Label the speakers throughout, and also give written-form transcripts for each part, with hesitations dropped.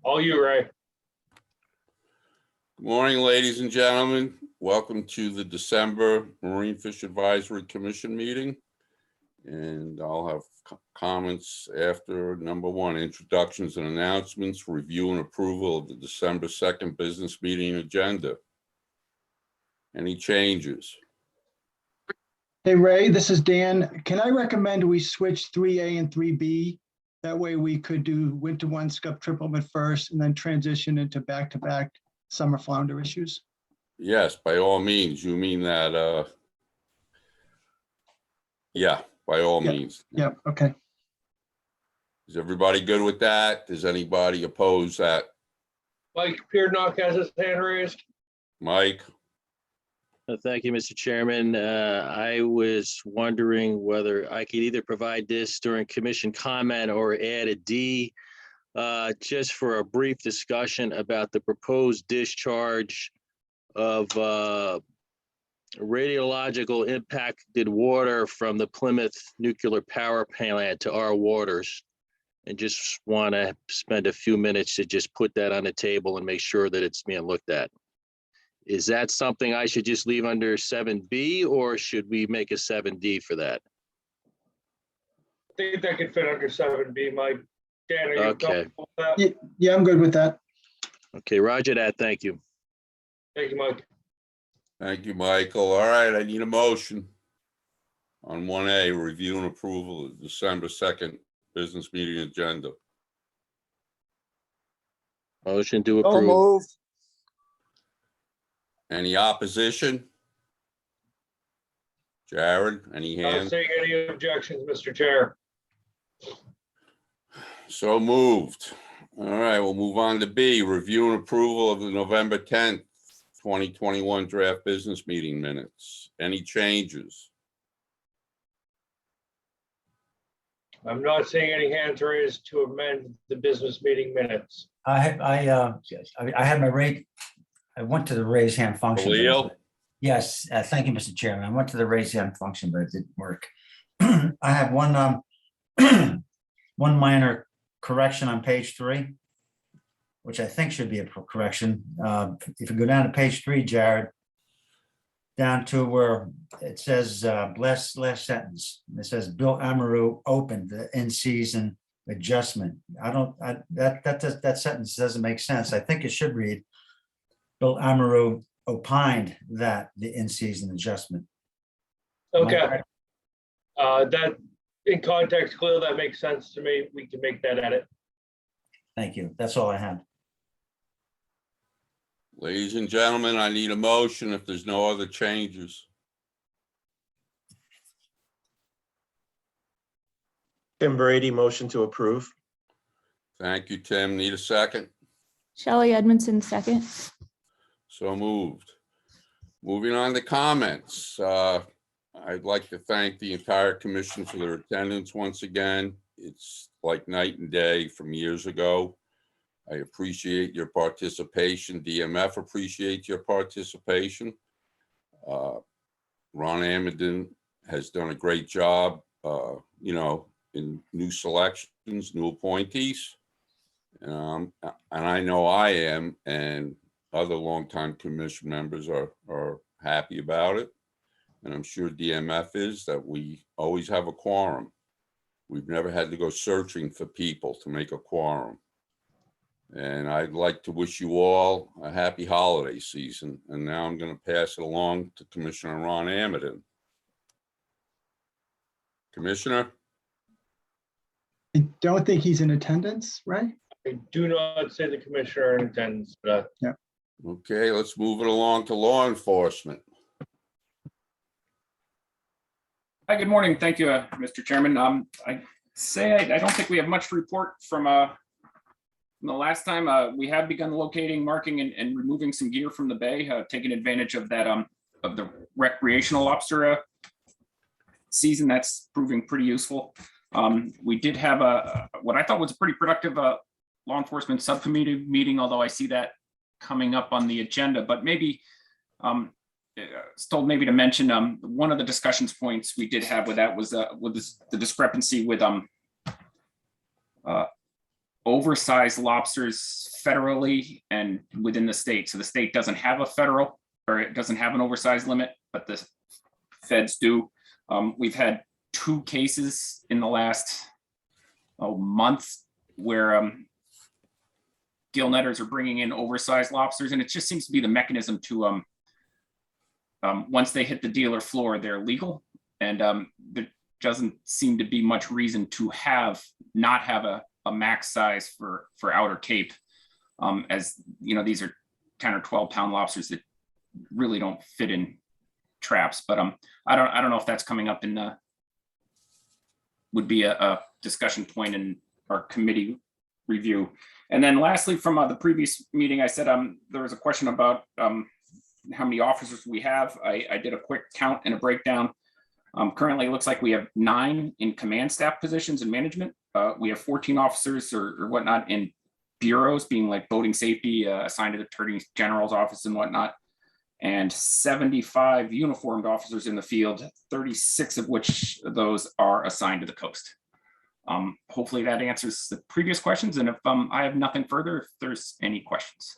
Speaker 1: All you, Ray.
Speaker 2: Good morning, ladies and gentlemen. Welcome to the December Marine Fish Advisory Commission meeting. And I'll have comments after number one, introductions and announcements, review and approval of the December 2nd business meeting agenda. Any changes?
Speaker 3: Hey, Ray, this is Dan. Can I recommend we switch 3A and 3B? That way we could do winter one scup triplement first and then transition into back-to-back summer flounder issues.
Speaker 2: Yes, by all means. You mean that, yeah, by all means.
Speaker 3: Yeah, okay.
Speaker 2: Is everybody good with that? Does anybody oppose that?
Speaker 1: Mike Peardnock has his hand raised.
Speaker 2: Mike?
Speaker 4: Thank you, Mr. Chairman. I was wondering whether I could either provide this during commission comment or add a D just for a brief discussion about the proposed discharge of radiological impacted water from the Plymouth nuclear power plant to our waters. And just want to spend a few minutes to just put that on the table and make sure that it's being looked at. Is that something I should just leave under 7B or should we make a 7D for that?
Speaker 1: I think that could fit under 7B, Mike. Dan, are you
Speaker 4: Okay.
Speaker 1: comfortable with that?
Speaker 3: Yeah, I'm good with that.
Speaker 4: Okay, roger that. Thank you.
Speaker 1: Thank you, Mike.
Speaker 2: Thank you, Michael. All right, I need a motion on 1A, review and approval of December 2nd business meeting agenda.
Speaker 4: Motion to
Speaker 5: So
Speaker 4: approve.
Speaker 5: moved.
Speaker 2: Any opposition? Jared, any
Speaker 1: Not
Speaker 2: hands?
Speaker 1: seeing any objections, Mr. Chair.
Speaker 2: So moved. All right, we'll move on to B, review and approval of the November 10th, 2021 draft business meeting minutes. Any changes?
Speaker 1: I'm not seeing any hands raised to amend the business meeting minutes.
Speaker 5: I had my rate. I went to the raise hand function.
Speaker 2: Khalil?
Speaker 5: Yes, thank you, Mr. Chairman. I went to the raise hand function, but it didn't work. I have one one minor correction on page 3, which I think should be a correction. If you go down to page 3, Jared, down to where it says last sentence, it says Bill Amaru opened the in-season adjustment. That sentence doesn't make sense. I think it should read Bill Amaru opined that the in-season adjustment.
Speaker 1: Okay. That, in context, Khalil, that makes sense to me. We can make that edit.
Speaker 5: Thank you. That's all I had.
Speaker 2: Ladies and gentlemen, I need a motion if there's no other changes.
Speaker 6: Tim Brady, motion to approve.
Speaker 2: Thank you, Tim. Need a second?
Speaker 7: Shelley Edmondson, second.
Speaker 2: So moved. Moving on to comments. I'd like to thank the entire commission for their attendance once again. It's like night and day from years ago. I appreciate your participation. DMF appreciates your participation. Ron Menhaden has done a great job, in new selections, new appointees. And I know I am, and other longtime commission members are happy about it. And I'm sure DMF is, that we always have a quorum. We've never had to go searching for people to make a quorum. And I'd like to wish you all a happy holiday season. And now I'm going to pass it along to Commissioner Ron Menhaden. Commissioner?
Speaker 3: I don't think he's in attendance, right?
Speaker 1: I do not say the commissioner in attendance for that.
Speaker 2: Okay, let's move it along to law enforcement.
Speaker 8: Hi, good morning. Thank you, Mr. Chairman. I don't think we have much to report from the last time. We have begun locating, marking, and removing some gear from the bay, taking advantage of that of the recreational lobster season. That's proving pretty useful. We did have what I thought was a pretty productive law enforcement subcommittee meeting, although I see that coming up on the agenda, but maybe still maybe to mention one of the discussions points we did have with that was the discrepancy with oversized lobsters federally and within the state. So the state doesn't have a federal, or it doesn't have an oversized limit, but the feds do. We've had 2 cases in the last month where gill netters are bringing in oversized lobsters, and it just seems to be the mechanism to once they hit the dealer floor, they're legal, and there doesn't seem to be much reason to not have a max size for outer Cape, as you know, these are 10 or 12 pound lobsters that really don't fit in traps. But I don't know if that's coming up in would be a discussion point in our committee review. And then lastly, from the previous meeting, I said there was a question about how many officers we have. I did a quick count and a breakdown. Currently, it looks like we have 9 in command staff positions in management. We have 14 officers or whatnot in bureaus, being like boating safety, assigned to the Attorney General's office and whatnot, and 75 uniformed officers in the field, 36 of which those are assigned to the coast. Hopefully that answers the previous questions. And if I have nothing further, if there's any questions.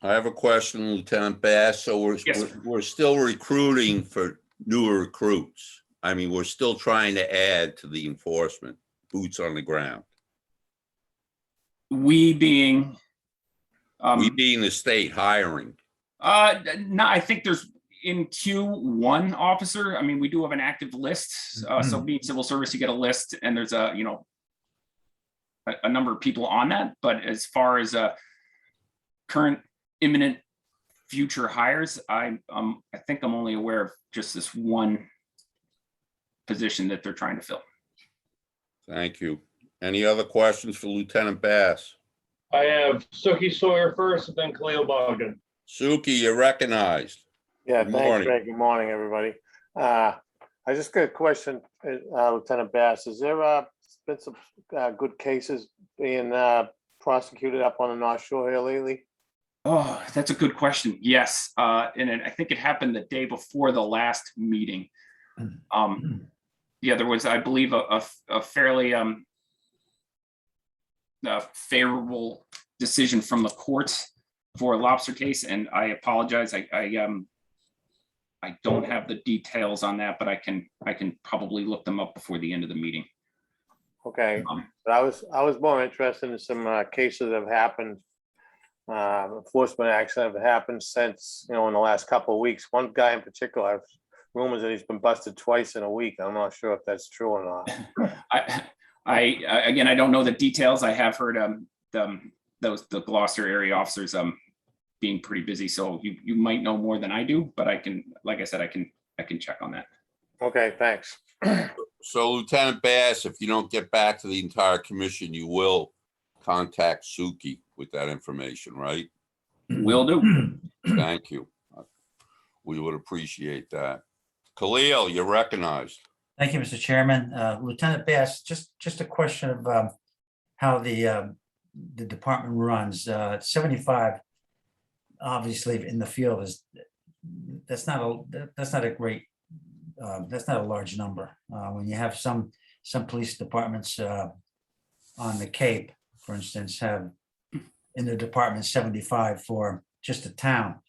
Speaker 2: I have a question, Lieutenant Bass. So we're still recruiting for newer recruits. I mean, we're still trying to add to the enforcement, boots on the ground.
Speaker 8: We being
Speaker 2: We being the state hiring.
Speaker 8: no, I think there's in queue 1 officer. I mean, we do have an active list. So being civil service, you get a list, and there's a number of people on that. But as far as current imminent future hires, I think I'm only aware of just this 1 position that they're trying to fill.
Speaker 2: Thank you. Any other questions for Lieutenant Bass?
Speaker 1: I have Suki Sawyer first, and then Khalil Bogdan.
Speaker 2: Suki, you're recognized.
Speaker 9: Yeah,
Speaker 2: Good
Speaker 9: thanks,
Speaker 2: morning.
Speaker 9: Greg. Good morning, everybody. I just got a question, Lieutenant Bass. Has there been some good cases being prosecuted up on the North Shore here lately?
Speaker 8: Oh, that's a good question. Yes, and I think it happened the day before the last meeting. Yeah, there was, I believe, a fairly favorable decision from the courts for a lobster case, and I apologize. I don't have the details on that, but I can probably look them up before the end of the meeting.
Speaker 9: Okay, but I was more interested in some cases that have happened, enforcement acts that have happened since, in the last couple of weeks. One guy in particular, I have rumors that he's been busted twice in a week. I'm not sure if that's true or not.
Speaker 8: Again, I don't know the details. I have heard the Gloucester area officers being pretty busy, so you might know more than I do, but I can, like I said, I can check on that.
Speaker 9: Okay, thanks.
Speaker 2: So Lieutenant Bass, if you don't get back to the entire commission, you will contact Suki with that information, right?
Speaker 8: Will do.
Speaker 2: Thank you. We would appreciate that. Khalil, you're recognized.
Speaker 5: Thank you, Mr. Chairman. Lieutenant Bass, just a question of how the department runs. 75, obviously, in the field that's not a great, that's not a large number. When you have some police departments on the Cape, for instance, have in the department 75 for just a town.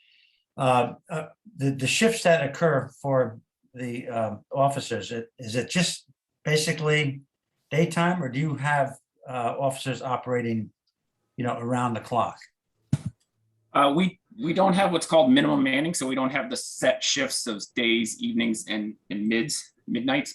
Speaker 5: The shifts that occur for the officers, is it just basically daytime, or do you have officers operating, around the clock?
Speaker 8: We don't have what's called minimum manning, so we don't have the set shifts of days, evenings, and midnights.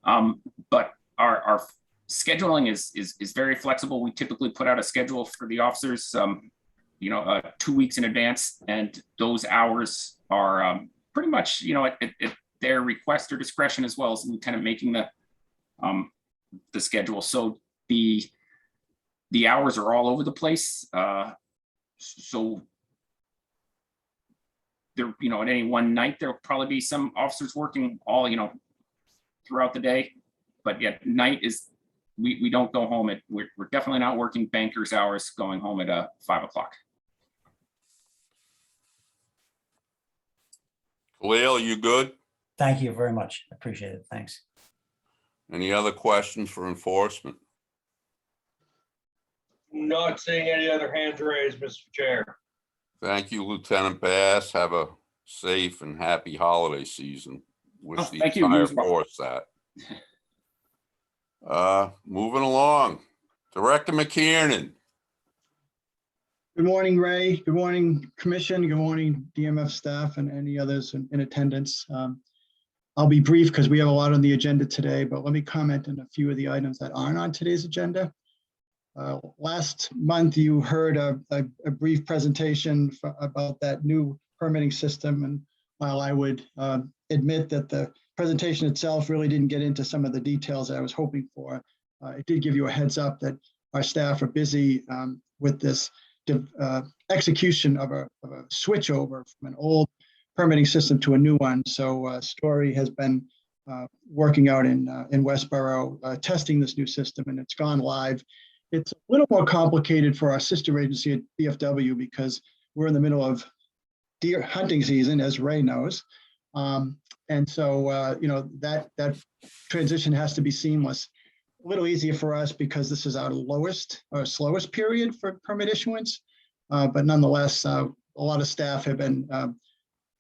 Speaker 8: But our scheduling is very flexible. We typically put out a schedule for the officers, 2 weeks in advance, and those hours are pretty much, at their request or discretion, as well as the lieutenant making the schedule. So the hours are all over the place. So there, at any one night, there'll probably be some officers working all, throughout the day. But yet night is, we don't go home at, we're definitely not working bankers hours going home at 5 o'clock.
Speaker 2: Khalil, you good?
Speaker 5: Thank you very much. I appreciate it. Thanks.
Speaker 2: Any other questions for enforcement?
Speaker 1: not seeing any other hands raised, Mr. Chair.
Speaker 2: Thank you, Lieutenant Bass. Have a safe and happy holiday season. Wish
Speaker 8: Oh,
Speaker 2: the
Speaker 8: thank you. You
Speaker 2: entire
Speaker 8: as well.
Speaker 2: force that. Moving along, Director McKiernan.
Speaker 3: Good morning, Ray. Good morning, Commission. Good morning, DMF staff and any others in attendance. I'll be brief because we have a lot on the agenda today, but let me comment on a few of the items that aren't on today's agenda. Last month, you heard a brief presentation about that new permitting system. And while I would admit that the presentation itself really didn't get into some of the details that I was hoping for, it did give you a heads up that our staff are busy with this execution of a switchover from an old permitting system to a new one. So Story has been working out in Westboro, testing this new system, and it's gone live. It's a little more complicated for our sister agency at BFW because we're in the middle of deer hunting season, as Ray knows. And so, that transition has to be seamless. A little easier for us because this is our lowest or slowest period for permit issuance. But nonetheless, a lot of staff have been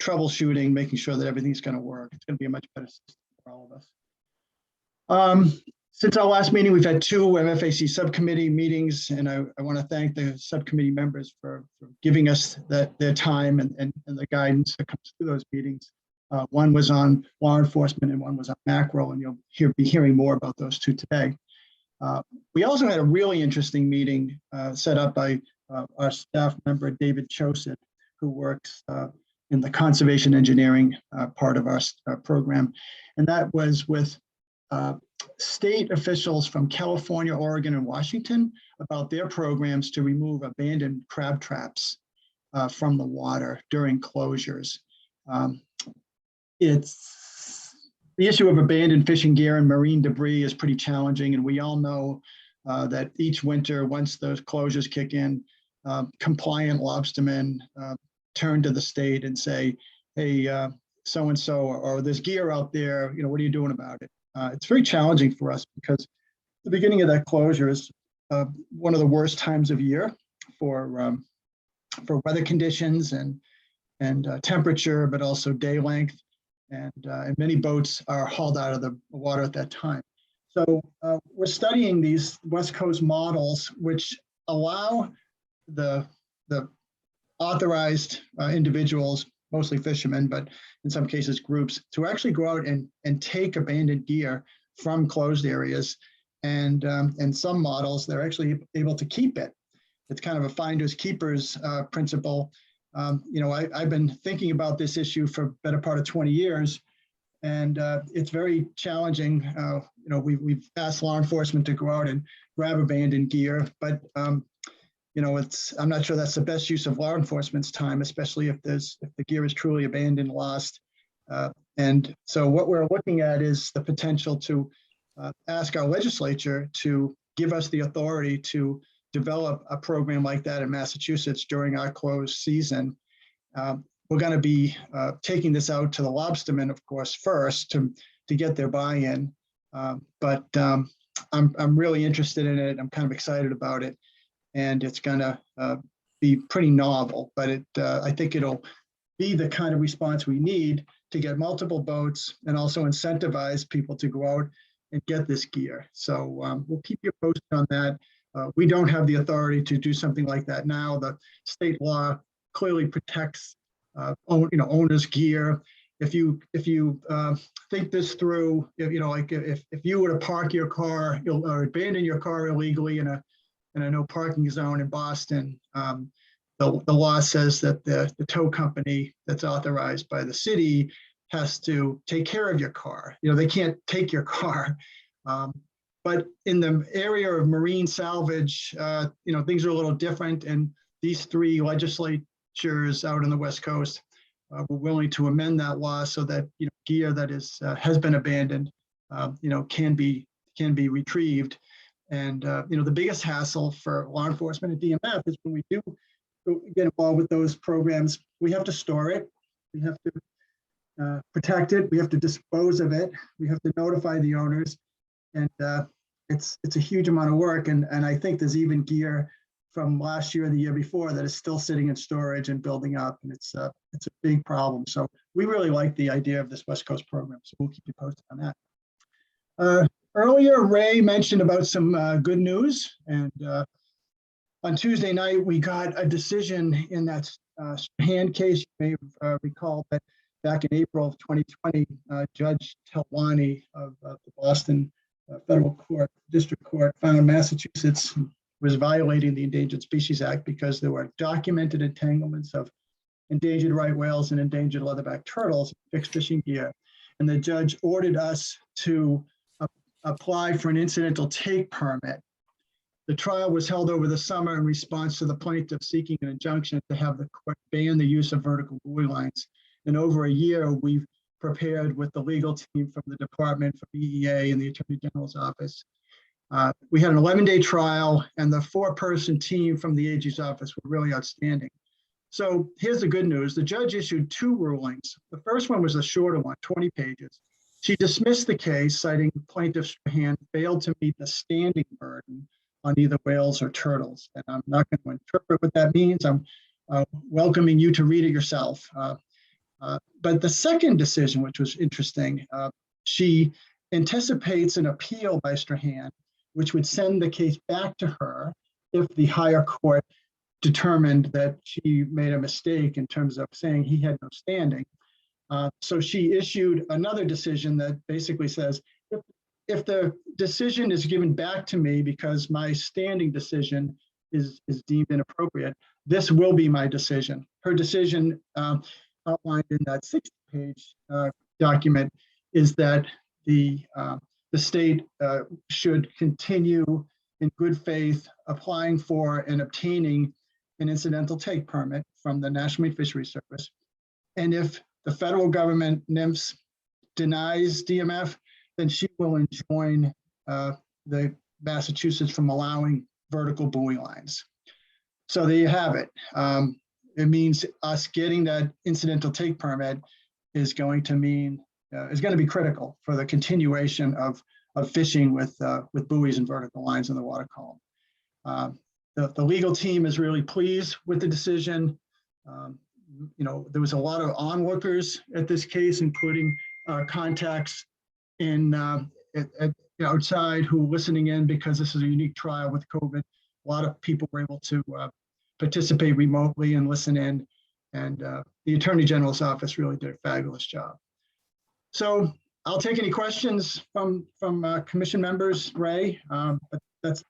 Speaker 3: troubleshooting, making sure that everything's going to work. It's going to be a much better system for all of us. Since our last meeting, we've had 2 MFAC subcommittee meetings, and I want to thank the subcommittee members for giving us their time and the guidance that comes through those meetings. One was on law enforcement and one was on macro, and you'll be hearing more about those 2 today. We also had a really interesting meeting set up by our staff member, David Chosit, who works in the conservation engineering part of our program. And that was with state officials from California, Oregon, and Washington about their programs to remove abandoned crab traps from the water during closures. It's the issue of abandoned fishing gear and marine debris is pretty challenging, and we all know that each winter, once those closures kick in, compliant lobstermen turn to the state and say, hey, so-and-so, or there's gear out there, what are you doing about it? It's very challenging for us because the beginning of that closure is one of the worst times of year for weather conditions and temperature, but also day length. And many boats are hauled out of the water at that time. So we're studying these West Coast models, which allow the authorized individuals, mostly fishermen, but in some cases groups, to actually go out and take abandoned gear from closed areas. And some models, they're actually able to keep it. It's kind of a finders keepers principle. I've been thinking about this issue for a better part of 20 years, and it's very challenging. We've asked law enforcement to go out and grab abandoned gear, but I'm not sure that's the best use of law enforcement's time, especially if the gear is truly abandoned, lost. And so what we're looking at is the potential to ask our legislature to give us the authority to develop a program like that in Massachusetts during our closed season. We're going to be taking this out to the lobstermen, of course, first to get their buy-in. But I'm really interested in it. I'm kind of excited about it. And it's going to be pretty novel, but I think it'll be the kind of response we need to get multiple boats and also incentivize people to go out and get this gear. So we'll keep you posted on that. We don't have the authority to do something like that now. The state law clearly protects owners' gear. If you think this through, if you were to park your car or abandon your car illegally in a no parking zone in Boston, the law says that the tow company that's authorized by the city has to take care of your car. They can't take your car. But in the area of marine salvage, things are a little different. And these 3 legislatures out on the West Coast were willing to amend that law so that gear that has been abandoned, can be retrieved. And the biggest hassle for law enforcement at DMF is when we do get involved with those programs, we have to store it, we have to protect it, we have to dispose of it, we have to notify the owners, and it's a huge amount of work. And I think there's even gear from last year or the year before that is still sitting in storage and building up, and it's a big problem. So we really like the idea of this West Coast program, so we'll keep you posted on that. Earlier, Ray mentioned about some good news, and on Tuesday night, we got a decision in that Strahan case. You may recall that back in April of 2020, Judge Telwani of the Boston Federal Court, District Court, found Massachusetts was violating the Endangered Species Act because there were documented entanglements of endangered right whales and endangered leatherback turtles, fixed fishing gear. And the judge ordered us to apply for an incidental take permit. The trial was held over the summer in response to the plaintiff seeking an injunction to have the court ban the use of vertical buoy lines. And over a year, we've prepared with the legal team from the department, from EEA and the Attorney General's office. We had an 11-day trial, and the 4-person team from the AG's office were really outstanding. So here's the good news. The judge issued 2 rulings. The first one was a shorter one, 20 pages. She dismissed the case, citing plaintiff Strahan failed to meet the standing burden on either whales or turtles. And I'm not going to interpret what that means. I'm welcoming you to read it yourself. But the second decision, which was interesting, she anticipates an appeal by Strahan, which would send the case back to her if the higher court determined that she made a mistake in terms of saying he had no standing. So she issued another decision that basically says, if the decision is given back to me because my standing decision is deemed inappropriate, this will be my decision. Her decision outlined in that 60-page document is that the state should continue in good faith applying for and obtaining an incidental take permit from the National Marine Fisheries Service. And if the federal government, NIMS, denies DMF, then she will enjoin the Massachusetts from allowing vertical buoy lines. So there you have it. It means us getting that incidental take permit is going to mean, is going to be critical for the continuation of fishing with buoys and vertical lines in the water column. The legal team is really pleased with the decision. You know, there was a lot of onlookers at this case, including contacts in outside who were listening in because this is a unique trial with COVID. A lot of people were able to participate remotely and listen in, and the Attorney General's office really did a fabulous job. So I'll take any questions from commission members, Ray, but that's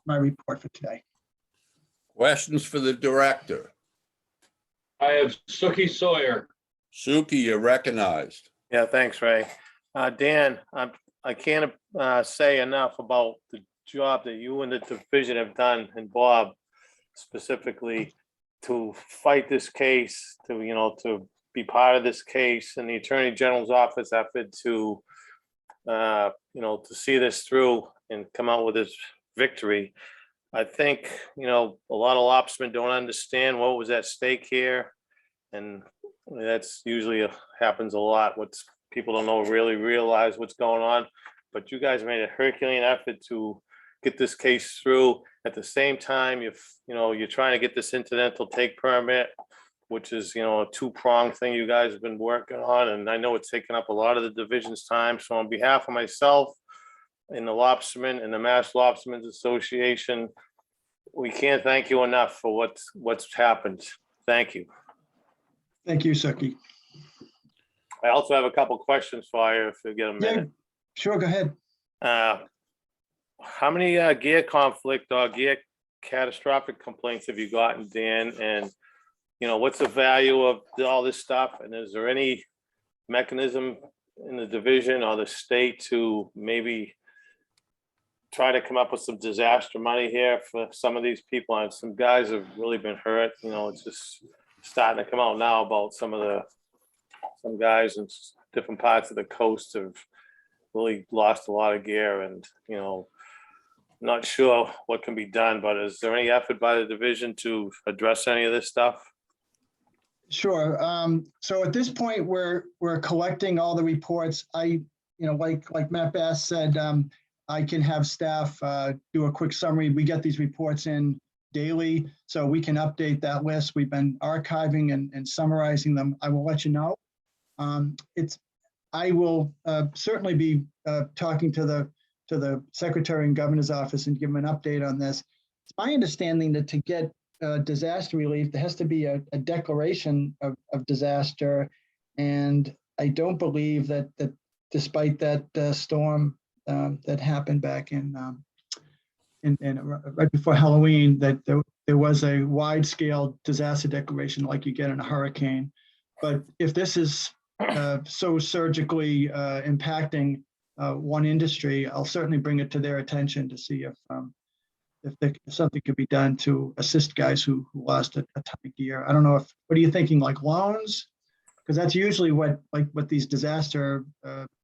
Speaker 3: my report for today.
Speaker 2: Questions for the director?
Speaker 1: I have Suki Sawyer.
Speaker 2: Suki, you're recognized.
Speaker 9: Yeah, thanks, Ray. Dan, I can't say enough about the job that you and the division have done, and Bob specifically, to fight this case, to be part of this case, and the Attorney General's office effort to to see this through and come out with this victory. I think, a lot of lobstermen don't understand what was at stake here. And that's usually happens a lot. People don't know, really realize what's going on. But you guys made a Herculean effort to get this case through. At the same time, you're trying to get this incidental take permit, which is, a 2-pronged thing you guys have been working on. And I know it's taken up a lot of the division's time. So on behalf of myself and the lobstermen and the Mass Lobstermen's Association, we can't thank you enough for what's happened. Thank you.
Speaker 3: Thank you, Suki.
Speaker 9: I also have a couple questions for you if you get a minute.
Speaker 3: Yeah, sure, go ahead.
Speaker 9: How many gear conflict or gear catastrophic complaints have you gotten, Dan? And, what's the value of all this stuff? And is there any mechanism in the division or the state to maybe try to come up with some disaster money here for some of these people? And some guys have really been hurt. It's just starting to come out now about some guys in different parts of the coast have really lost a lot of gear, and not sure what can be done. But is there any effort by the division to address any of this stuff?
Speaker 3: Sure. So at this point, we're collecting all the reports. Like Matt Bass said, I can have staff do a quick summary. We get these reports in daily, so we can update that list. We've been archiving and summarizing them. I will let you know. I will certainly be talking to the Secretary and Governor's office and give them an update on this. It's my understanding that to get disaster relief, there has to be a declaration of disaster. And I don't believe that despite that storm that happened back in right before Halloween, that there was a wide-scale disaster declaration like you get in a hurricane. But if this is so surgically impacting one industry, I'll certainly bring it to their attention to see if something could be done to assist guys who lost a ton of gear. I don't know what are you thinking, like loans? Because that's usually what these disaster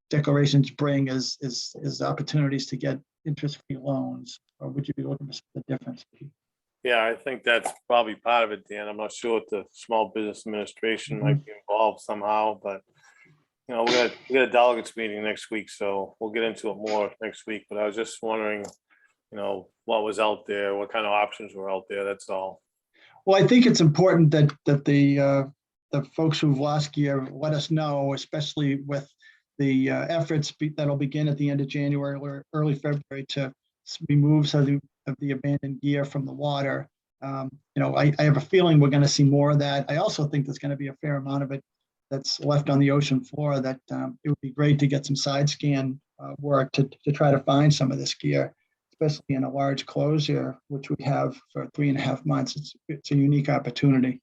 Speaker 3: declarations bring is opportunities to get interest-free loans. Or would you be looking for the difference?
Speaker 9: Yeah, I think that's probably part of it, Dan. I'm not sure if the Small Business Administration might be involved somehow, but we got a delegates meeting next week, so we'll get into it more next week. But I was just wondering, what was out there, what kind of options were out there. That's all.
Speaker 3: Well, I think it's important that the folks who've lost gear let us know, especially with the efforts that'll begin at the end of January or early February to remove some of the abandoned gear from the water. I have a feeling we're going to see more of that. I also think there's going to be a fair amount of it that's left on the ocean floor that it would be great to get some side scan work to try to find some of this gear, especially in a large closure, which we have for 3.5 months. It's a unique opportunity.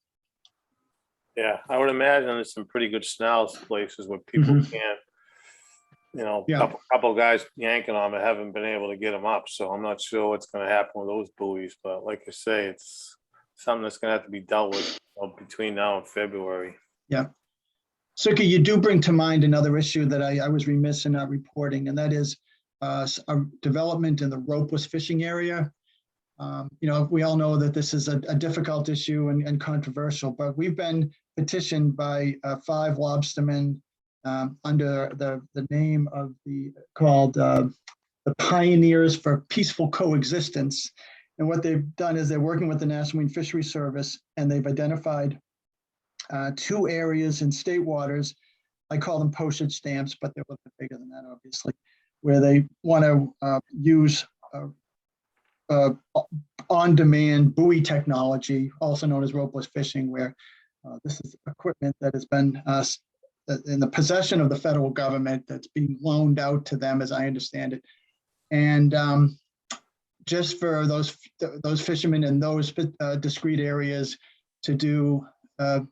Speaker 9: Yeah, I would imagine there's some pretty good snouts places where people can't, couple guys yanking on them haven't been able to get them up. So I'm not sure what's going to happen with those buoys. But like I say, it's something that's going to have to be dealt with between now and February.
Speaker 3: Yeah. Suki, you do bring to mind another issue that I was remiss in not reporting, and that is a development in the ropeless fishing area. We all know that this is a difficult issue and controversial, but we've been petitioned by 5 lobstermen under the name of called the Pioneers for Peaceful Coexistence. And what they've done is they're working with the National Marine Fisheries Service, and they've identified 2 areas in state waters. I call them postage stamps, but they're a little bit bigger than that, obviously, where they want to use on-demand buoy technology, also known as ropeless fishing, where this is equipment that has been in the possession of the federal government that's being loaned out to them, as I understand it. And just for those fishermen in those discrete areas to do a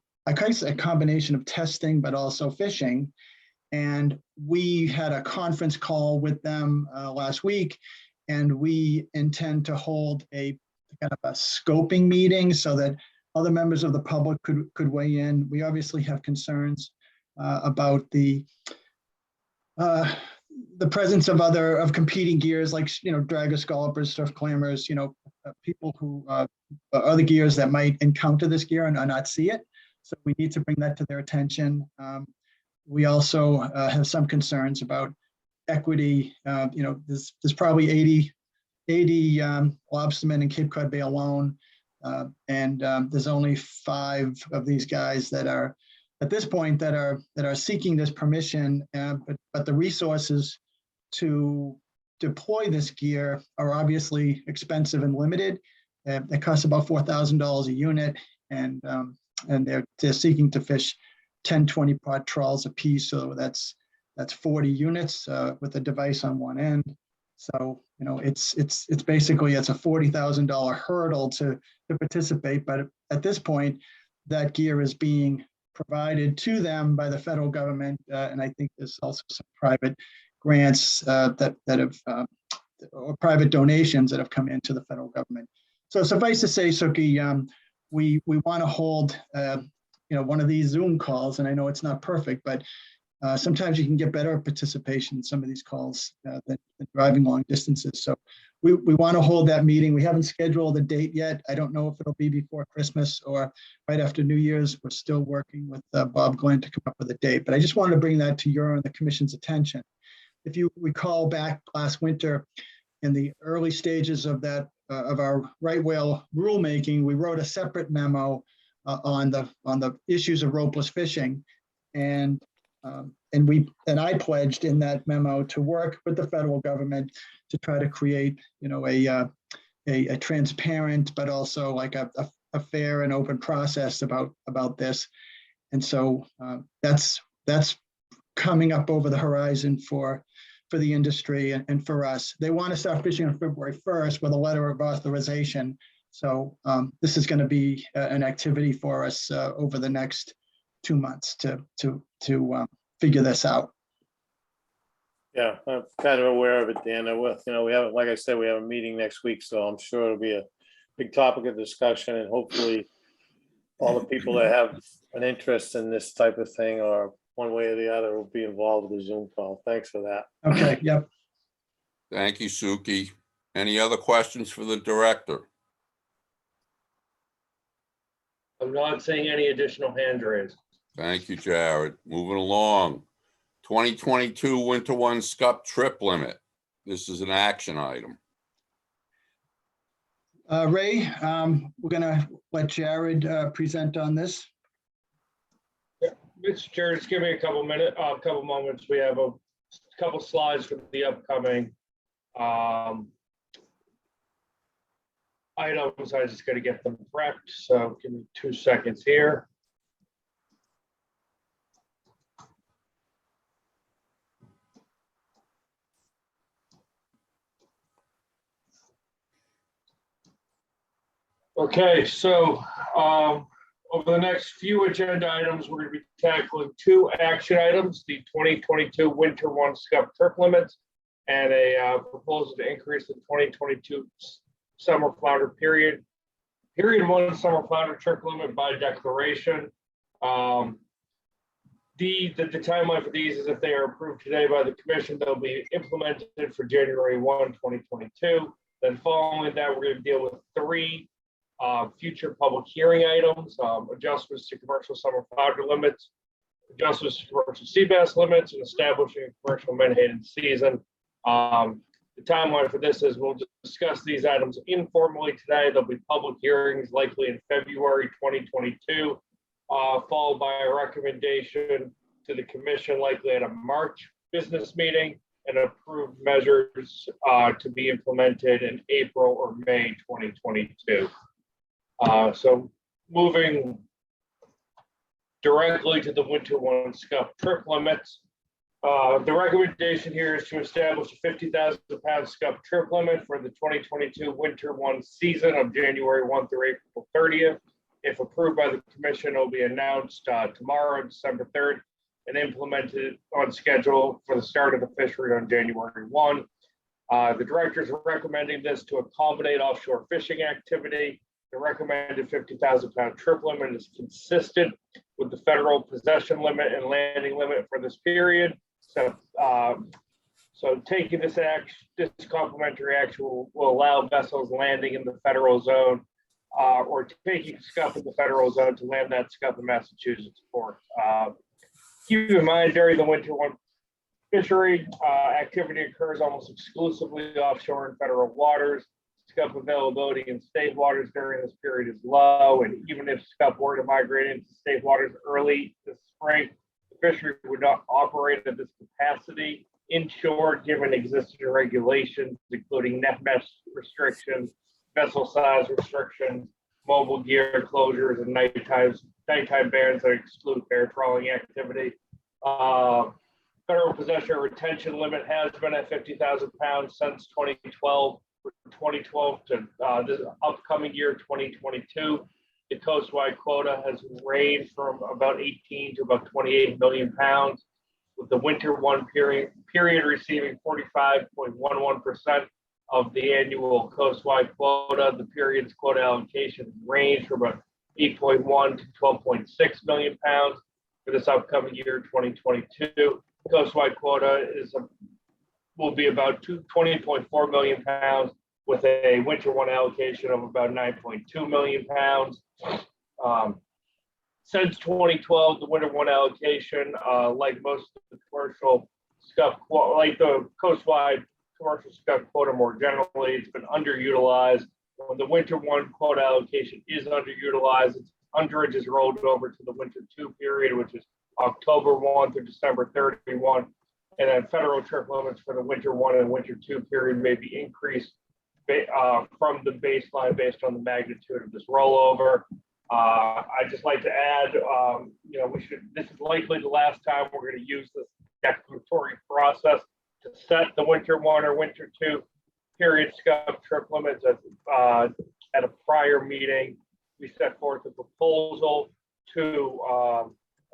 Speaker 3: combination of testing, but also fishing. And we had a conference call with them last week, and we intend to hold a kind of a scoping meeting so that other members of the public could weigh in. We obviously have concerns about the presence of competing gears like dragger scallopers, surf clammers, people who other gears that might encounter this gear and not see it. So we need to bring that to their attention. We also have some concerns about equity. There's probably 80 lobstermen in Cape Cod Bay alone, and there's only 5 of these guys that are at this point that are seeking this permission, but the resources to deploy this gear are obviously expensive and limited. It costs about $4,000 a unit, and they're seeking to fish 10, 20 pot trawls a piece. So that's 40 units with a device on one end. So it's basically a $40,000 hurdle to participate. But at this point, that gear is being provided to them by the federal government, and I think there's also some private grants that have or private donations that have come into the federal government. So suffice to say, Suki, we want to hold one of these Zoom calls, and I know it's not perfect, but sometimes you can get better participation in some of these calls than driving long distances. So we want to hold that meeting. We haven't scheduled a date yet. I don't know if it'll be before Christmas or right after New Year's. We're still working with Bob Glenn to come up with a date, but I just wanted to bring that to your and the commission's attention. If you recall back last winter, in the early stages of that, of our right whale rulemaking, we wrote a separate memo on the issues of ropeless fishing. And I pledged in that memo to work with the federal government to try to create, a transparent, but also like a fair and open process about this. And so that's coming up over the horizon for the industry and for us. They want to start fishing on February 1st with a letter of authorization. So this is going to be an activity for us over the next 2 months to figure this out.
Speaker 9: Yeah, I'm kind of aware of it, Dan. We have, like I said, we have a meeting next week, so I'm sure it'll be a big topic of discussion, and hopefully all the people that have an interest in this type of thing or one way or the other will be involved with the Zoom call. Thanks for that.
Speaker 3: Okay, yep.
Speaker 2: Thank you, Suki. Any other questions for the director?
Speaker 1: I'm not seeing any additional hand raised.
Speaker 2: Thank you, Jared. Moving along. 2022 Winter One Scup trip limit. This is an action item.
Speaker 3: Ray, we're gonna let Jared present on this.
Speaker 1: Mr. Chair, just give me a couple moments. We have a couple slides for the upcoming items. I just got to get them prepped. So give me 2 seconds here. Okay, so over the next few agenda items, we're going to be tackling 2 action items: the 2022 Winter One Scup trip limits and a proposal to increase the 2022 Summer Flounder Period 1 Summer Flounder trip limit by declaration. The timeline for these is if they are approved today by the commission, they'll be implemented for January 1, 2022. Then following that, we're going to deal with 3 future public hearing items: adjustments to commercial summer flounder limits, adjustments to commercial sea bass limits, and establishing a commercial menhaden season. The timeline for this is we'll discuss these items informally today. There'll be public hearings likely in February 2022, followed by a recommendation to the commission likely at a March business meeting, and approved measures to be implemented in April or May 2022. So moving directly to the Winter One Scup trip limits. The recommendation here is to establish a 50,000 pound scup trip limit for the 2022 Winter One season of January 1 through April 30th. If approved by the commission, it will be announced tomorrow, December 3rd, and implemented on schedule for the start of the fishery on January 1. The directors are recommending this to accommodate offshore fishing activity. The recommended 50,000 pound trip limit is consistent with the federal possession limit and landing limit for this period. So taking this complementary action will allow vessels landing in the federal zone or taking scup in the federal zone to land that scup in Massachusetts port. Keep in mind, during the Winter One fishery, activity occurs almost exclusively offshore in federal waters. Scup availability in state waters during this period is low, and even if scup were to migrate into state waters early this spring, the fishery would not operate at this capacity inshore, given existing regulations, including net mesh restrictions, vessel size restrictions, mobile gear closures, and nighttime bans that exclude bear trawling activity. Federal possession retention limit has been at 50,000 pounds since 2012. From 2012 to this upcoming year, 2022, the coastwide quota has ranged from about 18 to about 28 million pounds, with the Winter One period receiving 45.11% of the annual coastwide quota. The period's quota allocation range from about 8.1 to 12.6 million pounds for this upcoming year, 2022. Coastwide quota will be about 20.4 million pounds, with a Winter One allocation of about 9.2 million pounds. Since 2012, the Winter One allocation, like most of the commercial scup, like the coastwide commercial scup quota more generally. It's been underutilized. When the winter one quota allocation is underutilized, its underage is rolled over to the winter two period, which is October 1 through December 31. And then federal trip limits for the winter one and winter two period may be increased from the baseline based on the magnitude of this rollover. I'd just like to add, this is likely the last time we're going to use this declaratory process to set the winter one or winter two period scup trip limits. At a prior meeting, we set forth a proposal to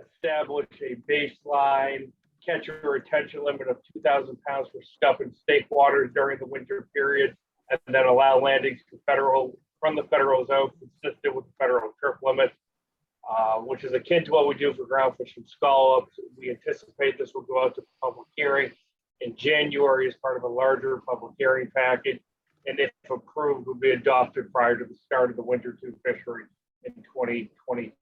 Speaker 1: establish a baseline catch or retention limit of 2,000 pounds for scup in state waters during the winter period, and then allow landings from the federal zone consistent with the federal trip limit, which is akin to what we do for groundfish and scallops. We anticipate this will go out to public hearing in January as part of a larger public hearing package, and if approved, will be adopted prior to the start of the winter two fishery in 2022.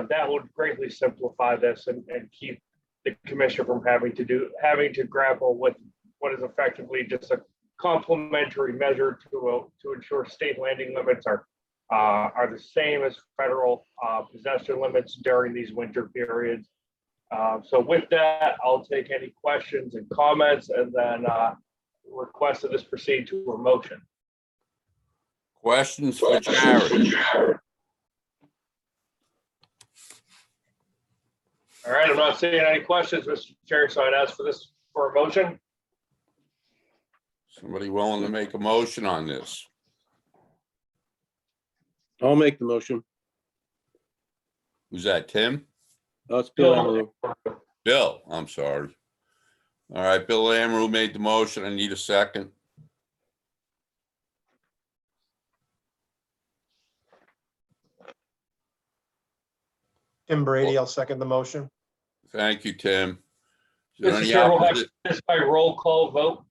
Speaker 1: That would greatly simplify this and keep the commission from having to grapple with what is effectively just a complementary measure to ensure state landing limits are the same as federal possession limits during these winter periods. So with that, I'll take any questions and comments, and then request that this proceed to a motion.
Speaker 2: Questions for Jared?
Speaker 1: All right, I'm not seeing any questions, Mr. Chair, so I'd ask for this for a motion.
Speaker 2: Somebody willing to make a motion on this?
Speaker 6: I'll make the motion.
Speaker 2: Who's that, Tim?
Speaker 6: That's Bill Amaru.
Speaker 2: Bill, I'm sorry. All right, Bill Amaru made the motion. I need a second.
Speaker 6: Tim Brady, I'll second the motion.
Speaker 2: Thank you, Tim. Is there
Speaker 1: Mr.
Speaker 2: any
Speaker 1: Chair, we'll have
Speaker 2: opposi-
Speaker 1: this by roll call vote.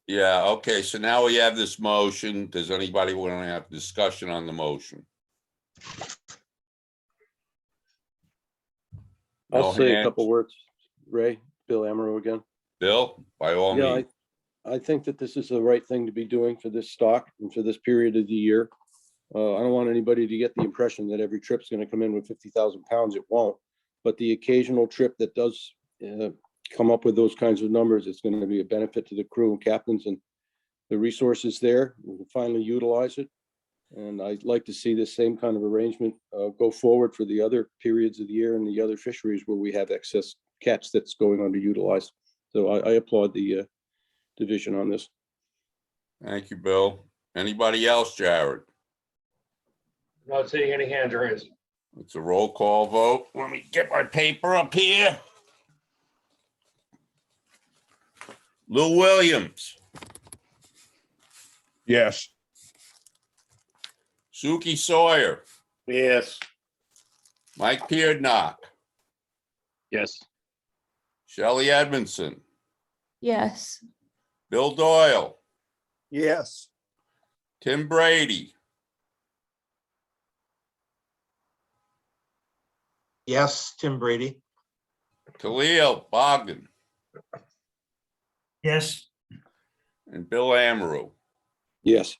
Speaker 2: Yeah, okay, so now we have this motion. Does anybody want to have discussion on the motion?
Speaker 10: I'll
Speaker 2: No
Speaker 10: say a
Speaker 2: hands?
Speaker 10: couple words. Ray, Bill Amaru again.
Speaker 2: Bill, by all
Speaker 10: Yeah,
Speaker 2: means.
Speaker 10: I think that this is the right thing to be doing for this stock and for this period of the year. I don't want anybody to get the impression that every trip's gonna come in with 50,000 pounds. It won't. But the occasional trip that does come up with those kinds of numbers, it's gonna be a benefit to the crew and captains, and the resources there, we can finally utilize it. And I'd like to see this same kind of arrangement go forward for the other periods of the year and the other fisheries where we have excess catch that's going underutilized. So I applaud the division on this.
Speaker 2: Thank you, Bill. Anybody else, Jared?
Speaker 1: Not seeing any hands raised.
Speaker 2: It's a roll call vote. Let me get my paper up here. Lou Williams,
Speaker 11: Yes.
Speaker 2: Suki Sawyer,
Speaker 9: Yes.
Speaker 2: Mike Peardnock,
Speaker 4: Yes.
Speaker 2: Shelley Edmondson,
Speaker 7: Yes.
Speaker 2: Bill Doyle,
Speaker 6: Yes.
Speaker 2: Tim Brady,
Speaker 6: Yes, Tim Brady.
Speaker 2: Khalil Bogdan,
Speaker 5: Yes.
Speaker 2: and Bill Amaru.
Speaker 10: Yes.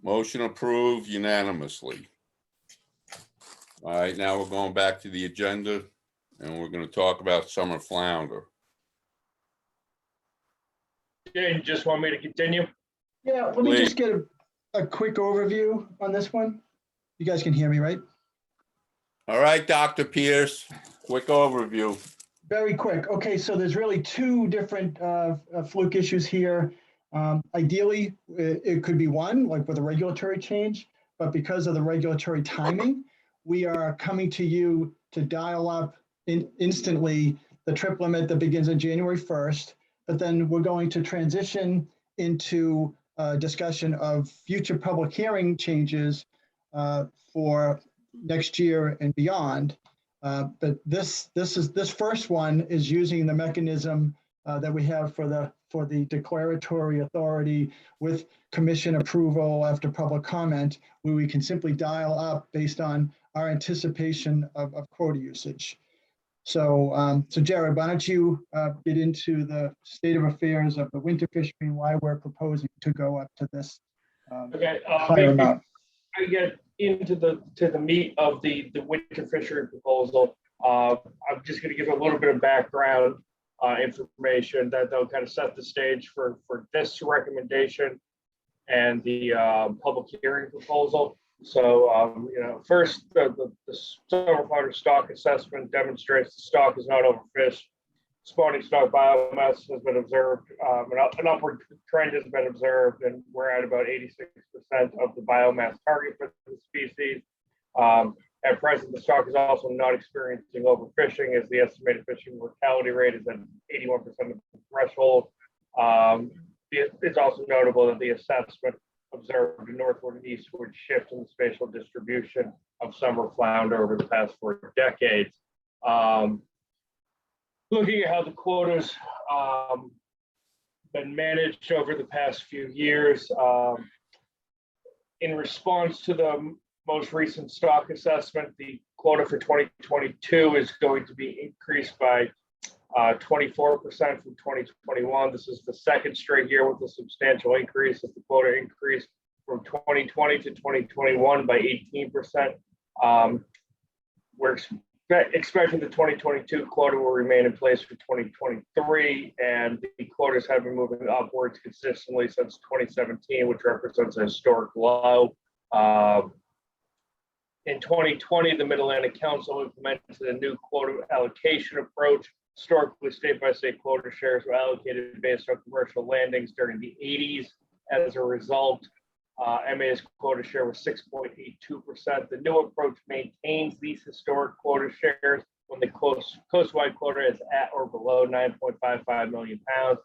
Speaker 2: Motion approved unanimously. All right, now we're going back to the agenda and we're going to talk about summer flounder.
Speaker 1: Jane, just want me to continue?
Speaker 3: Yeah, let me just get a quick overview on this one. You guys can hear me, right?
Speaker 2: All right, Dr. Pierce, quick overview.
Speaker 3: Very quick. Okay, so there's really two different fluke issues here. Ideally, it could be one, like with a regulatory change, but because of the regulatory timing, we are coming to you to dial up instantly the trip limit that begins on January 1st, but then we're going to transition into a discussion of future public hearing changes for next year and beyond. But this first one is using the mechanism that we have for the declaratory authority with commission approval after public comment, where we can simply dial up based on our anticipation of quota usage. So Jared, why don't you get into the state of affairs of the winter fishery and why we're proposing to go up to this
Speaker 1: Okay.
Speaker 3: higher amount?
Speaker 1: I get into the meat of the winter fishery proposal. I'm just going to give a little bit of background information that'll kind of set the stage for this recommendation and the public hearing proposal. So, first, the summer flounder stock assessment demonstrates the stock is not overfished. Spawning stock biomass has been observed, an upward trend has been observed, and we're at about 86% of the biomass target for the species. At present, the stock is also not experiencing overfishing, as the estimated fishing mortality rate is at 81% of the threshold. It's also notable that the assessment observed a northward and eastward shift in the spatial distribution of summer flounder over the past 4 decades. Looking at how the quotas been managed over the past few years, in response to the most recent stock assessment, the quota for 2022 is going to be increased by 24% from 2021. This is the second straight year with a substantial increase, as the quota increased from 2020 to 2021 by 18%. We're expecting the 2022 quota will remain in place for 2023, and the quotas have been moving upwards consistently since 2017, which represents a historic low. In 2020, the Mid-Atlantic Council implemented a new quota allocation approach. Historically, state-by-state quota shares were allocated based on commercial landings during the 80s. As a result, MA's quota share was 6.82%. The new approach maintains these historic quota shares when the coastwide quota is at or below 9.55 million pounds.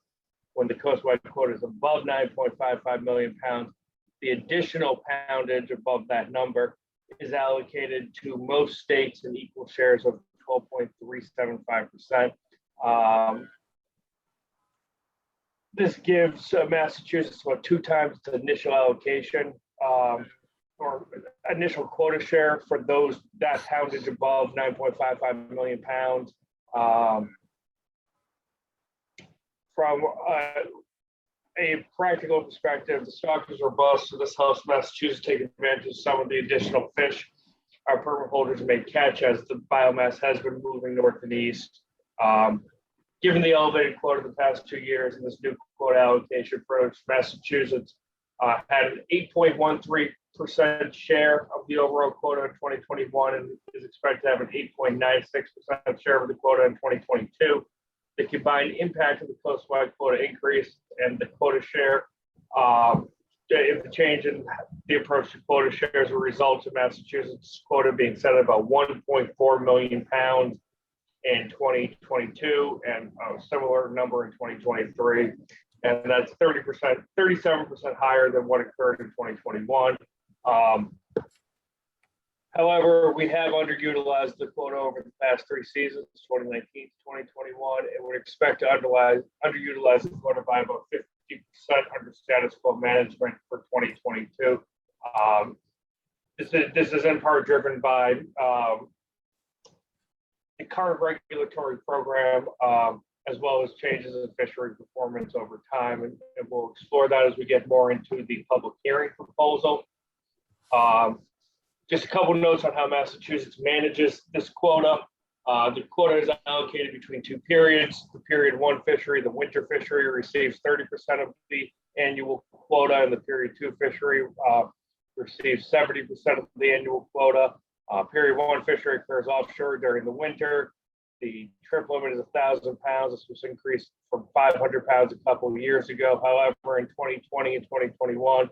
Speaker 1: When the coastwide quota is above 9.55 million pounds, the additional poundage above that number is allocated to most states in equal shares of 12.375%. This gives Massachusetts about 2 times the initial allocation or initial quota share for that poundage above 9.55 million pounds. From a practical perspective, the stock is robust, so this helps Massachusetts take advantage of some of the additional fish our permit holders may catch as the biomass has been moving north and east. Given the elevated quota the past 2 years and this new quota allocation approach, Massachusetts had an 8.13% share of the overall quota in 2021 and is expected to have an 8.96% share of the quota in 2022. The combined impact of the coastwide quota increase and the quota share, if the change in the approach to quota shares will result in Massachusetts quota being set at about 1.4 million pounds in 2022 and a similar number in 2023. And that's 37% higher than what occurred in 2021. However, we have underutilized the quota over the past 3 seasons, 2019 to 2021, and would expect to underutilize the quota by about 50% under status quo management for 2022. This is in part driven by the current regulatory program, as well as changes in fishery performance over time, and we'll explore that as we get more into the public hearing proposal. Just a couple notes on how Massachusetts manages this quota. The quota is allocated between 2 periods. The period 1 fishery, the winter fishery, receives 30% of the annual quota, and the period 2 fishery receives 70% of the annual quota. Period 1 fishery occurs offshore during the winter. The trip limit is 1,000 pounds. This was increased from 500 pounds a couple of years ago. However, in 2020 and 2021,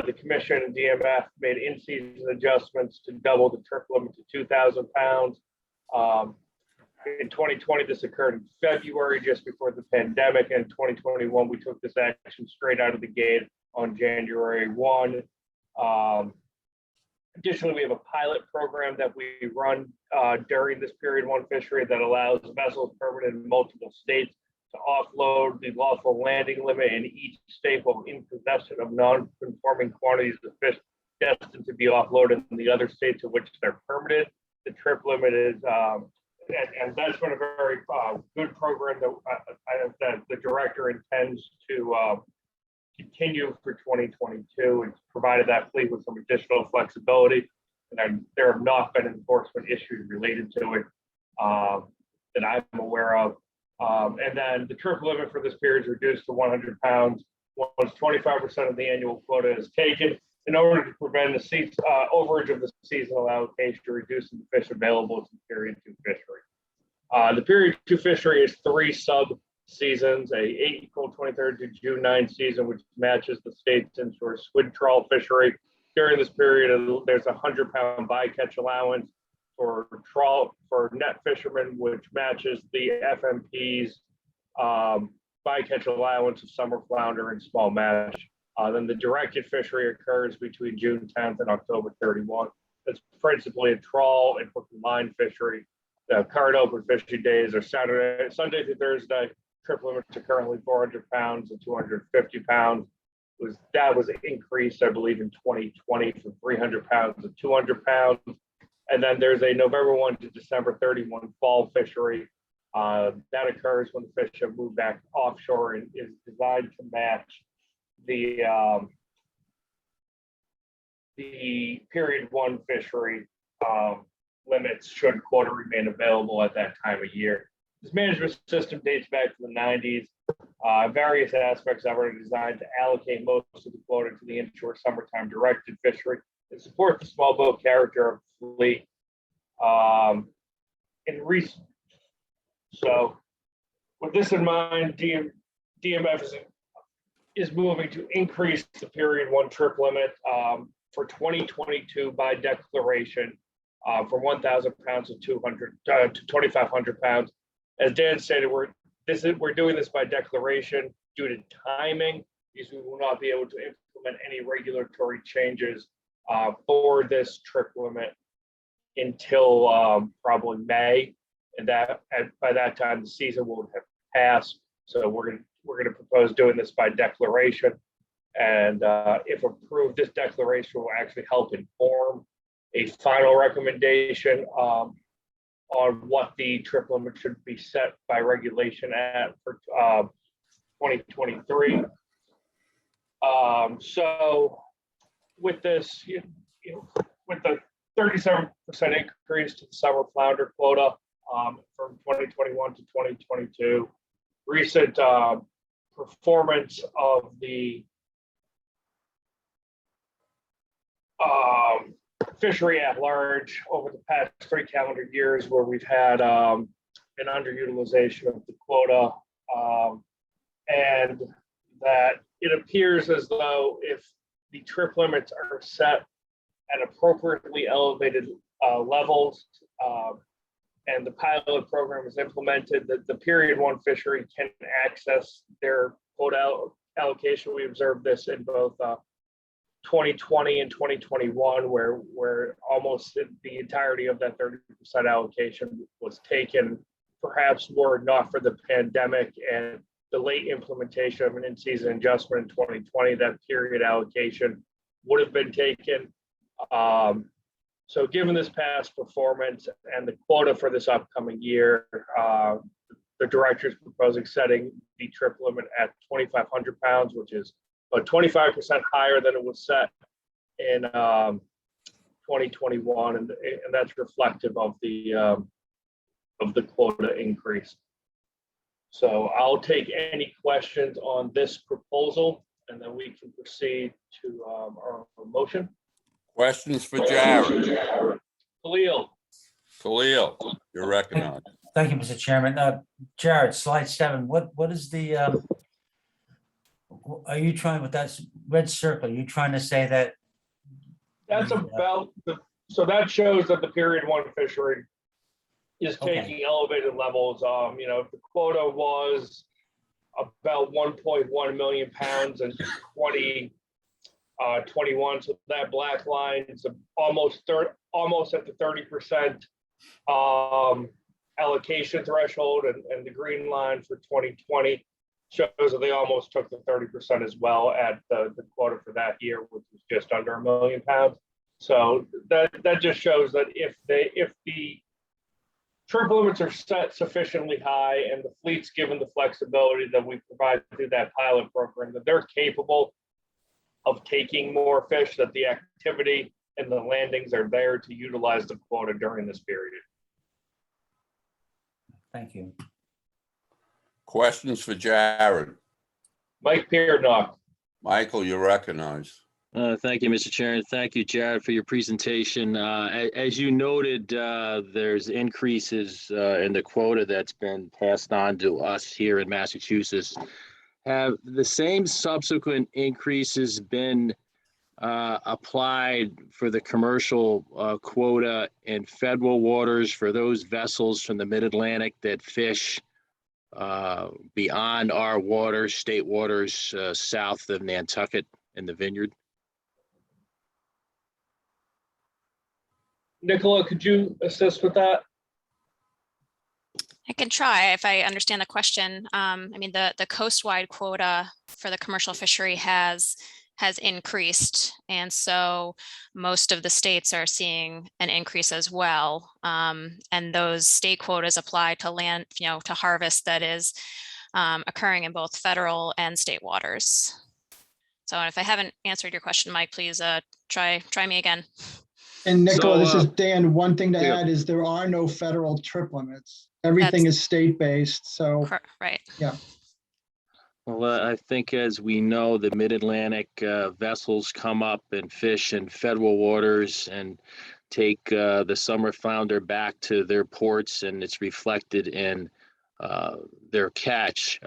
Speaker 1: the Commission and DMF made in-season adjustments to double the trip limit to 2,000 pounds. In 2020, this occurred in February, just before the pandemic. And in 2021, we took this action straight out of the gate on January 1. Additionally, we have a pilot program that we run during this period 1 fishery that allows vessels permitted in multiple states to offload the lawful landing limit in each state while in possession of non-conforming quantities of fish destined to be offloaded in the other states in which they're permitted. The trip limit is and that's been a very good program that the director intends to continue for 2022. It's provided that fleet with some additional flexibility, and there have not been enforcement issues related to it that I'm aware of. And then the trip limit for this period is reduced to 100 pounds once 25% of the annual quota is taken, in order to prevent the overage of the seasonal allocation, reducing the fish available to the period 2 fishery. The period 2 fishery is 3 sub-seasons, a April 23rd to June 9th season, which matches the state's inshore squid trawl fishery. During this period, there's a 100-pound bycatch allowance for net fishermen, which matches the FMP's bycatch allowance of summer flounder and small mash. Then the directed fishery occurs between June 10th and October 31. It's principally a trawl and hook and line fishery. The current open fishing days are Sunday through Thursday. Trip limits are currently 400 pounds and 250 pounds. That was increased, I believe, in 2020 from 300 pounds to 200 pounds. And then there's a November 1 to December 31 fall fishery. That occurs when the fish have moved back offshore and is designed to match the period 1 fishery limits should quota remain available at that time of year. This management system dates back to the 90s. Various aspects of it are designed to allocate most of the quota to the inshore summertime directed fishery and support the small boat character of the fleet. So with this in mind, DMF is moving to increase the period 1 trip limit for 2022 by declaration from 1,000 pounds to 2,500 pounds. As Dan stated, we're doing this by declaration due to timing, because we will not be able to implement any regulatory changes for this trip limit until probably May, and by that time the season will have passed. So we're going to propose doing this by declaration, and if approved, this declaration will actually help inform a final recommendation on what the trip limit should be set by regulation at for 2023. So with this, with the 37% increase to the summer flounder quota from 2021 to 2022, recent performance of the fishery at large over the past 3 calendar years, where we've had an underutilization of the quota, and that it appears as though if the trip limits are set at appropriately elevated levels, and the pilot program is implemented, that the period 1 fishery can access their quota allocation. We observed this in both 2020 and 2021, where almost the entirety of that 30% allocation was taken, perhaps were it not for the pandemic and the late implementation of an in-season adjustment in 2020, that period allocation would have been taken. So given this past performance and the quota for this upcoming year, the director is proposing setting the trip limit at 2,500 pounds, which is about 25% higher than it was set in 2021, and that's reflective of the quota increase. So I'll take any questions on this proposal, and then we can proceed to our motion.
Speaker 2: Questions for Jared?
Speaker 1: Khalil,
Speaker 2: you're recognized.
Speaker 5: Thank you, Mr. Chairman. Jared, slide 7, what is the, are you trying with that red circle, are you trying to say that?
Speaker 1: that's about so that shows that the period 1 fishery is taking elevated levels. The quota was about 1.1 million pounds in 2021. So that black line is almost at the 30% allocation threshold, and the green line for 2020 shows that they almost took the 30% as well at the quota for that year, which was just under 1 million pounds. So that just shows that if the trip limits are set sufficiently high and the fleet's given the flexibility that we provide through that pilot program, that they're capable of taking more fish, that the activity and the landings are there to utilize the quota during this period.
Speaker 5: Thank you.
Speaker 2: Questions for Jared?
Speaker 1: Mike Pearnock.
Speaker 2: Michael, you're recognized.
Speaker 4: Thank you, Mr. Chairman. Thank you, Jared, for your presentation. As you noted, there's increases in the quota that's been passed on to us here in Massachusetts. Have the same subsequent increases been applied for the commercial quota in federal waters for those vessels from the mid-Atlantic that fish beyond our waters, state waters, south of Nantucket and the Vineyard?
Speaker 1: Nicola, could you assist with that?
Speaker 11: I can try if I understand the question. I mean, the coastwide quota for the commercial fishery has increased. And so most of the states are seeing an increase as well. And those state quotas apply to land, to harvest that is occurring in both federal and state waters. So if I haven't answered your question, Mike, please try me again.
Speaker 3: And Nicola, this is
Speaker 4: So,
Speaker 3: Dan. One thing to
Speaker 4: yeah.
Speaker 3: add is there are no federal trip limits. Everything is state-based, so,
Speaker 11: Right.
Speaker 3: yeah.
Speaker 4: Well, I think as we know, the mid-Atlantic vessels come up and fish in federal waters and take the summer flounder back to their ports, and it's reflected in their catch.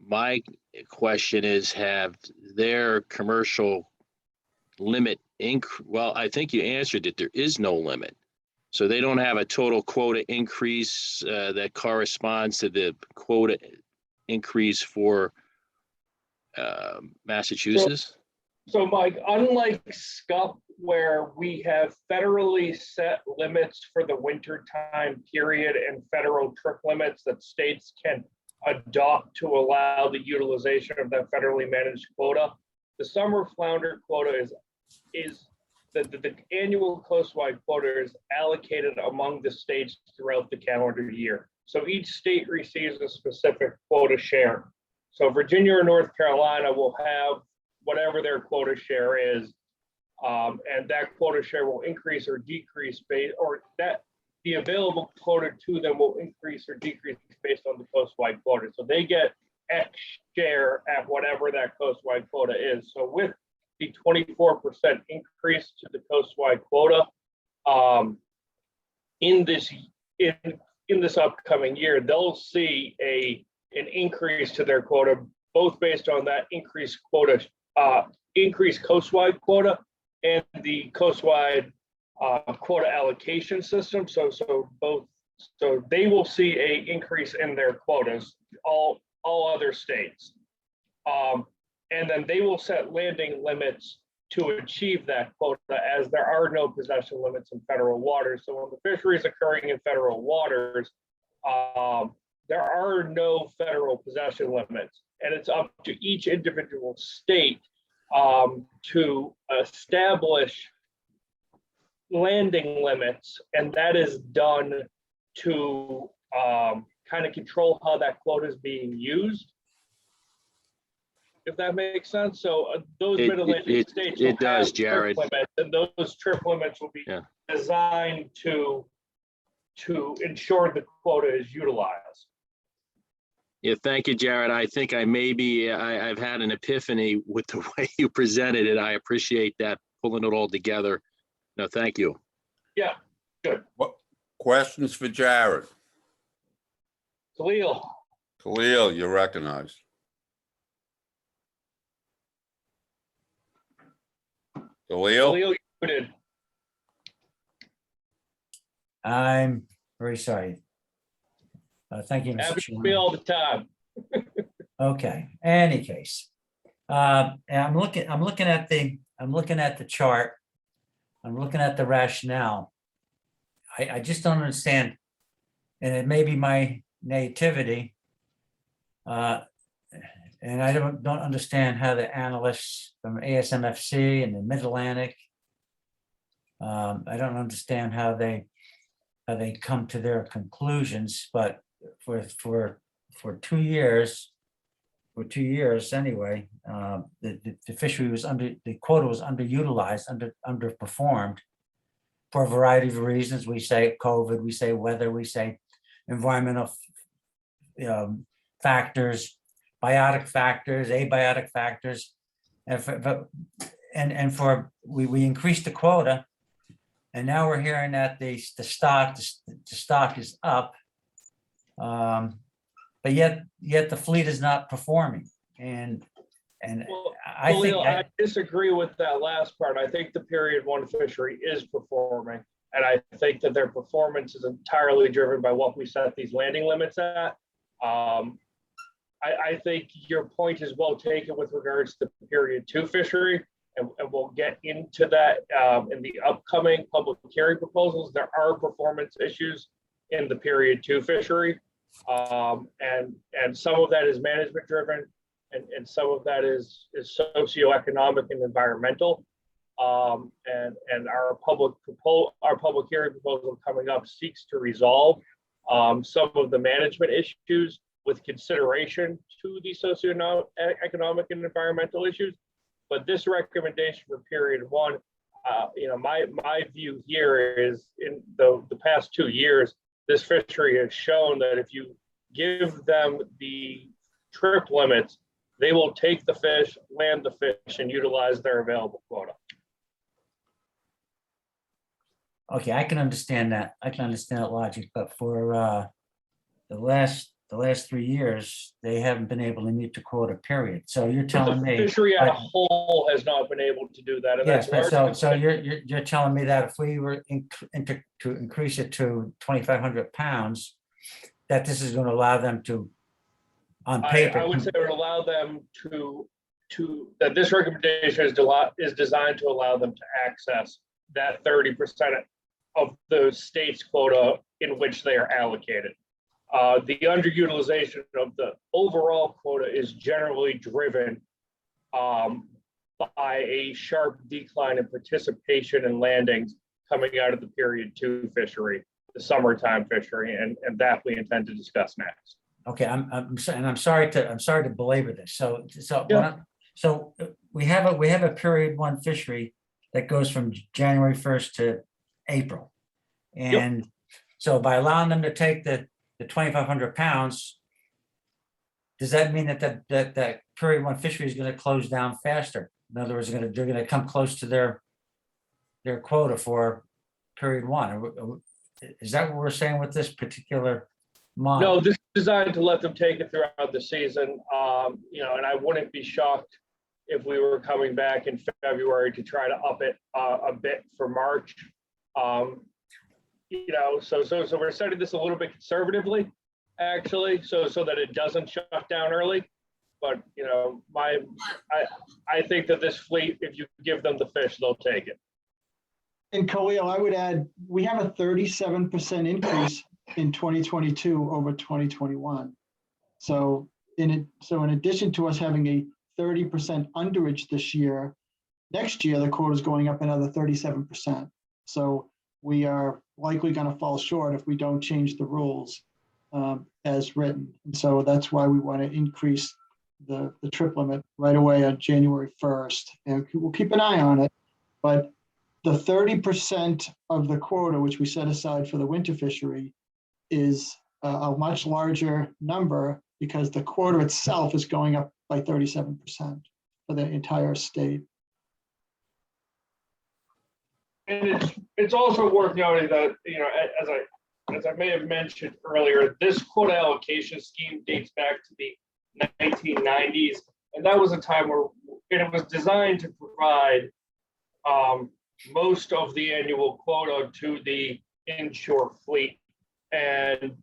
Speaker 4: My question is, have their commercial limit well, I think you answered it. There is no limit. So they don't have a total quota increase that corresponds to the quota increase for Massachusetts?
Speaker 1: So Mike, unlike SCUP, where we have federally set limits for the winter time period and federal trip limits that states can adopt to allow the utilization of that federally managed quota, the summer flounder quota is the annual coastwide quota is allocated among the states throughout the calendar year. So each state receives a specific quota share. So Virginia or North Carolina will have whatever their quota share is, and that quota share will increase or decrease the available quota to them will increase or decrease based on the coastwide quota. So they get X share at whatever that coastwide quota is. So with the 24% increase to the coastwide quota in this upcoming year, they'll see an increase to their quota, both based on that increased quota, increased coastwide quota and the coastwide quota allocation system. So they will see a increase in their quotas, all other states. And then they will set landing limits to achieve that quota, as there are no possession limits in federal waters. So when the fishery is occurring in federal waters, there are no federal possession limits, and it's up to each individual state to establish landing limits, and that is done to kind of control how that quota is being used, if that makes sense. So those mid-Atlantic states will
Speaker 4: does,
Speaker 1: have
Speaker 4: Jared.
Speaker 1: trip limits, and those trip limits will be designed to ensure the quota is utilized.
Speaker 4: Yeah, thank you, Jared. I think I've had an epiphany with the way you presented it. I appreciate that, pulling it all together. No, thank you.
Speaker 1: Yeah, good.
Speaker 2: What questions for Jared? Khalil, you're recognized. Khalil,
Speaker 1: you muted.
Speaker 5: I'm very sorry. Thank you, Mr.
Speaker 1: Happens to me
Speaker 5: Chairman.
Speaker 1: all the time.
Speaker 5: Okay, any case. And I'm looking at the chart. I'm looking at the rationale. I just don't understand, and it may be my nativity. And I don't understand how the analysts from ASMFC and the Mid-Atlantic, I don't understand how they they come to their conclusions, but for 2 years, anyway, the fishery was the quota was underutilized, underperformed for a variety of reasons. We say COVID, we say weather, we say environmental factors, biotic factors, abiotic factors. We increased the quota, and now we're hearing that the stock is up. But yet the fleet is not performing. And
Speaker 1: Well,
Speaker 5: I think
Speaker 1: Leo, I disagree with that last part. I think the period one fishery is performing. And I think that their performance is entirely driven by what we set these landing limits at. I think your point is well taken with regards to period two fishery. And we'll get into that in the upcoming public hearing proposals. There are performance issues in the period two fishery. And some of that is management driven, and some of that is socioeconomic and environmental. And our public hearing proposal coming up seeks to resolve some of the management issues with consideration to the socioeconomic and environmental issues. But this recommendation for period one, my view here is in the past 2 years, this fishery has shown that if you give them the trip limits, they will take the fish, land the fish, and utilize their available quota.
Speaker 5: okay, I can understand that. I can understand that logic, but for the last 3 years, they haven't been able to meet the quota period. So you're telling
Speaker 1: The
Speaker 5: me.
Speaker 1: fishery as a
Speaker 5: but-
Speaker 1: whole has not been able to do that. And
Speaker 5: Yes,
Speaker 1: that's
Speaker 5: but so you're telling me that if we were to increase it to 2,500 pounds, that this is going to allow them to, on paper.
Speaker 1: I would say it would allow them to that this recommendation is designed to allow them to access that 30% of the state's quota in which they are allocated. The underutilization of the overall quota is generally driven by a sharp decline in participation in landings coming out of the period two fishery, the summertime fishery, and that we intend to discuss next.
Speaker 5: Okay, I'm sorry to belabor this. So
Speaker 1: Yeah.
Speaker 5: we have a period one fishery that goes from January 1st to April. And so by allowing them to take the 2,500 pounds, does that mean that period one fishery is going to close down faster? In other words, they're going to come close to their quota for period one. Is that what we're saying with this particular model?
Speaker 1: No, this is designed to let them take it throughout the season. And I wouldn't be shocked if we were coming back in February to try to up it a bit for March. So we're setting this a little bit conservatively, actually, so that it doesn't shut down early. But I think that this fleet, if you give them the fish, they'll take it.
Speaker 3: And Khalil, I would add, we have a 37% increase in 2022 over 2021. So in addition to us having a 30% underage this year, next year the quota is going up another 37%. So we are likely going to fall short if we don't change the rules as written. And so that's why we want to increase the trip limit right away on January 1st. And we'll keep an eye on it. But the 30% of the quota, which we set aside for the winter fishery, is a much larger number because the quota itself is going up by 37% for the entire state.
Speaker 1: And it's also worth noting that, as I may have mentioned earlier, this quota allocation scheme dates back to the 1990s. And that was a time where it was designed to provide most of the annual quota to the inshore fleet. And,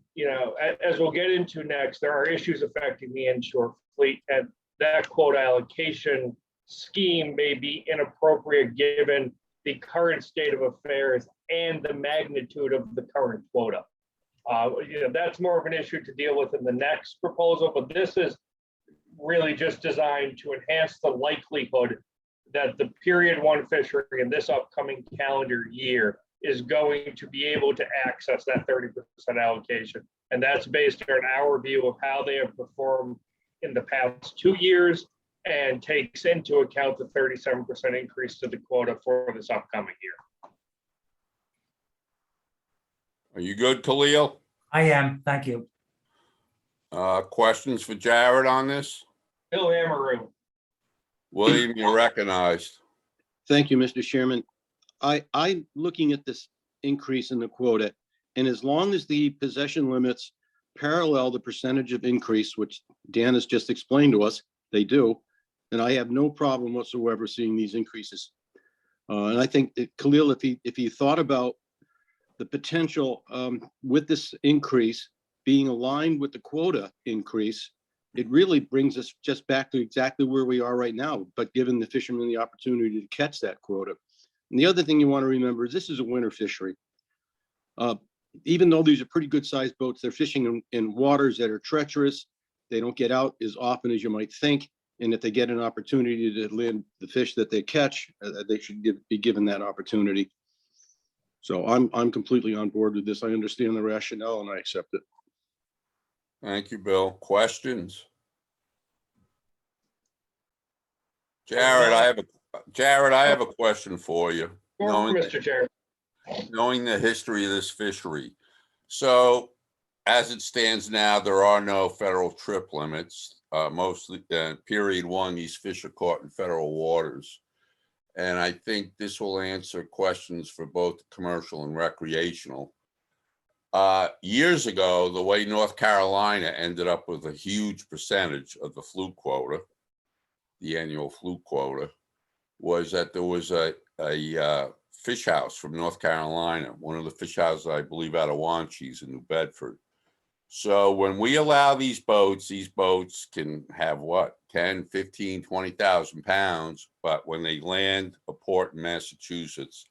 Speaker 1: as we'll get into next, there are issues affecting the inshore fleet, and that quota allocation scheme may be inappropriate given the current state of affairs and the magnitude of the current quota. That's more of an issue to deal with in the next proposal, but this is really just designed to enhance the likelihood that the period one fishery in this upcoming calendar year is going to be able to access that 30% allocation. And that's based on our view of how they have performed in the past 2 years and takes into account the 37% increase to the quota for this upcoming year.
Speaker 2: Are you good, Khalil?
Speaker 5: I am, thank you.
Speaker 2: Questions for Jared on this?
Speaker 1: Bill Amaru.
Speaker 2: William, you're recognized.
Speaker 10: Thank you, Mr. Chairman. I'm looking at this increase in the quota, and as long as the possession limits parallel the percentage of increase, which Dan has just explained to us, they do, and I have no problem whatsoever seeing these increases. And I think that Khalil, if he thought about the potential with this increase being aligned with the quota increase, it really brings us just back to exactly where we are right now, but giving the fishermen the opportunity to catch that quota. And the other thing you want to remember is this is a winter fishery. Even though these are pretty good sized boats, they're fishing in waters that are treacherous. They don't get out as often as you might think. And if they get an opportunity to land the fish that they catch, they should be given that opportunity. So I'm completely on board with this. I understand the rationale and I accept it.
Speaker 2: Thank you, Bill. Questions? Jared, I have a question for you.
Speaker 1: Mr. Chair.
Speaker 2: Knowing the history of this fishery. So as it stands now, there are no federal trip limits. Mostly period one, these fish are caught in federal waters. And I think this will answer questions for both commercial and recreational. Years ago, the way North Carolina ended up with a huge percentage of the fluke quota, the annual fluke quota, was that there was a fish house from North Carolina, one of the fish houses, I believe, out of Wanchese in New Bedford. So when we allow these boats can have what, 10, 15, 20,000 pounds. But when they land a port in Massachusetts,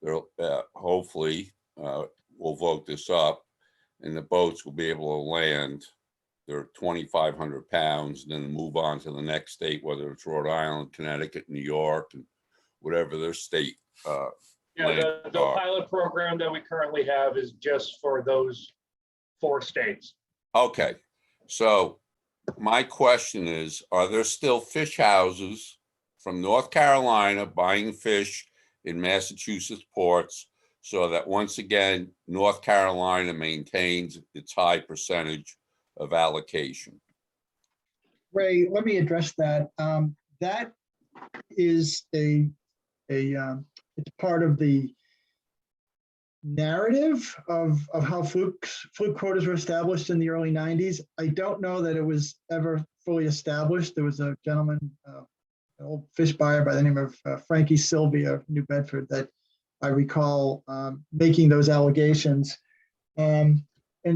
Speaker 2: they'll hopefully we'll vote this up and the boats will be able to land. They're 2,500 pounds and then move on to the next state, whether it's Rhode Island, Connecticut, New York, and whatever their state.
Speaker 1: Yeah, the pilot program that we currently have is just for those 4 states.
Speaker 2: Okay, so my question is, are there still fish houses from North Carolina buying fish in Massachusetts ports so that once again, North Carolina maintains its high percentage of allocation?
Speaker 3: Ray, let me address that. That is it's part of the narrative of how fluke quotas were established in the early 90s. I don't know that it was ever fully established. There was a gentleman, an old fish buyer by the name of Frankie Sylvia of New Bedford that I recall making those allegations. And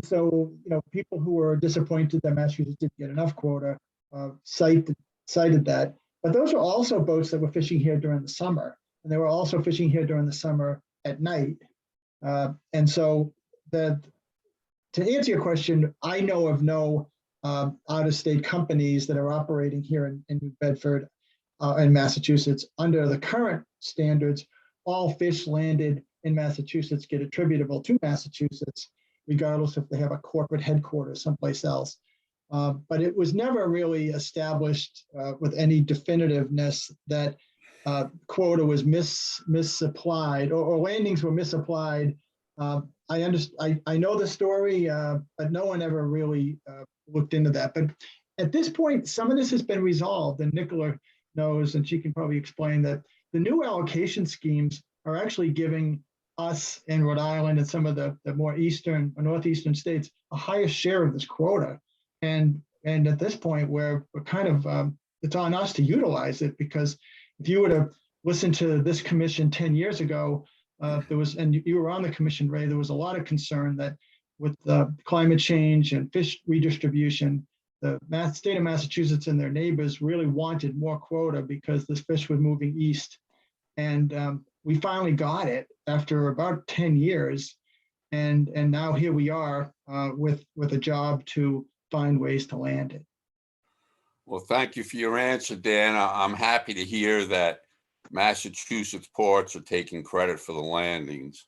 Speaker 3: so, people who were disappointed that Massachusetts didn't get enough quota cited that. But those were also boats that were fishing here during the summer. And they were also fishing here during the summer at night. And so to answer your question, I know of no out-of-state companies that are operating here in New Bedford and Massachusetts. Under the current standards, all fish landed in Massachusetts get attributable to Massachusetts, regardless if they have a corporate headquarters someplace else. But it was never really established with any definitiveness that quota was misapplied or landings were misapplied. I know the story, but no one ever really looked into that. But at this point, some of this has been resolved, and Nicola knows, and she can probably explain that the new allocation schemes are actually giving us in Rhode Island and some of the more eastern or northeastern states a higher share of this quota. And at this point, we're kind of, it's on us to utilize it, because if you were to listen to this commission 10 years ago, there was, and you were on the commission, Ray, there was a lot of concern that with climate change and fish redistribution, the state of Massachusetts and their neighbors really wanted more quota because this fish was moving east. And we finally got it after about 10 years. And now here we are with a job to find ways to land it.
Speaker 2: Well, thank you for your answer, Dan. I'm happy to hear that Massachusetts ports are taking credit for the landings.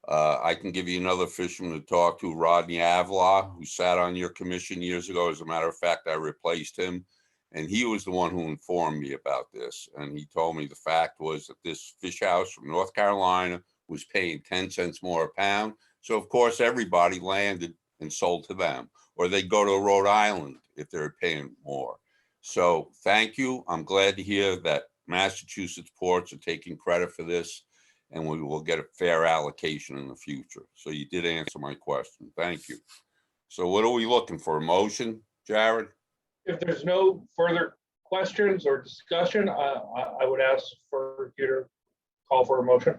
Speaker 2: I can give you another fisherman to talk to, Rodney Avila, who sat on your commission years ago. As a matter of fact, I replaced him. And he was the one who informed me about this. And he told me the fact was that this fish house from North Carolina was paying 10 cents more a pound. So of course, everybody landed and sold to them, or they go to Rhode Island if they're paying more. So thank you. I'm glad to hear that Massachusetts ports are taking credit for this, and we will get a fair allocation in the future. So you did answer my question. Thank you. So what are we looking for? A motion, Jared?
Speaker 1: If there's no further questions or discussion, I would ask for you to call for a motion.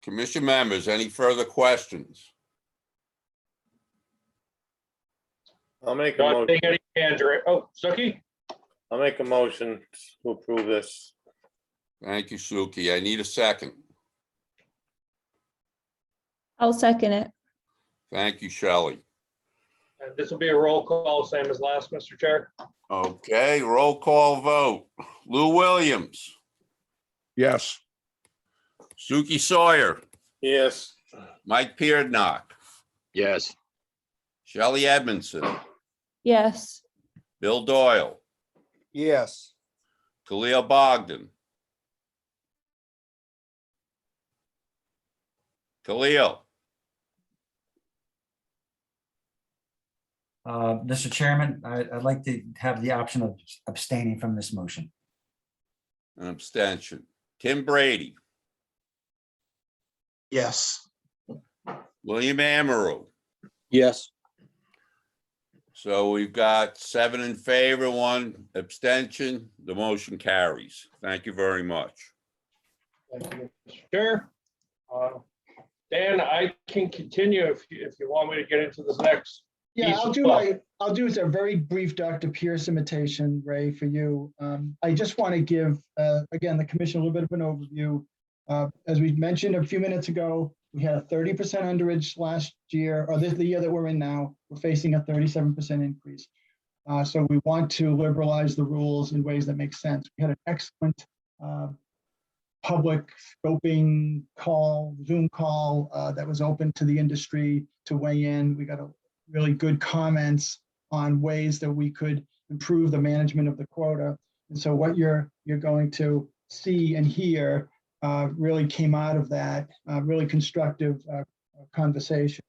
Speaker 2: Commission members, any further questions?
Speaker 9: I'll make a
Speaker 1: Not
Speaker 9: motion.
Speaker 1: seeing any hands raised. Oh, Suki?
Speaker 9: I'll make a motion to approve this.
Speaker 2: Thank you, Suki. I need a second.
Speaker 7: I'll second it.
Speaker 2: Thank you, Shelley.
Speaker 1: And this will be a roll call, same as last, Mr. Chair.
Speaker 2: Okay, roll call vote. Lou Williams,
Speaker 10: Yes.
Speaker 2: Suki Sawyer,
Speaker 9: Yes.
Speaker 2: Mike Peardnock,
Speaker 4: Yes.
Speaker 2: Shelley Edmondson,
Speaker 7: Yes.
Speaker 2: Bill Doyle,
Speaker 6: Yes.
Speaker 2: Khalil Bogdan. Khalil,
Speaker 5: Mr. Chairman, I'd like to have the option of abstaining from this motion.
Speaker 2: an abstention. Tim Brady,
Speaker 6: Yes.
Speaker 2: William Amaru.
Speaker 10: Yes.
Speaker 2: So we've got 7 in favor, 1 abstention. The motion carries. Thank you very much.
Speaker 1: Thank you, Mr. Chair. Dan, I can continue if you want me to get into this next.
Speaker 3: Yeah,
Speaker 1: piece
Speaker 3: I'll do a very brief Dr. Pierce imitation, Ray, for you. I just want to give, again, the commission a little bit of an overview. As we mentioned a few minutes ago, we had a 30% underage last year, or the year that we're in now. We're facing a 37% increase. So we want to liberalize the rules in ways that make sense. We had an excellent public scoping call, Zoom call that was open to the industry to weigh in. We got a really good comments on ways that we could improve the management of the quota. And so what you're going to see and hear really came out of that really constructive conversation.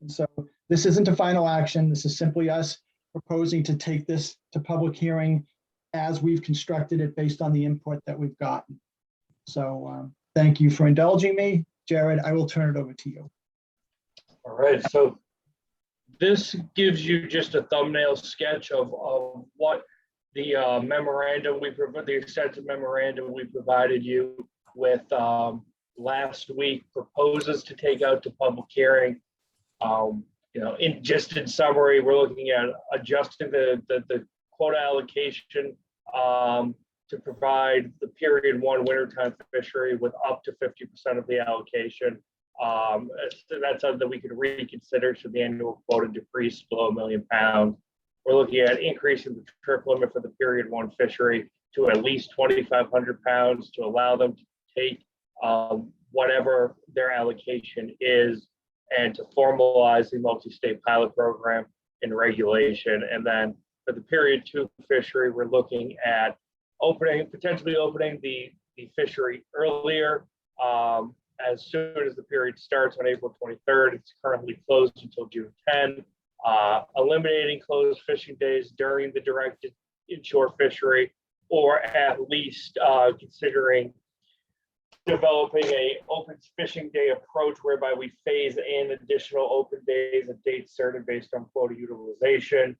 Speaker 3: And so this isn't a final action. This is simply us proposing to take this to public hearing as we've constructed it based on the input that we've gotten. So thank you for indulging me. Jared, I will turn it over to you.
Speaker 1: All right, so this gives you just a thumbnail sketch of what the memorandum the extensive memorandum we provided you with last week proposes to take out to public hearing. In summary, we're looking at adjusting the quota allocation to provide the period 1 wintertime fishery with up to 50% of the allocation. That's something that we could reconsider should the annual quota decrease below 1 million pounds. We're looking at increasing the trip limit for the period 1 fishery to at least 2,500 pounds to allow them to take whatever their allocation is and to formalize the multi-state pilot program and regulation. And then for the period 2 fishery, we're looking at potentially opening the fishery earlier. As soon as the period starts on April 23rd, it's currently closed until June 10. Eliminating closed fishing days during the directed inshore fishery, or at least considering developing a open fishing day approach whereby we phase in additional open days at dates certain based on quota utilization,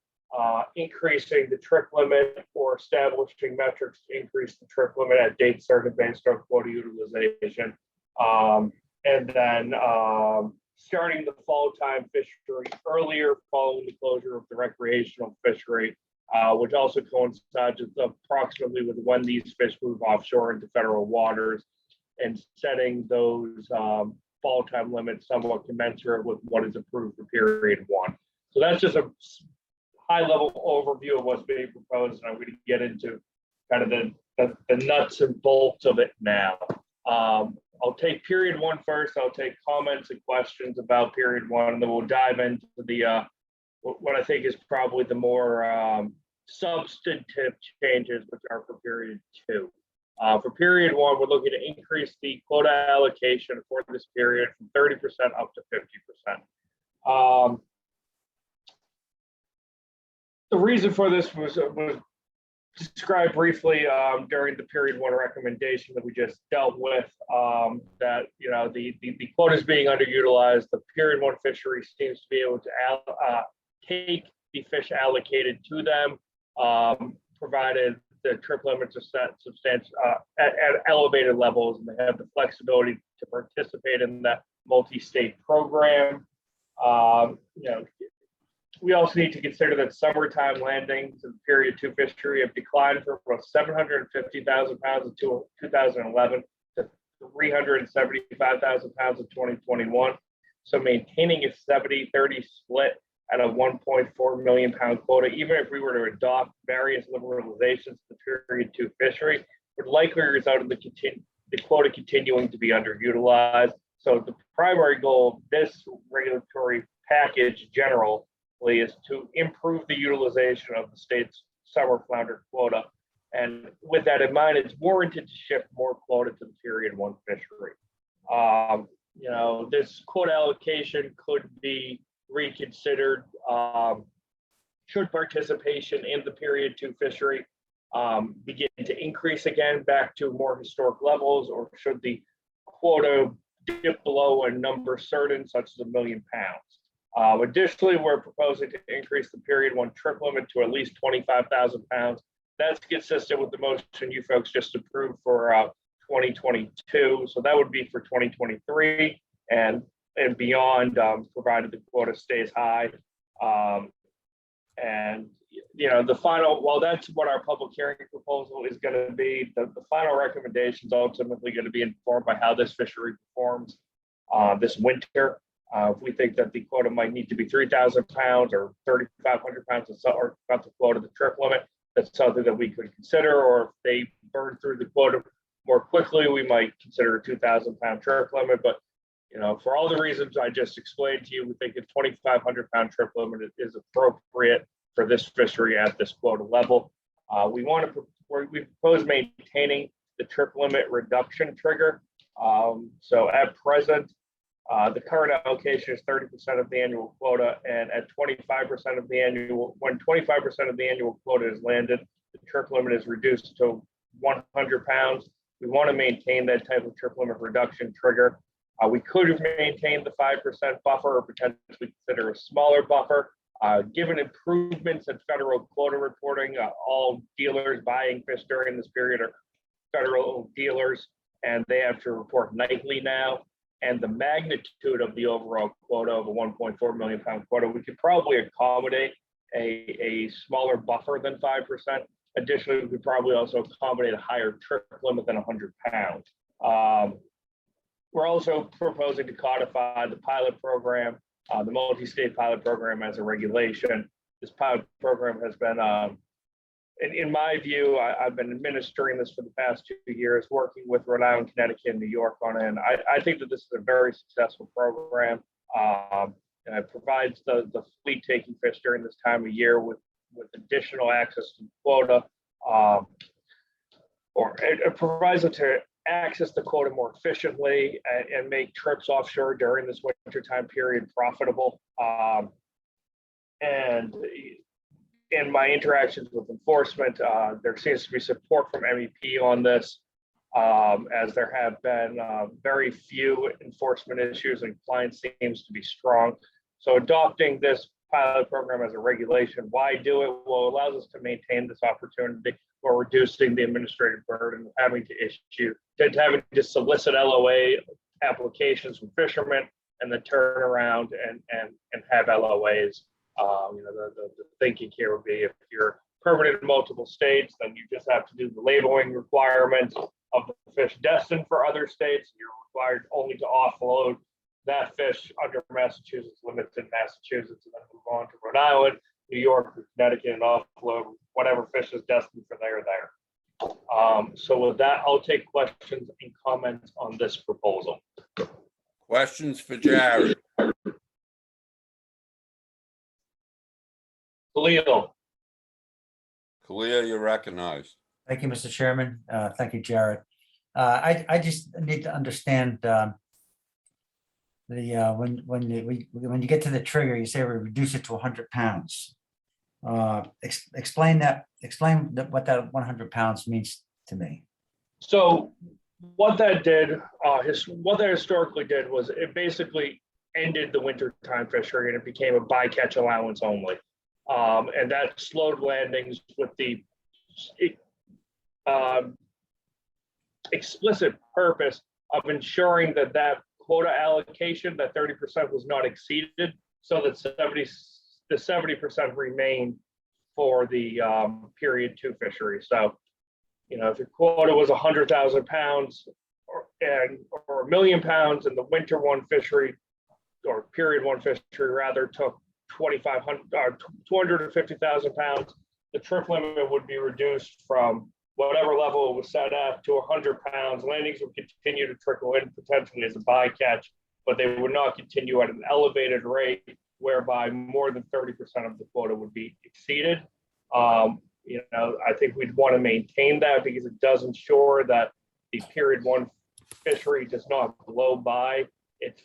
Speaker 1: increasing the trip limit or establishing metrics to increase the trip limit at dates certain based on quota utilization. And then starting the fall time fishery earlier following the closure of the recreational fishery, which also coincides approximately with when these fish move offshore into federal waters, and setting those fall time limits somewhat commensurate with what is approved for period 1. So that's just a high level overview of what's being proposed, and I'm going to get into kind of the nuts and bolts of it now. I'll take period one first. I'll take comments and questions about period one, and then we'll dive into the what I think is probably the more substantive changes, which are for period two. For period one, we're looking to increase the quota allocation for this period from 30% up to 50%. The reason for this was described briefly during the period one recommendation that we just dealt with, that the quota is being underutilized. The period one fishery seems to be able to take the fish allocated to them, provided the trip limits are set at elevated levels, and they have the flexibility to participate in that multi-state program. We also need to consider that summertime landings in period two fishery have declined from about 750,000 pounds in 2011 to 375,000 pounds in 2021. So maintaining a 70-30 split at a 1.4 million pound quota, even if we were to adopt various liberalizations to period two fishery, would likely result in the quota continuing to be underutilized. So the primary goal of this regulatory package generally is to improve the utilization of the state's summer flounder quota. And with that in mind, it's warranted to shift more quota to the period one fishery. This quota allocation could be reconsidered should participation in the period two fishery begin to increase again back to more historic levels, or should the quota dip below a number certain, such as 1 million pounds. Additionally, we're proposing to increase the period one trip limit to at least 25,000 pounds. That's consistent with the motion you folks just approved for 2022. So that would be for 2023 and beyond, provided the quota stays high. The final, while that's what our public hearing proposal is going to be, the final recommendation is ultimately going to be informed by how this fishery performs this winter. If we think that the quota might need to be 3,000 pounds or 3,500 pounds, or about the quota, the trip limit, that's something that we could consider. Or if they burn through the quota more quickly, we might consider a 2,000 pound trip limit. But for all the reasons I just explained to you, we think a 2,500 pound trip limit is appropriate for this fishery at this quota level. We propose maintaining the trip limit reduction trigger. So at present, the current allocation is 30% of the annual quota, and at 25% of the annual, when 25% of the annual quota is landed, the trip limit is reduced to 100 pounds. We want to maintain that type of trip limit reduction trigger. We could have maintained the 5% buffer, or potentially consider a smaller buffer. Given improvements in federal quota reporting, all dealers buying fish during this period are federal dealers, and they have to report nightly now. And the magnitude of the overall quota of a 1.4 million pound quota, we could probably accommodate a smaller buffer than 5%. Additionally, we could probably also accommodate a higher trip limit than 100 pounds. We're also proposing to codify the pilot program, the multi-state pilot program, as a regulation. This pilot program has been, in my view, I've been administering this for the past 2 years, working with Rhode Island, Connecticut, and New York on it. And I think that this is a very successful program. And it provides the fleet taking fish during this time of year with additional access to quota, or it provides them to access the quota more efficiently and make trips offshore during this wintertime period profitable. And in my interactions with enforcement, there seems to be support from MEP on this, as there have been very few enforcement issues and compliance seems to be strong. So adopting this pilot program as a regulation, why do it? Well, it allows us to maintain this opportunity for reducing the administrative burden of having to solicit LOA applications from fishermen and then turn around and have LOAs. The thinking here would be, if you're permitted in multiple states, then you just have to do the labeling requirements of the fish destined for other states. You're required only to offload that fish under Massachusetts limits in Massachusetts, and then move on to Rhode Island, New York, Connecticut, and offload whatever fish is destined for there. So with that, I'll take questions and comments on this proposal.
Speaker 2: Questions for Jared?
Speaker 1: Khalil,
Speaker 2: Kalia, you're recognized.
Speaker 5: Thank you, Mr. Chairman. Thank you, Jared. I just need to understand when you get to the trigger, you say we reduce it to 100 pounds. Explain what that 100 pounds means to me.
Speaker 1: so what that did, what that historically did was it basically ended the wintertime fishery and it became a bycatch allowance only. And that slowed landings with the explicit purpose of ensuring that that quota allocation, that 30% was not exceeded, so that the 70% remained for the period 2 fishery. So, you know, if your quota was 100,000 pounds or 1 million pounds, and the winter 1 fishery or period 1 fishery rather took 250,000 pounds, the trip limit would be reduced from whatever level it was set at to 100 pounds. Landings would continue to trickle in potentially as a bycatch, but they would not continue at an elevated rate whereby more than 30% of the quota would be exceeded. You know, I think we'd want to maintain that because it does ensure that the period 1 fishery does not blow by its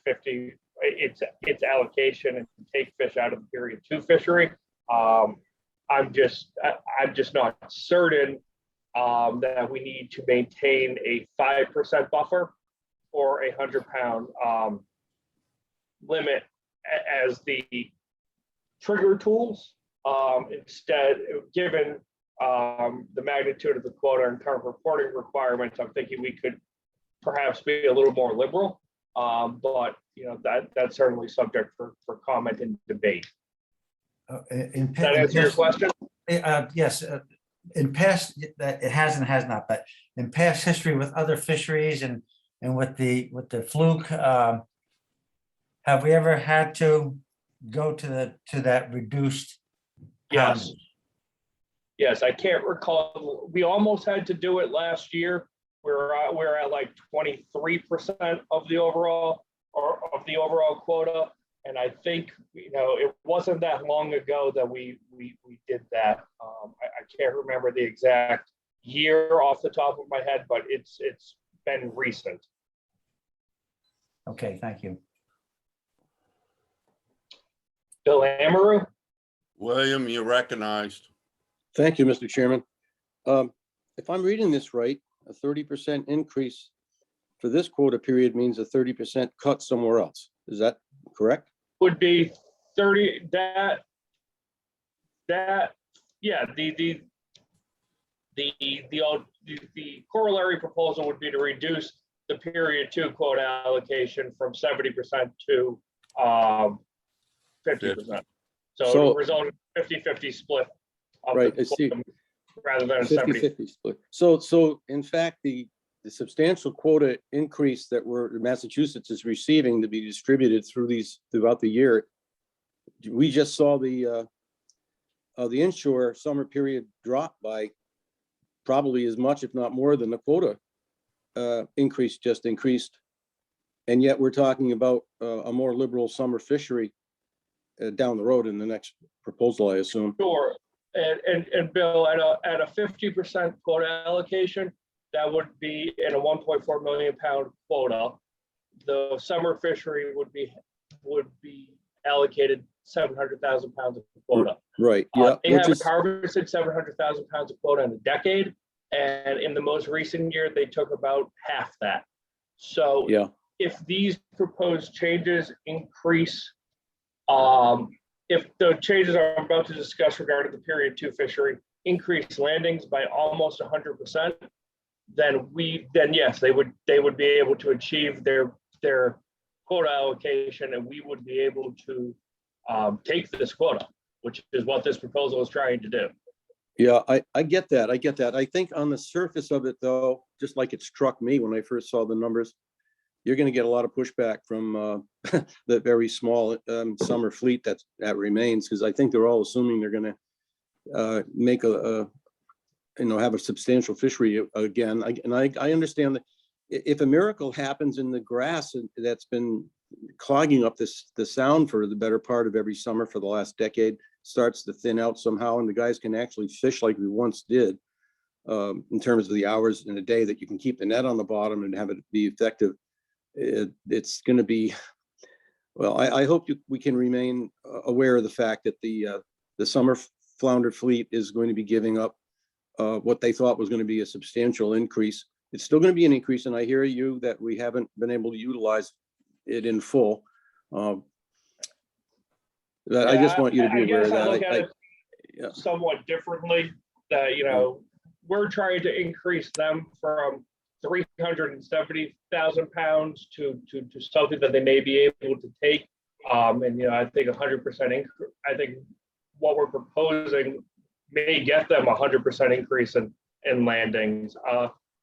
Speaker 1: allocation and take fish out of the period 2 fishery. I'm just not certain that we need to maintain a 5% buffer or a 100-pound limit as the trigger tools. Instead, given the magnitude of the quota and current reporting requirements, I'm thinking we could perhaps be a little more liberal. But you know, that's certainly subject for comment and debate.
Speaker 5: Does
Speaker 1: that answer your question?
Speaker 5: Yes. In past, it has and has not, but in past history with other fisheries and with the fluke, have we ever had to go to that reduced?
Speaker 1: Yes. Yes, I can't recall. We almost had to do it last year. We're at like 23% of the overall quota. And I think, you know, it wasn't that long ago that we did that. I can't remember the exact year off the top of my head, but it's been recent.
Speaker 5: Okay, thank you.
Speaker 1: Bill Amaru?
Speaker 2: William, you're recognized.
Speaker 10: Thank you, Mr. Chairman. If I'm reading this right, a 30% increase for this quota period means a 30% cut somewhere else. Is that correct?
Speaker 1: Would be 30, yeah, the corollary proposal would be to reduce the period 2 quota allocation from 70% to 50%. So it would result in 50-50 split of
Speaker 10: Right,
Speaker 1: the
Speaker 10: I see.
Speaker 1: quota rather than a 70.
Speaker 10: 50-50 split. So in fact, the substantial quota increase that Massachusetts is receiving to be distributed throughout the year, we just saw the inshore summer period drop by probably as much, if not more, than the quota increase just increased. And yet we're talking about a more liberal summer fishery down the road in the next proposal, I assume.
Speaker 1: Sure, and Bill, at a 50% quota allocation, that would be in a 1.4 million pound quota. The summer fishery would be allocated 700,000 pounds of quota.
Speaker 10: Right. Yeah.
Speaker 1: They haven't harvested 700,000 pounds of quota in a decade, and in the most recent year, they took about half that. So,
Speaker 10: yeah,
Speaker 1: if these proposed changes increase, if the changes I'm about to discuss regarding the period 2 fishery increase landings by almost 100%, then yes, they would be able to achieve their quota allocation, and we would be able to take this quota, which is what this proposal is trying to do.
Speaker 10: Yeah, I get that. I think on the surface of it, though, just like it struck me when I first saw the numbers, you're going to get a lot of pushback from the very small summer fleet that remains, because I think they're all assuming they're going to make have a substantial fishery again. I understand that if a miracle happens in the grass that's been clogging up the sound for the better part of every summer for the last decade, starts to thin out somehow, and the guys can actually fish like we once did, in terms of the hours in a day that you can keep the net on the bottom and have it be effective. It's going to be, well, I hope we can remain aware of the fact that the summer flounder fleet is going to be giving up what they thought was going to be a substantial increase. It's still going to be an increase, and I hear you that we haven't been able to utilize it in full. I just want you to be aware of that.
Speaker 1: I look at it somewhat differently. That, you know, we're trying to increase them from 370,000 pounds to something that they may be able to take. And, you know, I think 100% increase. I think what we're proposing may get them 100% increase in landings.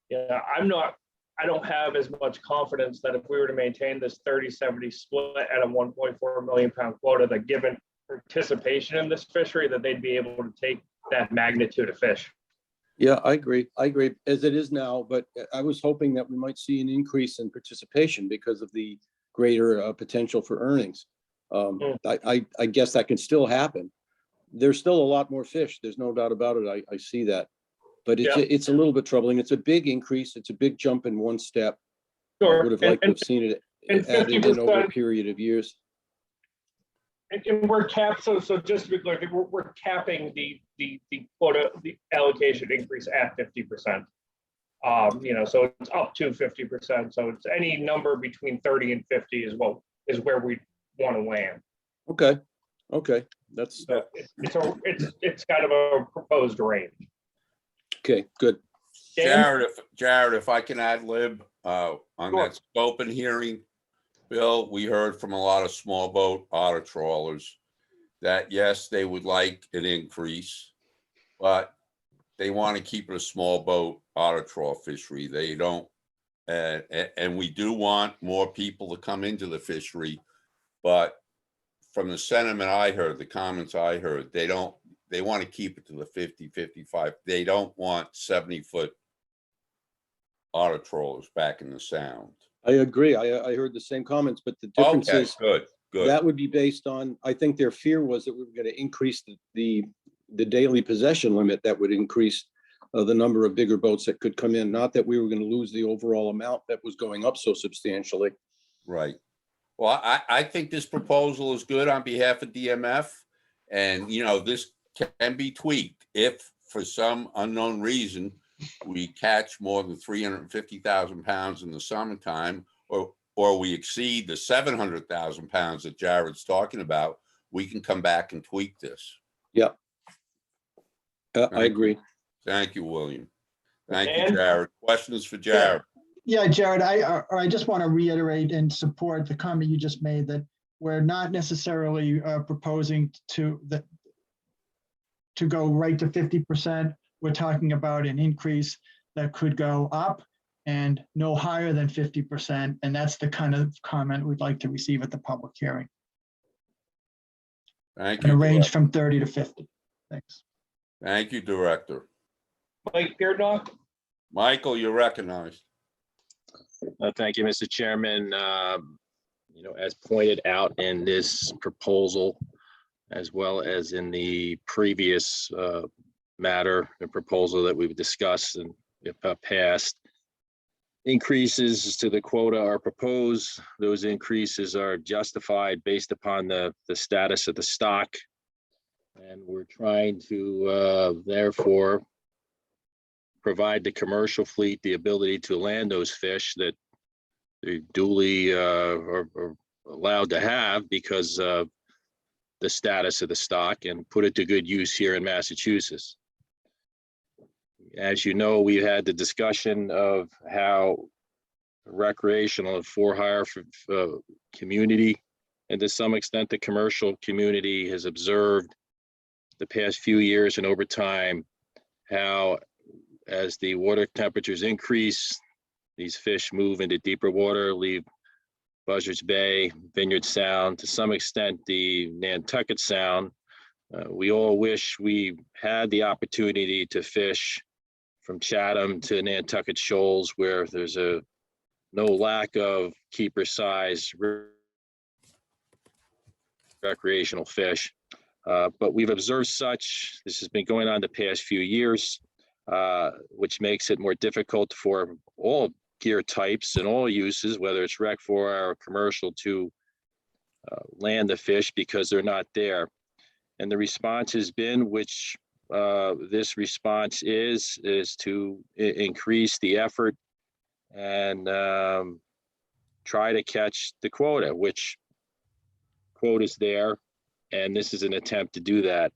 Speaker 1: Yeah, I don't have as much confidence that if we were to maintain this 30-70 split at a 1.4 million pound quota, that given participation in this fishery, that they'd be able to take that magnitude of fish.
Speaker 10: Yeah, I agree as it is now, but I was hoping that we might see an increase in participation because of the greater potential for earnings. I guess that can still happen. There's still a lot more fish. There's no doubt about it. I see that. But it's a little bit troubling. It's a big increase. It's a big jump in one step.
Speaker 1: Sure.
Speaker 10: I would have liked to have seen it added in over a period of years.
Speaker 1: And we're capped, so just to be clear, we're capping the quota, the allocation increase at 50%. You know, so it's up to 50%. So it's any number between 30 and 50 is where we want to land.
Speaker 10: Okay. That's
Speaker 1: it's kind of a proposed range.
Speaker 10: okay. Good.
Speaker 2: Jared, if I can ad lib on that open hearing, Bill, we heard from a lot of small boat otter trawlers that yes, they would like an increase, but they want to keep it a small boat otter trawl fishery. They don't, and we do want more people to come into the fishery, but from the sentiment I heard, the comments I heard, they want to keep it to the 50, 55. They don't want 70-foot otter trawlers back in the sound.
Speaker 10: I agree. I heard the same comments, but the difference is
Speaker 2: good.
Speaker 10: That would be based on, I think their fear was that we were going to increase the daily possession limit. That would increase the number of bigger boats that could come in, not that we were going to lose the overall amount that was going up so substantially.
Speaker 2: Right. Well, I think this proposal is good on behalf of DMF, and, you know, this can be tweaked if for some unknown reason we catch more than 350,000 pounds in the summertime, or we exceed the 700,000 pounds that Jared's talking about. We can come back and tweak this.
Speaker 10: Yeah. I agree.
Speaker 2: Thank you, William. Thank you, Jared. Questions for Jared?
Speaker 3: Yeah, Jared, I just want to reiterate and support the comment you just made that we're not necessarily proposing to go right to 50%. We're talking about an increase that could go up and no higher than 50%. And that's the kind of comment we'd like to receive at the public hearing.
Speaker 2: Thank you.
Speaker 3: And a range from 30 to 50. Thanks.
Speaker 2: Thank you, Director.
Speaker 1: Mike Beardock?
Speaker 2: Michael, you're recognized.
Speaker 4: Thank you, Mr. Chairman. You know, as pointed out in this proposal, as well as in the previous matter, the proposal that we've discussed and if passed, increases to the quota are proposed. Those increases are justified based upon the status of the stock. And we're trying to therefore provide the commercial fleet the ability to land those fish that they duly are allowed to have because of the status of the stock, and put it to good use here in Massachusetts. As you know, we had the discussion of how recreational and for hire community, and to some extent the commercial community, has observed the past few years and over time how as the water temperatures increase, these fish move into deeper water, leave Buzzards Bay, Vineyard Sound, to some extent the Nantucket Sound. We all wish we had the opportunity to fish from Chatham to Nantucket Shoals, where there's no lack of keeper size recreational fish. But we've observed such, this has been going on the past few years, which makes it more difficult for all gear types and all uses, whether it's rec, 4-hour, or commercial, to land the fish because they're not there. And the response has been, which this response is to increase the effort and try to catch the quota, which quota's there. And this is an attempt to do that.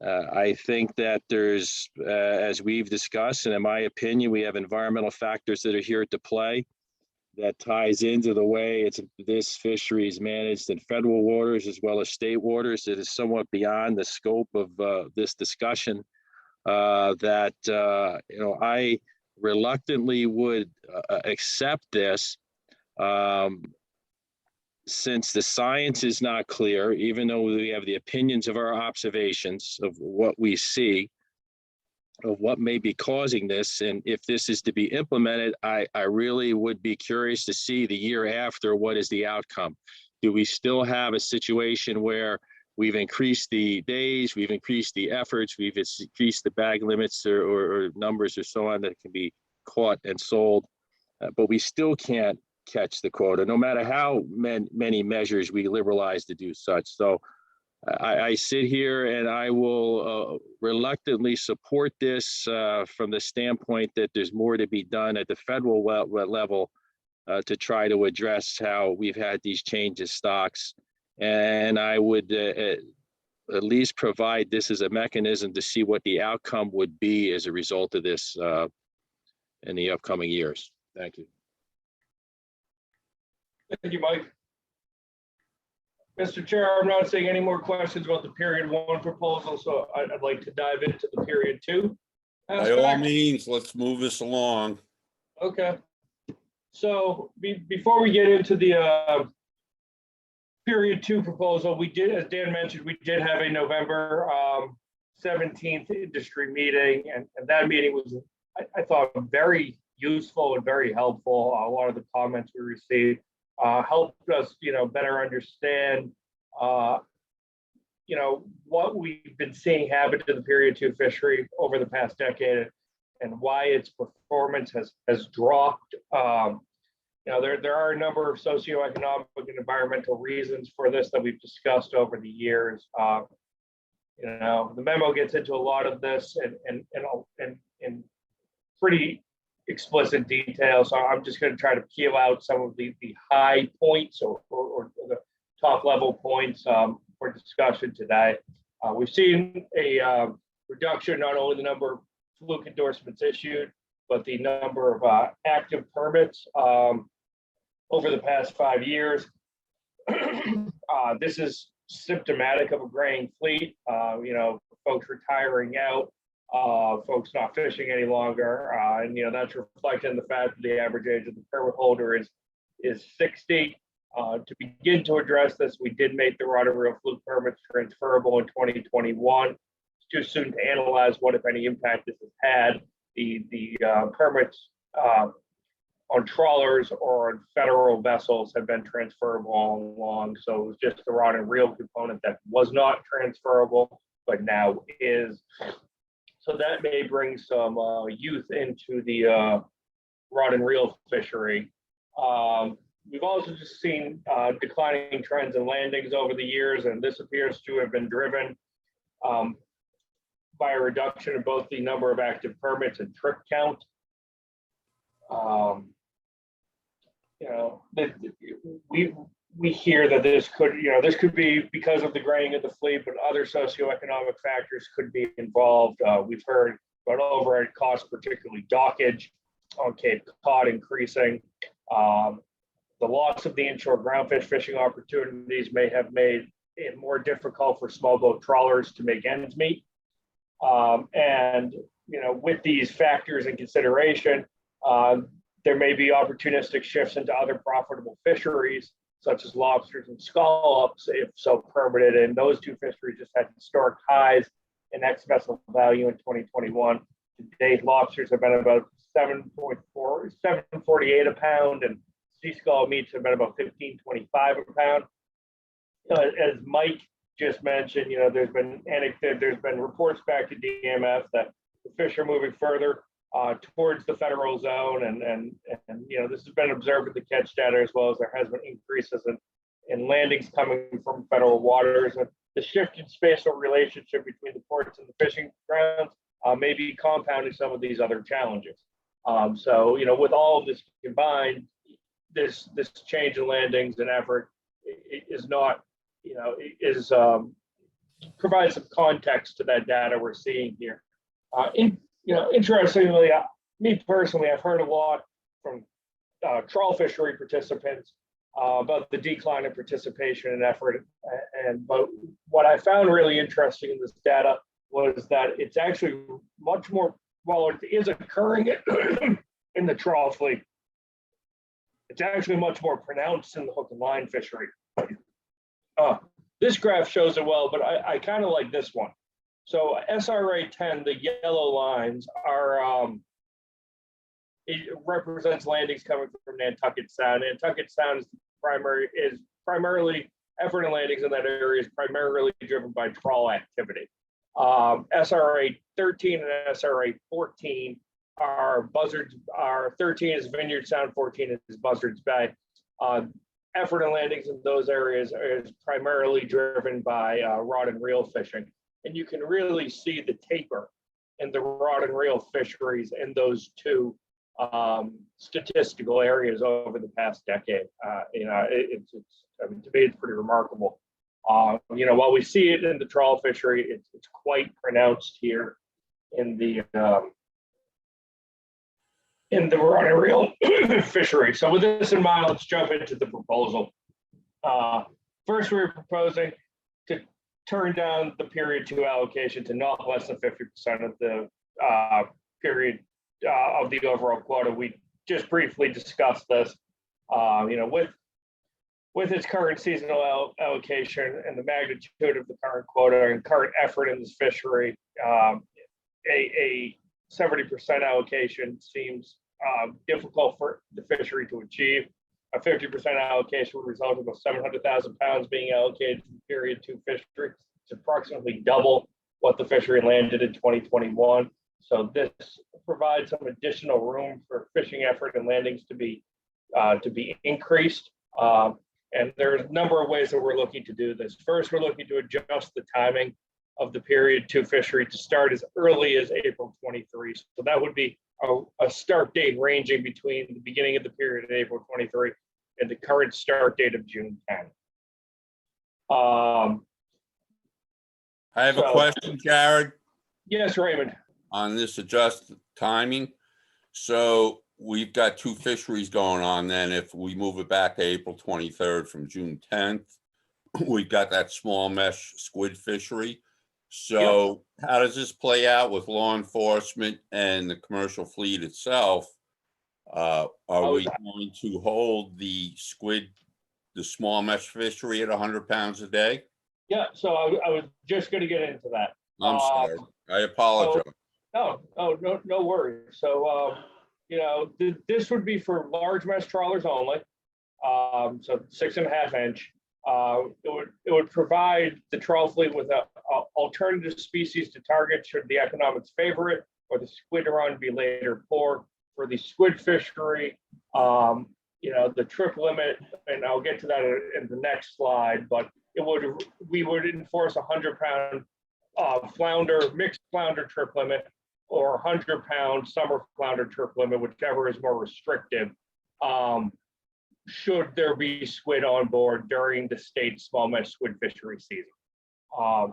Speaker 4: I think that there's, as we've discussed, and in my opinion, we have environmental factors that are here to play that ties into the way this fishery is managed in federal waters as well as state waters. That is somewhat beyond the scope of this discussion. I reluctantly would accept this. Since the science is not clear, even though we have the opinions of our observations of what we see, of what may be causing this, and if this is to be implemented, I really would be curious to see the year after, what is the outcome? Do we still have a situation where we've increased the days, we've increased the efforts, we've increased the bag limits or numbers or so on that can be caught and sold, but we still can't catch the quota, no matter how many measures we liberalize to do such. So I sit here and I will reluctantly support this from the standpoint that there's more to be done at the federal level to try to address how we've had these changes stocks. And I would at least provide this as a mechanism to see what the outcome would be as a result of this in the upcoming years. Thank you.
Speaker 1: Thank you, Mike. Mr. Chair, I'm not seeing any more questions about the period 1 proposal, so I'd like to dive into the period 2.
Speaker 2: By all means, let's move this along.
Speaker 1: Okay. So before we get into the period 2 proposal, we did, as Dan mentioned, we did have a November 17th industry meeting, and that meeting was, I thought, very useful and very helpful. A lot of the comments we received helped us, better understand, what we've been seeing happen to the period 2 fishery over the past decade and why its performance has dropped. There are a number of socioeconomic and environmental reasons for this that we've discussed over the years. The memo gets into a lot of this and pretty explicit detail. So I'm just going to try to peel out some of the high points or the top level points for discussion today. We've seen a reduction, not only the number of fluke endorsements issued, but the number of active permits over the past 5 years. This is symptomatic of a graying fleet, folks retiring out, folks not fishing any longer, and that's reflected in the fact that the average age of the permit holder is 60. To begin to address this, we did make the rod and reel fluke permits transferable in 2021. It's too soon to analyze what, if any, impact this has had. The permits on trawlers or on federal vessels have been transferable all along, so it was just the rod and reel component that was not transferable, but now is. So that may bring some youth into the rod and reel fishery. We've also just seen declining trends in landings over the years, and this appears to have been driven by a reduction in both the number of active permits and trip count. We hear that this could be because of the graying of the fleet, but other socioeconomic factors could be involved. We've heard about overhead costs, particularly dockage on Cape Cod, increasing. The loss of the inshore groundfish fishing opportunities may have made it more difficult for small boat trawlers to make ends meet. With these factors in consideration, there may be opportunistic shifts into other profitable fisheries, such as lobsters and scallops, if so permitted. And those two fisheries just had historic highs in ex vessel value in 2021. To date, lobsters have been about 7.48 a pound, and sea skull meats have been about 15.25 a pound. As Mike just mentioned, there's been reports back to DMF that the fish are moving further towards the federal zone, and this has been observed with the catch data, as well as there has been increases in landings coming from federal waters. And the shift in spatial relationship between the ports and the fishing grounds may be compounding some of these other challenges. So, with all of this combined, this change in landings and effort is not, provides some context to that data we're seeing here. Interestingly, me personally, I've heard a lot from trawl fishery participants about the decline in participation and effort. But what I found really interesting in this data was that it's actually much more, while it is occurring in the trawl fleet, it's actually much more pronounced in the hook and line fishery. This graph shows it well, but I kind of like this one. So SRA 10, the yellow lines are, it represents landings coming from Nantucket Sound. Nantucket Sound is primarily effort and landings in that area is primarily driven by trawl activity. SRA 13 and SRA 14 are buzzards. 13 is Vineyard Sound, 14 is Buzzards Bay. Effort and landings in those areas is primarily driven by rod and reel fishing. And you can really see the taper in the rod and reel fisheries in those two statistical areas over the past decade. I mean, to me, it's pretty remarkable. While we see it in the trawl fishery, it's quite pronounced here in the rod and reel fishery. So with this in mind, let's jump into the proposal. First, we're proposing to turn down the period 2 allocation to not less than 50% of the period of the overall quota. We just briefly discussed this. With its current seasonal allocation and the magnitude of the current quota and current effort in this fishery, a 70% allocation seems difficult for the fishery to achieve. A 50% allocation would result in about 700,000 pounds being allocated to the period 2 fishery. It's approximately double what the fishery landed in 2021. So this provides some additional room for fishing effort and landings to be increased. And there's a number of ways that we're looking to do this. First, we're looking to adjust the timing of the period 2 fishery to start as early as April 23. So that would be a start date ranging between the beginning of the period in April 23 and the current start date of June 10.
Speaker 2: I have a question, Jared,
Speaker 1: Yes, Raymond.
Speaker 2: on this adjusted timing. So we've got 2 fisheries going on then. If we move it back to April 23rd from June 10th, we've got that small mesh squid fishery. So how does this play out with law enforcement and the commercial fleet itself? Are we going to hold the squid, the small mesh fishery at 100 pounds a day?
Speaker 1: Yeah, so I was just going to get into that.
Speaker 2: I'm sorry. I apologize.
Speaker 1: No worries. So, this would be for large mesh trawlers only. So 6.5 inch. It would provide the trawl fleet with a alternative species to target should the economics favor it, or the squid run be later poor. For the squid fishery, the trip limit, and I'll get to that in the next slide, but we would enforce a 100-pound flounder, mixed flounder trip limit, or 100-pound summer flounder trip limit, whichever is more restrictive, should there be squid on board during the state small mesh squid fishery season.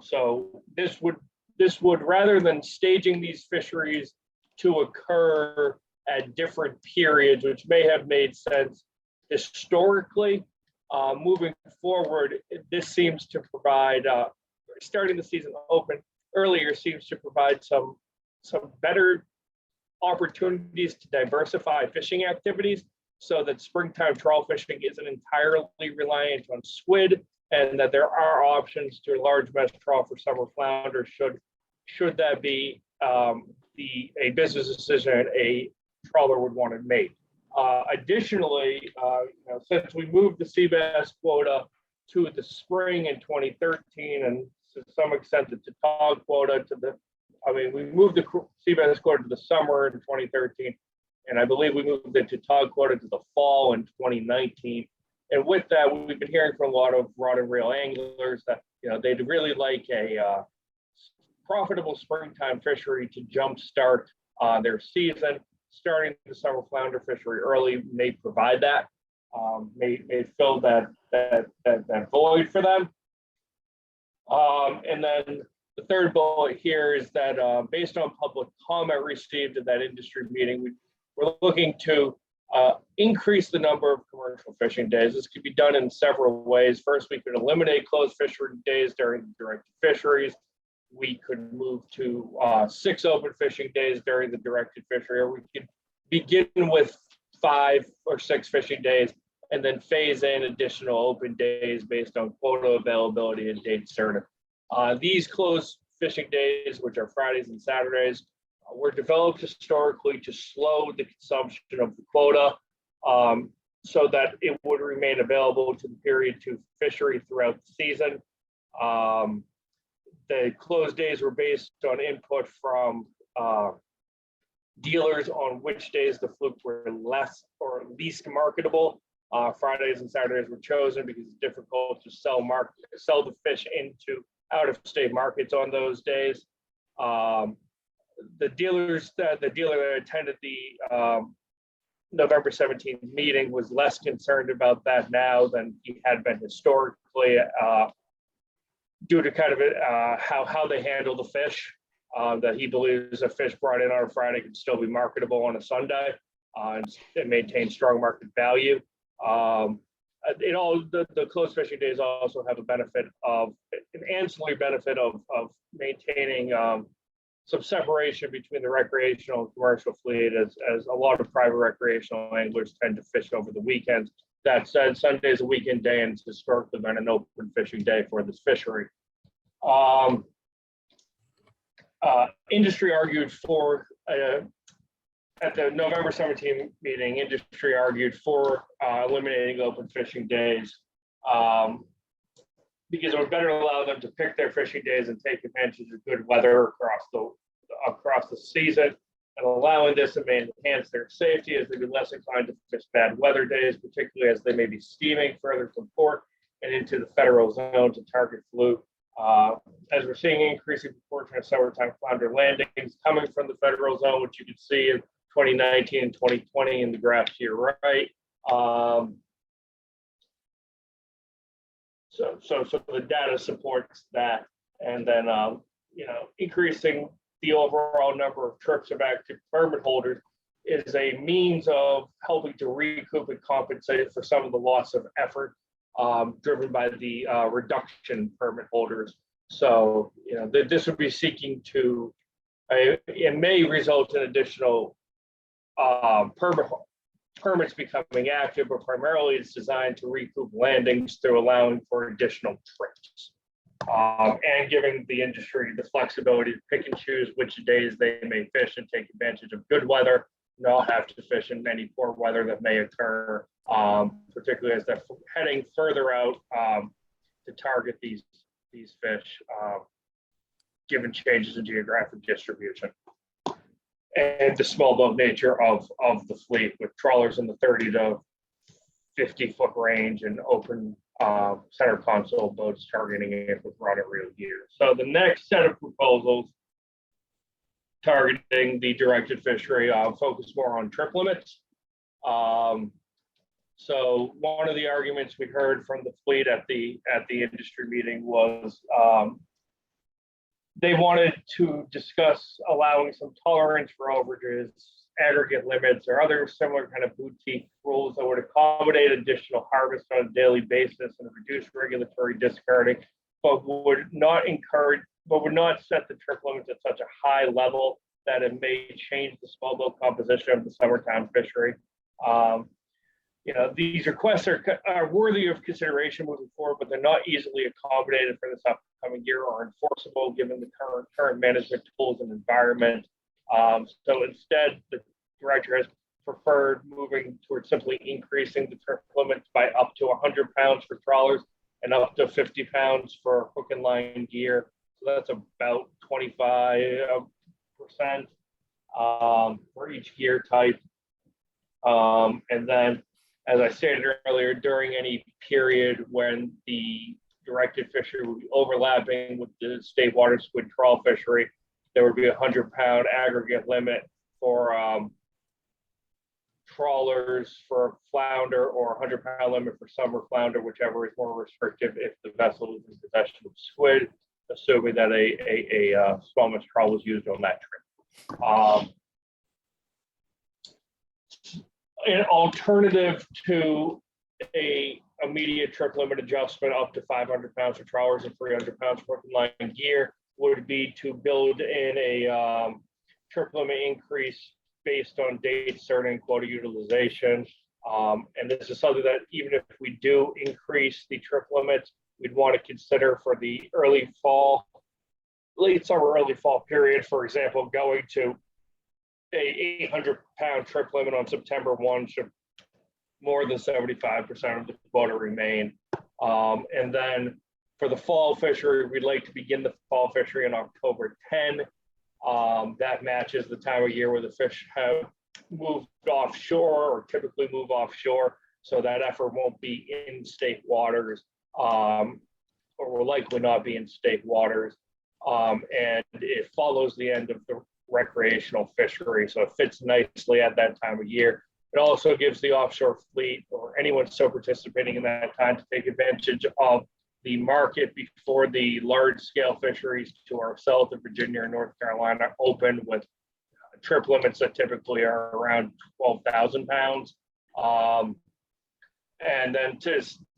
Speaker 1: So this would, rather than staging these fisheries to occur at different periods, which may have made sense historically, moving forward, this seems to provide, starting the season open earlier seems to provide some better opportunities to diversify fishing activities, so that springtime trawl fishing isn't entirely reliant on squid, and that there are options to large mesh trawl for summer flounder should that be a business decision a trawler would want to make. Additionally, since we moved the sea bass quota to the spring in 2013, and to some extent the tautog quota we moved the sea bass quota to the summer in 2013, and I believe we moved the tautog quota to the fall in 2019. And with that, we've been hearing from a lot of rod and reel anglers that they'd really like a profitable springtime fishery to jumpstart their season. Starting the summer flounder fishery early may provide that, may fill that void for them. And then the third bullet here is that based on public comment received at that industry meeting, we're looking to increase the number of commercial fishing days. This could be done in several ways. First, we could eliminate closed fishery days during the directed fisheries. We could move to 6 open fishing days during the directed fishery, or we could begin with 5 or 6 fishing days and then phase in additional open days based on quota availability and date certain. These closed fishing days, which are Fridays and Saturdays, were developed historically to slow the consumption of the quota so that it would remain available to the period to fishery throughout the season. The closed days were based on input from dealers on which days the fluke were less or least marketable. Fridays and Saturdays were chosen because it's difficult to sell the fish into out-of-state markets on those days. The dealer that attended the November 17th meeting was less concerned about that now than he had been historically, due to kind of how they handle the fish, that he believes a fish brought in on a Friday can still be marketable on a Sunday and maintain strong market value. The closed fishing days also have an ancillary benefit of maintaining some separation between the recreational and commercial fleet, as a lot of private recreational anglers tend to fish over the weekends. That said, Sunday is a weekend day and it's historically been an open fishing day for this fishery. Industry argued for, at the November 17th meeting, industry argued for eliminating open fishing days because it would better allow them to pick their fishing days and take advantage of good weather across the season. And allowing this may enhance their safety as they'd be less inclined to fish bad weather days, particularly as they may be steaming further from port and into the federal zone to target fluke. As we're seeing increasing proportion of summertime flounder landings coming from the federal zone, which you can see in 2019 and 2020 in the graph to your right. So the data supports that, and then increasing the overall number of trips of active permit holders is a means of helping to recoup and compensate for some of the loss of effort driven by the reduction in permit holders. So this would be seeking to, it may result in additional permits becoming active, but primarily it's designed to recoup landings through allowing for additional trips. And giving the industry the flexibility to pick and choose which days they may fish and take advantage of good weather, not have to fish in any poor weather that may occur, particularly as they're heading further out to target these fish, given changes in geographic distribution and the small boat nature of the fleet, with trawlers in the 30 to 50 foot range and open center console boats targeting it with rod and reel gear. So the next set of proposals targeting the directed fishery focus more on trip limits. So one of the arguments we heard from the fleet at the industry meeting was they wanted to discuss allowing some tolerance for overages, aggregate limits, or other similar kind of boutique rules that would accommodate additional harvest on a daily basis and reduce regulatory discarding, but would not set the trip limits at such a high level that it may change the small boat composition of the summertime fishery. These requests are worthy of consideration moving forward, but they're not easily accommodated for this upcoming year or enforceable given the current management tools and environment. So instead, the director has preferred moving towards simply increasing the trip limits by up to 100 pounds for trawlers and up to 50 pounds for hook and line gear. So that's about 25% for each gear type. And then, as I stated earlier, during any period when the directed fishery would be overlapping with the state water squid trawl fishery, there would be a 100-pound aggregate limit for trawlers for flounder, or 100-pound limit for summer flounder, whichever is more restrictive if the vessel is in possession of squid, assuming that a smallmouth trawl was used on that trip. An alternative to a immediate trip limit adjustment up to 500 pounds for trawlers and 300 pounds for hook and line gear would be to build in a trip limit increase based on date certain quota utilization. And this is something that even if we do increase the trip limits, we'd want to consider for the early fall, late summer, early fall period. For example, going to a 800-pound trip limit on September 1 should more than 75% of the quota remain. And then for the fall fishery, we'd like to begin the fall fishery on October 10. That matches the time of year where the fish have moved offshore or typically move offshore. So that effort won't be in state waters, or will likely not be in state waters. And it follows the end of the recreational fishery. So it fits nicely at that time of year. It also gives the offshore fleet or anyone still participating in that time to take advantage of the market before the large scale fisheries to our south of Virginia and North Carolina open with trip limits that typically are around 12,000 pounds. And then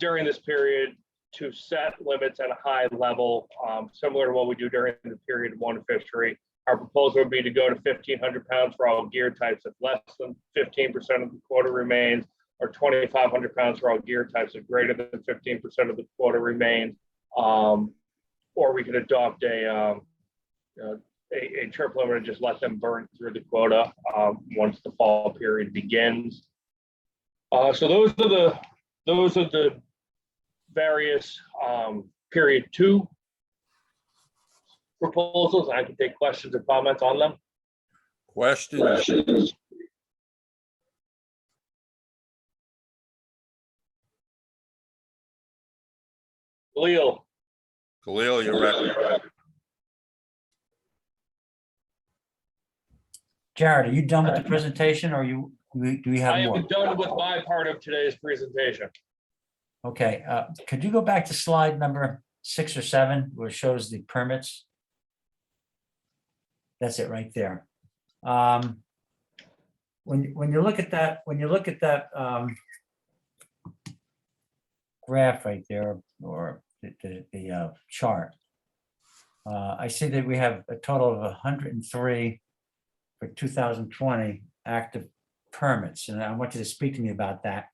Speaker 1: during this period to set limits at a high level, similar to what we do during the period one fishery. Our proposal would be to go to 1,500 pounds for all gear types if less than 15% of the quota remains, or 2,500 pounds for all gear types if greater than 15% of the quota remains. Or we could adopt a trip limit and just let them burn through the quota once the fall period begins. So those are the various period two proposals. I can take questions or comments on them.
Speaker 2: Questions?
Speaker 1: Khalil.
Speaker 2: Khalil, you're right.
Speaker 5: Jared, are you done with the presentation or do we have
Speaker 1: I
Speaker 5: more?
Speaker 1: am done with my part of today's presentation.
Speaker 5: Okay, could you go back to slide number 6 or 7 where it shows the permits? That's it right there. When you look at that, graph right there, or the chart, I see that we have a total of 103 for 2020 active permits, and I want you to speak to me about that.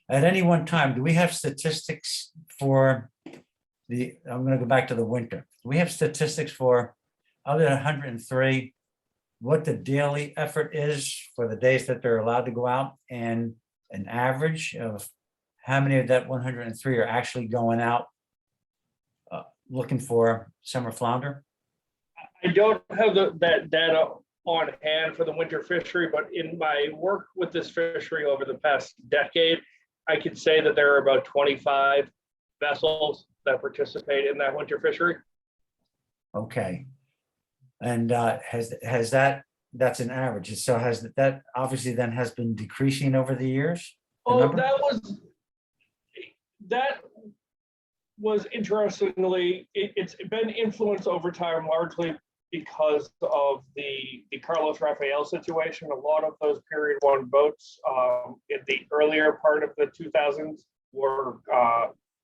Speaker 5: At any one time, do we have statistics for I'm going to go back to the winter. Do we have statistics for, other than 103, what the daily effort is for the days that they're allowed to go out, and an average of how many of that 103 are actually going out looking for summer flounder?
Speaker 1: I don't have that data on hand for the winter fishery, but in my work with this fishery over the past decade, I could say that there are about 25 vessels that participate in that winter fishery.
Speaker 5: Okay. And has that's an average. So has that obviously then has been decreasing over the years?
Speaker 1: Oh, that was interestingly, it's been influenced over time largely because of the Carlos Rafael situation. A lot of those period one boats in the earlier part of the 2000s were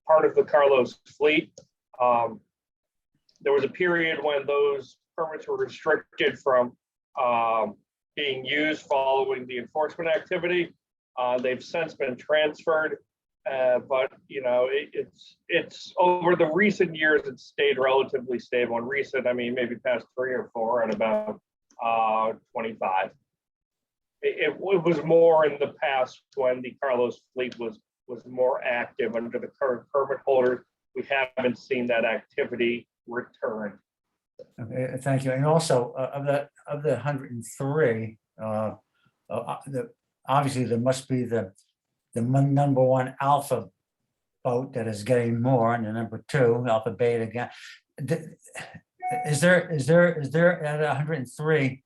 Speaker 1: part of the Carlos fleet. There was a period when those permits were restricted from being used following the enforcement activity. They've since been transferred, but you know, it's over the recent years, it's stayed relatively stable. And recent, I mean, maybe past 3 or 4 at about 25. It was more in the past when the Carlos fleet was more active under the current permit holders. We haven't seen that activity return.
Speaker 5: Okay, thank you. And also, of the 103, obviously there must be the number one alpha boat that is getting more, and the number two alpha beta again. Is there at 103?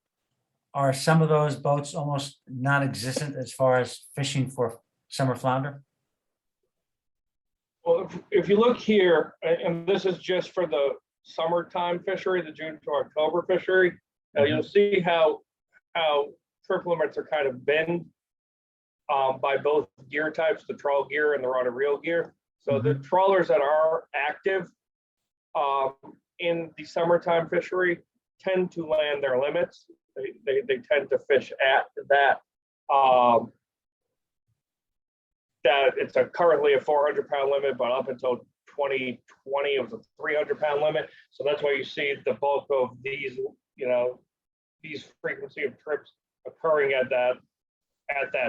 Speaker 5: Are some of those boats almost non-existent as far as fishing for summer flounder?
Speaker 1: Well, if you look here, and this is just for the summertime fishery, the June to October fishery, you'll see how trip limits are kind of binned by both gear types, the trawl gear and the rod and reel gear. So the trawlers that are active in the summertime fishery tend to land their limits. They tend to fish at that. That it's currently a 400-pound limit, but up until 2020 it was a 300-pound limit. So that's why you see the bulk of these, these frequency of trips occurring at that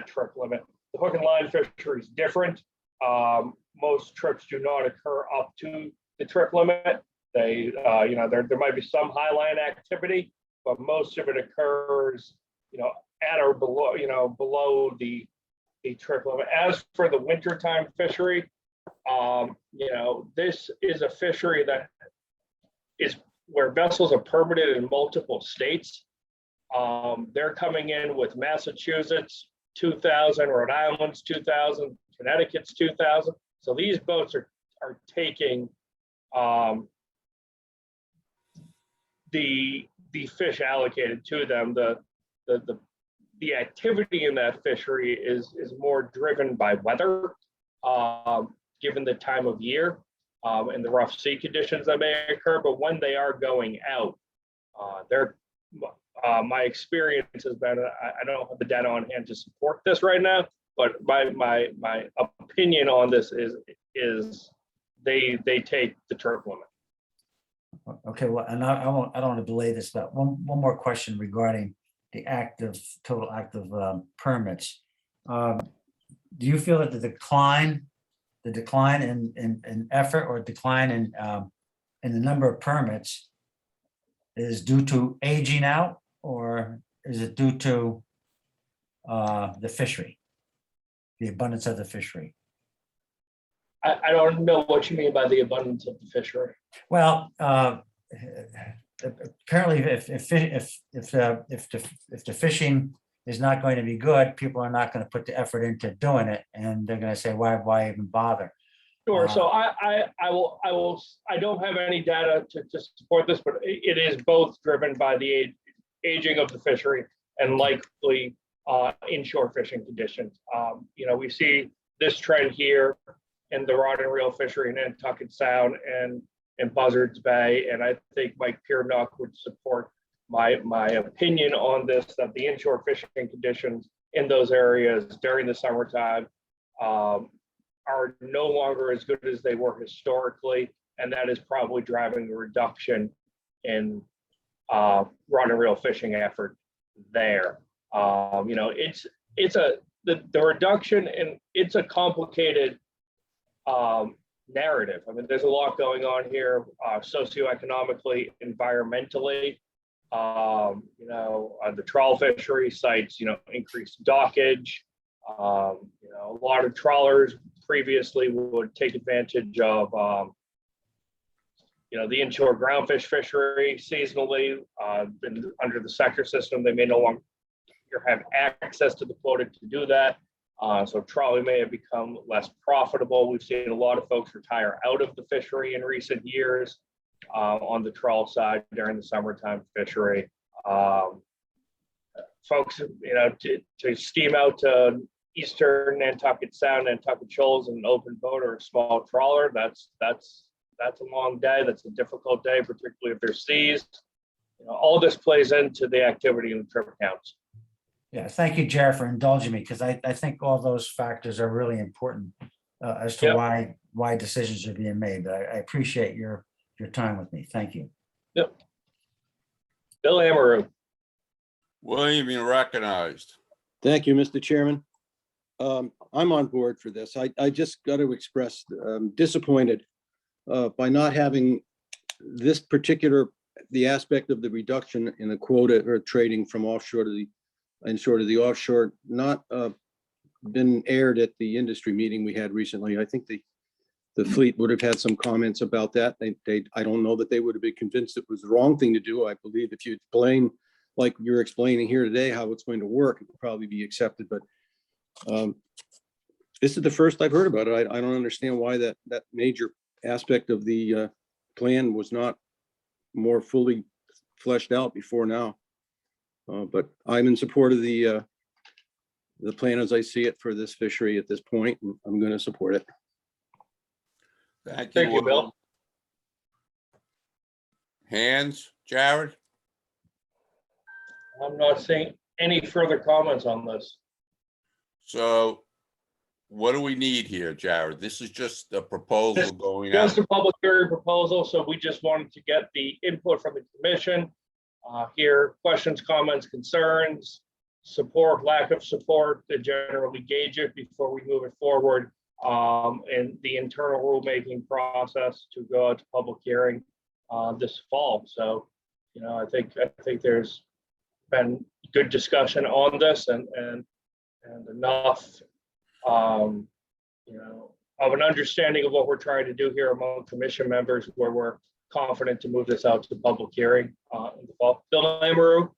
Speaker 1: trip limit. The hook and line fishery is different. Most trips do not occur up to the trip limit. They, there might be some high line activity, but most of it occurs, at or below, below the trip limit. As for the wintertime fishery, this is a fishery that is where vessels are permitted in multiple states. They're coming in with Massachusetts 2,000, Rhode Island's 2,000, Connecticut's 2,000. So these boats are taking the fish allocated to them. The activity in that fishery is more driven by weather, given the time of year and the rough sea conditions that may occur. But when they are going out, my experience has been, I don't have the data on hand to support this right now, but my opinion on this is they take the trip limit.
Speaker 5: Okay, well, and I don't want to delay this, but one more question regarding the total active permits. Do you feel that the decline in effort or decline in the number of permits is due to aging out, or is it due to the fishery, the abundance of the fishery?
Speaker 1: I don't know what you mean by the abundance of the fishery.
Speaker 5: Well, apparently, if the fishing is not going to be good, people are not going to put the effort into doing it, and they're going to say, why even bother?
Speaker 1: Sure. So I don't have any data to support this, but it is both driven by the aging of the fishery and likely inshore fishing conditions. We see this trend here in the rod and reel fishery in Nantucket Sound and in Buzzards Bay, and I think Mike Piernock would support my opinion on this, that the inshore fishing conditions in those areas during the summertime are no longer as good as they were historically, and that is probably driving a reduction in rod and reel fishing effort there. The reduction, and it's a complicated narrative. I mean, there's a lot going on here, socioeconomically, environmentally. The trawl fishery sites, increased dockage. A lot of trawlers previously would take advantage of, the inshore groundfish fishery seasonally. Under the sector system, they may no longer have access to the quota to do that. So trawling may have become less profitable. We've seen a lot of folks retire out of the fishery in recent years on the trawl side during the summertime fishery. Folks, to steam out to eastern Nantucket Sound, Nantucket Shoals in an open boat or a small trawler, that's a long day. That's a difficult day, particularly if there's seas. All this plays into the activity in the trip counts.
Speaker 5: Yeah, thank you, Jared, for indulging me, because I think all those factors are really important as to why decisions are being made. But I appreciate your time with me. Thank you.
Speaker 1: Yep. Bill Amaru.
Speaker 2: William, you're recognized.
Speaker 10: Thank you, Mr. Chairman. I'm on board for this. I just got to express disappointed by not having this particular, the aspect of the reduction in the quota or trading from offshore to the inshore to the offshore, not been aired at the industry meeting we had recently. I think the fleet would have had some comments about that. I don't know that they would have been convinced it was the wrong thing to do. I believe if you explain, like you're explaining here today, how it's going to work, it would probably be accepted, but this is the first I've heard about it. I don't understand why that major aspect of the plan was not more fully fleshed out before now. But I'm in support of the plan as I see it for this fishery at this point, and I'm going to support it.
Speaker 2: Thank
Speaker 1: Thank you,
Speaker 2: William.
Speaker 1: Bill.
Speaker 2: Hands, Jared?
Speaker 1: I'm not seeing any further comments on this.
Speaker 2: So what do we need here, Jared? This is just a proposal going
Speaker 1: Just
Speaker 2: out.
Speaker 1: a public hearing proposal, so we just wanted to get the input from the commission. Hear questions, comments, concerns, support, lack of support, to generally gauge it before we move it forward. And the internal rulemaking process to go out to public hearing this fall. So, you know, I think there's been good discussion on this and enough, you know, of an understanding of what we're trying to do here among commission members, where we're confident to move this out to public hearing in the fall. Bill Lamoureux?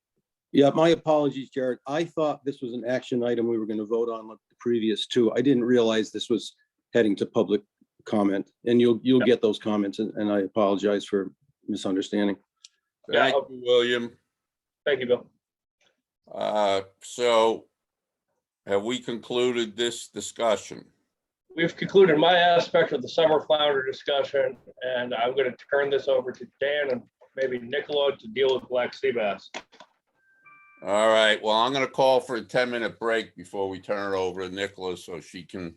Speaker 10: Yeah, my apologies, Jared. I thought this was an action item we were going to vote on like the previous two. I didn't realize this was heading to public comment, and you'll get those comments, and I apologize for misunderstanding.
Speaker 2: Thank you, William.
Speaker 1: Thank you, Bill.
Speaker 2: So have we concluded this discussion?
Speaker 1: We've concluded my aspect of the summer flounder discussion, and I'm going to turn this over to Dan and maybe Nicola to deal with black sea bass.
Speaker 2: All right, well, I'm going to call for a 10-minute break before we turn it over to Nicola so she can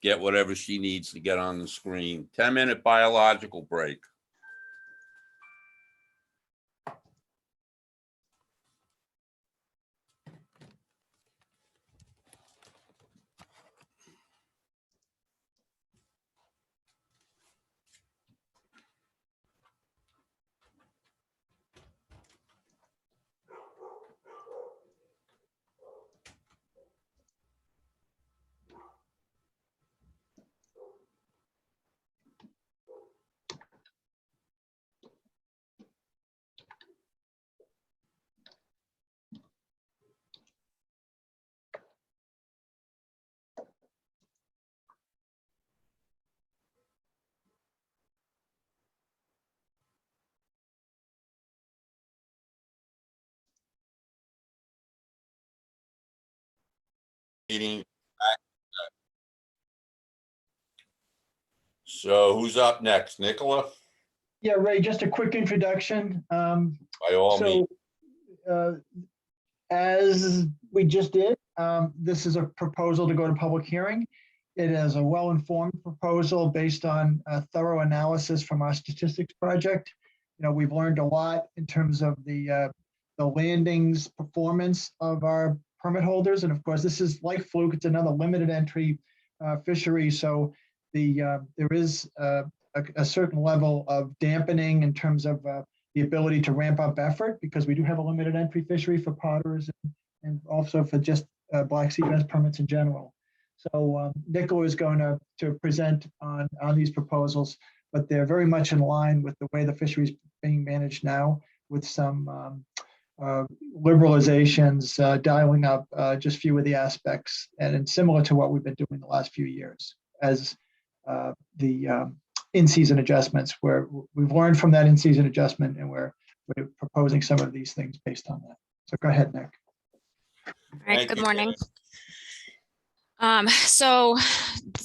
Speaker 2: get whatever she needs to get on the screen. 10-minute biological break. Meeting. So who's up next? Nicola?
Speaker 3: Yeah, Ray, just a quick introduction.
Speaker 2: By all means.
Speaker 3: As we just did, this is a proposal to go to public hearing. It is a well-informed proposal based on a thorough analysis from our statistics project. You know, we've learned a lot in terms of the landings performance of our permit holders. And of course, this is like Fluke, it's another limited entry fishery. So there is a certain level of dampening in terms of the ability to ramp up effort, because we do have a limited entry fishery for potters and also for just black sea bass permits in general. So Nicola is going to present on these proposals, but they're very much in line with the way the fishery is being managed now, with some liberalizations, dialing up just a few of the aspects, and similar to what we've been doing the last few years as the in-season adjustments, where we've learned from that in-season adjustment, and we're proposing some of these things based on that. So go ahead, Nick.
Speaker 11: All right, good morning. So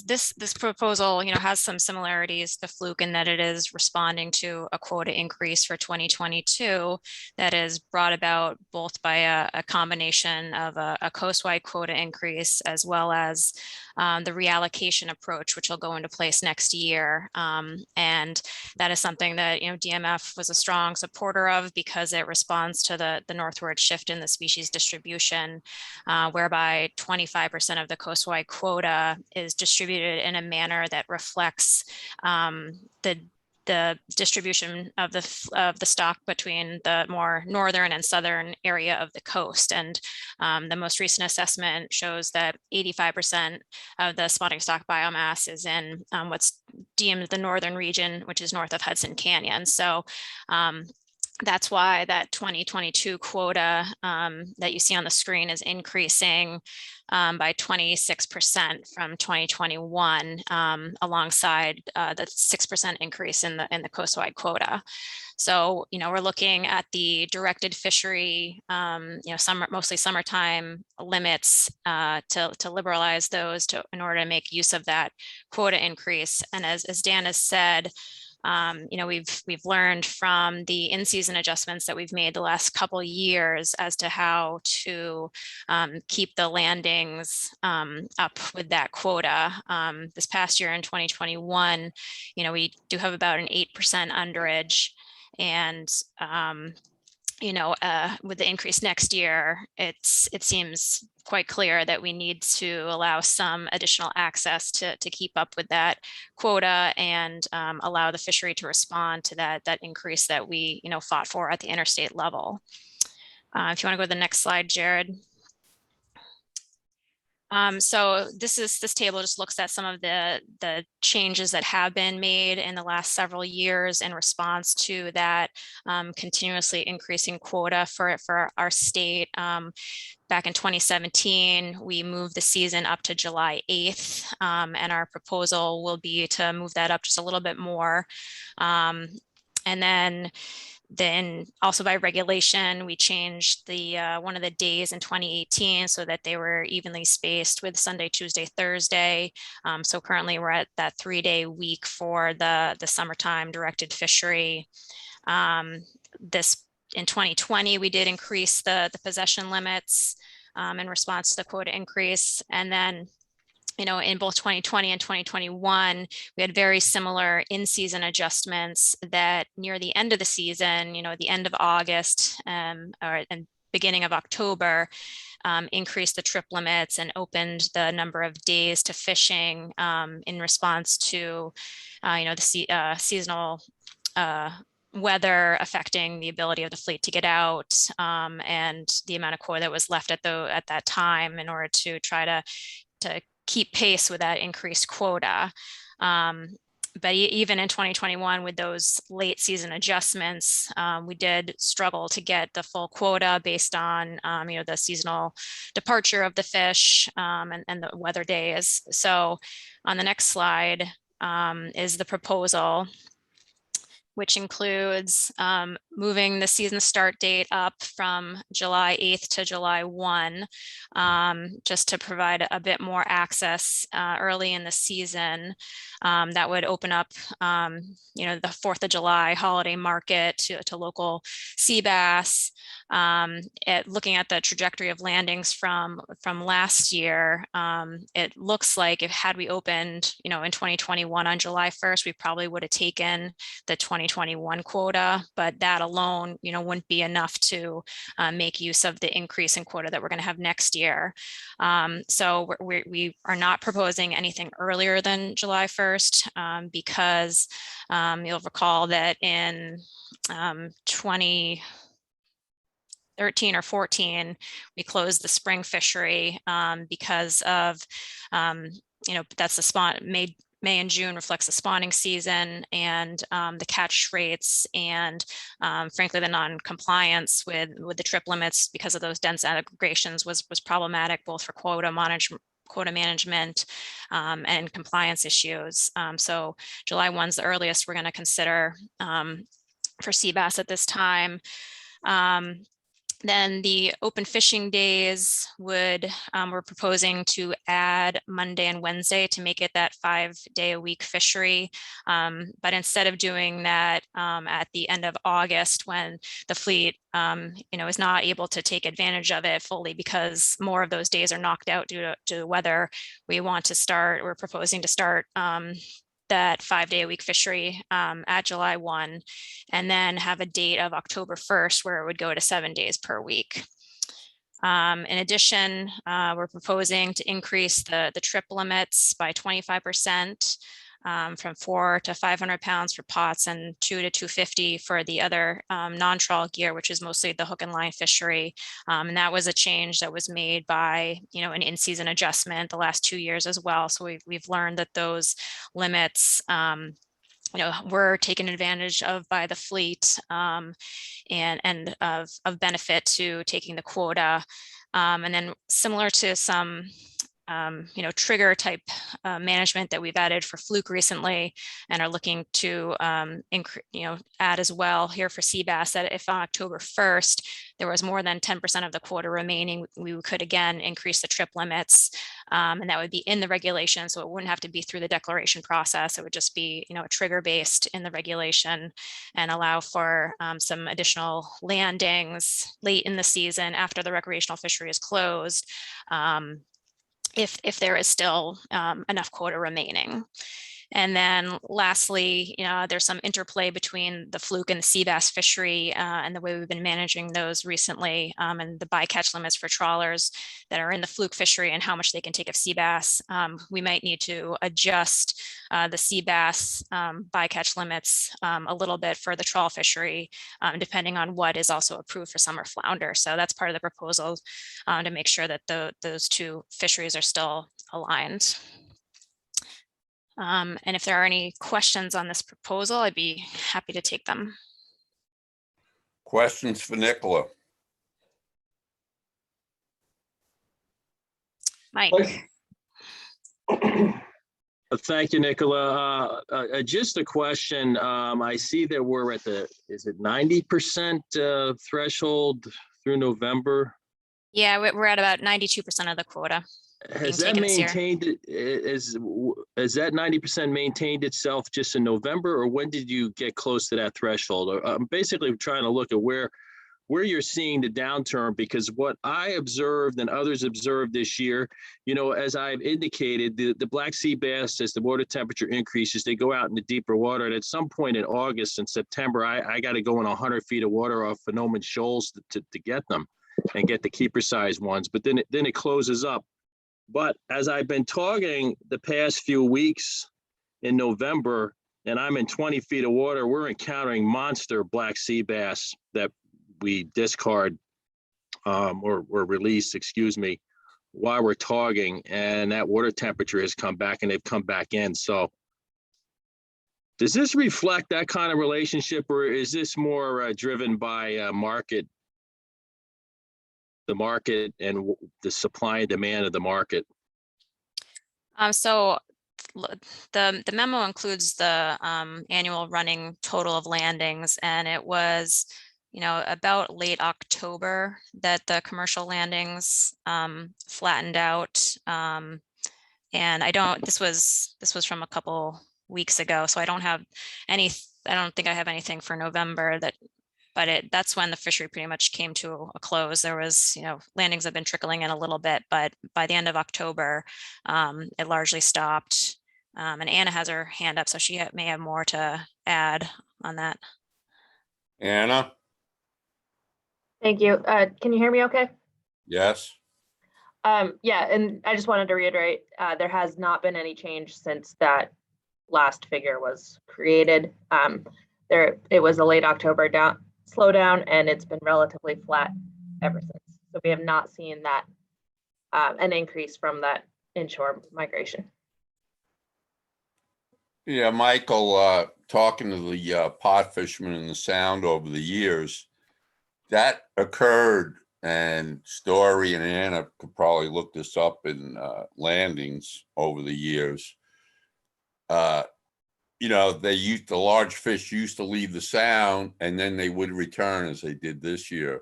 Speaker 11: this proposal, has some similarities to Fluke in that it is responding to a quota increase for 2022 that is brought about both by a combination of a coastwide quota increase as well as the reallocation approach, which will go into place next year. And that is something that, DMF was a strong supporter of because it responds to the northward shift in the species distribution, whereby 25% of the coastwide quota is distributed in a manner that reflects the distribution of the stock between the more northern and southern area of the coast. And the most recent assessment shows that 85% of the spawning stock biomass is in what's deemed the northern region, which is north of Hudson Canyon. So that's why that 2022 quota that you see on the screen is increasing by 26% from 2021, alongside the 6% increase in the coastwide quota. So, we're looking at the directed fishery, mostly summertime limits to liberalize those in order to make use of that quota increase. And as Dan has said, we've learned from the in-season adjustments that we've made the last couple years as to how to keep the landings up with that quota. This past year in 2021, we do have about an 8% underage, and with the increase next year, it seems quite clear that we need to allow some additional access to keep up with that quota and allow the fishery to respond to that increase that we fought for at the interstate level. If you want to go to the next slide, Jared. So this table just looks at some of the changes that have been made in the last several years in response to that continuously increasing quota for our state. Back in 2017, we moved the season up to July 8th, and our proposal will be to move that up just a little bit more. And then also by regulation, we changed the one of the days in 2018 so that they were evenly spaced with Sunday, Tuesday, Thursday. So currently we're at that 3-day week for the summertime directed fishery. In 2020, we did increase the possession limits in response to the quota increase. And then in both 2020 and 2021, we had very similar in-season adjustments that near the end of the season, the end of August and beginning of October, increased the trip limits and opened the number of days to fishing in response to, the seasonal weather affecting the ability of the fleet to get out and the amount of quota that was left at that time in order to try to keep pace with that increased quota. But even in 2021, with those late season adjustments, we did struggle to get the full quota based on the seasonal departure of the fish and the weather days. So on the next slide is the proposal, which includes moving the season start date up from July 8th to July 1, just to provide a bit more access early in the season. That would open up, the 4th of July holiday market to local sea bass. Looking at the trajectory of landings from last year, it looks like had we opened, in 2021 on July 1st, we probably would have taken the 2021 quota, but that alone, wouldn't be enough to make use of the increase in quota that we're going to have next year. So we are not proposing anything earlier than July 1st because you'll recall that in 2013 or 14, we closed the spring fishery because of, that's the spawn. May and June reflects the spawning season, and the catch rates and frankly, the non-compliance with the trip limits because of those dense aggregations was problematic both for quota management and compliance issues. So July 1 is the earliest we're going to consider for sea bass at this time. Then the open fishing days would, we're proposing to add Monday and Wednesday to make it that 5-day-a-week fishery. But instead of doing that at the end of August, when the fleet, is not able to take advantage of it fully because more of those days are knocked out due to weather, we're proposing to start that 5-day-a-week fishery at July 1, and then have a date of October 1st where it would go to 7 days per week. In addition, we're proposing to increase the trip limits by 25%, from 400 to 500 pounds for pots and 200 to 250 for the other non-trawl gear, which is mostly the hook and line fishery. And that was a change that was made by, an in-season adjustment the last 2 years as well. So we've learned that those limits, were taken advantage of by the fleet, and of benefit to taking the quota. And then similar to some trigger type management that we've added for fluke recently and are looking to add as well here for sea bass, that if on October 1st there was more than 10% of the quota remaining, we could again increase the trip limits, and that would be in the regulation, so it wouldn't have to be through the declaration process. It would just be a trigger based in the regulation and allow for some additional landings late in the season after the recreational fishery is closed, if there is still enough quota remaining. And then lastly, there's some interplay between the fluke and the sea bass fishery and the way we've been managing those recently, and the bycatch limits for trawlers that are in the fluke fishery and how much they can take of sea bass. We might need to adjust the sea bass bycatch limits a little bit for the trawl fishery, depending on what is also approved for summer flounder. So that's part of the proposal to make sure that those two fisheries are still aligned. And if there are any questions on this proposal, I'd be happy to take them.
Speaker 2: Questions for Nicola?
Speaker 11: Mike.
Speaker 4: Thank you, Nicola. Just a question. I see that we're at is it 90% threshold through November?
Speaker 11: Yeah, we're at about 92% of the quota.
Speaker 4: Has that maintained, is that 90% maintained itself just in November, or when did you get close to that threshold? I'm basically trying to look at where you're seeing the downturn, because what I observed and others observed this year, as I've indicated, the black sea bass, as the water temperature increases, they go out in the deeper water. And at some point in August and September, I got to go in 100 feet of water off Phenomen shoals to get them and get the keeper size ones. But then it closes up. But as I've been talking the past few weeks in November, and I'm in 20 feet of water, we're encountering monster black sea bass that we discard or release, while we're togging, and that water temperature has come back and they've come back in. So does this reflect that kind of relationship, or is this more driven by the market and the supply and demand of the market?
Speaker 11: So the memo includes the annual running total of landings, and it was, about late October that the commercial landings flattened out. And this was from a couple weeks ago, so I don't think I have anything for November but that's when the fishery pretty much came to a close. There was, landings have been trickling in a little bit, but by the end of October, it largely stopped. And Anna has her hand up, so she may have more to add on that.
Speaker 2: Anna?
Speaker 12: Thank you. Can you hear me okay?
Speaker 2: Yes.
Speaker 12: Yeah, and I just wanted to reiterate, there has not been any change since that last figure was created. It was a late October slowdown, and it's been relatively flat ever since. So we have not seen that an increase from that inshore migration.
Speaker 2: Yeah, Michael, talking to the pot fishermen in the Sound over the years, that occurred, and Story and Anna could probably look this up in landings over the years. The large fish used to leave the Sound, and then they would return, as they did this year.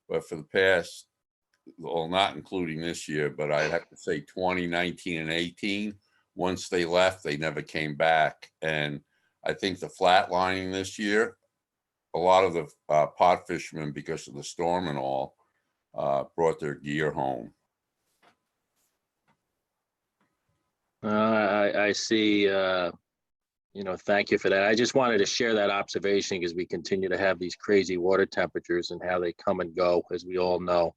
Speaker 2: But for the past, well, not including this year, but I'd have to say 2019 and 18, once they left, they never came back. And I think the flatlining this year, a lot of the pot fishermen, because of the storm and all, brought their gear home.
Speaker 4: I see, thank you for that. I just wanted to share that observation because we continue to have these crazy water temperatures and how they come and go, as we all know.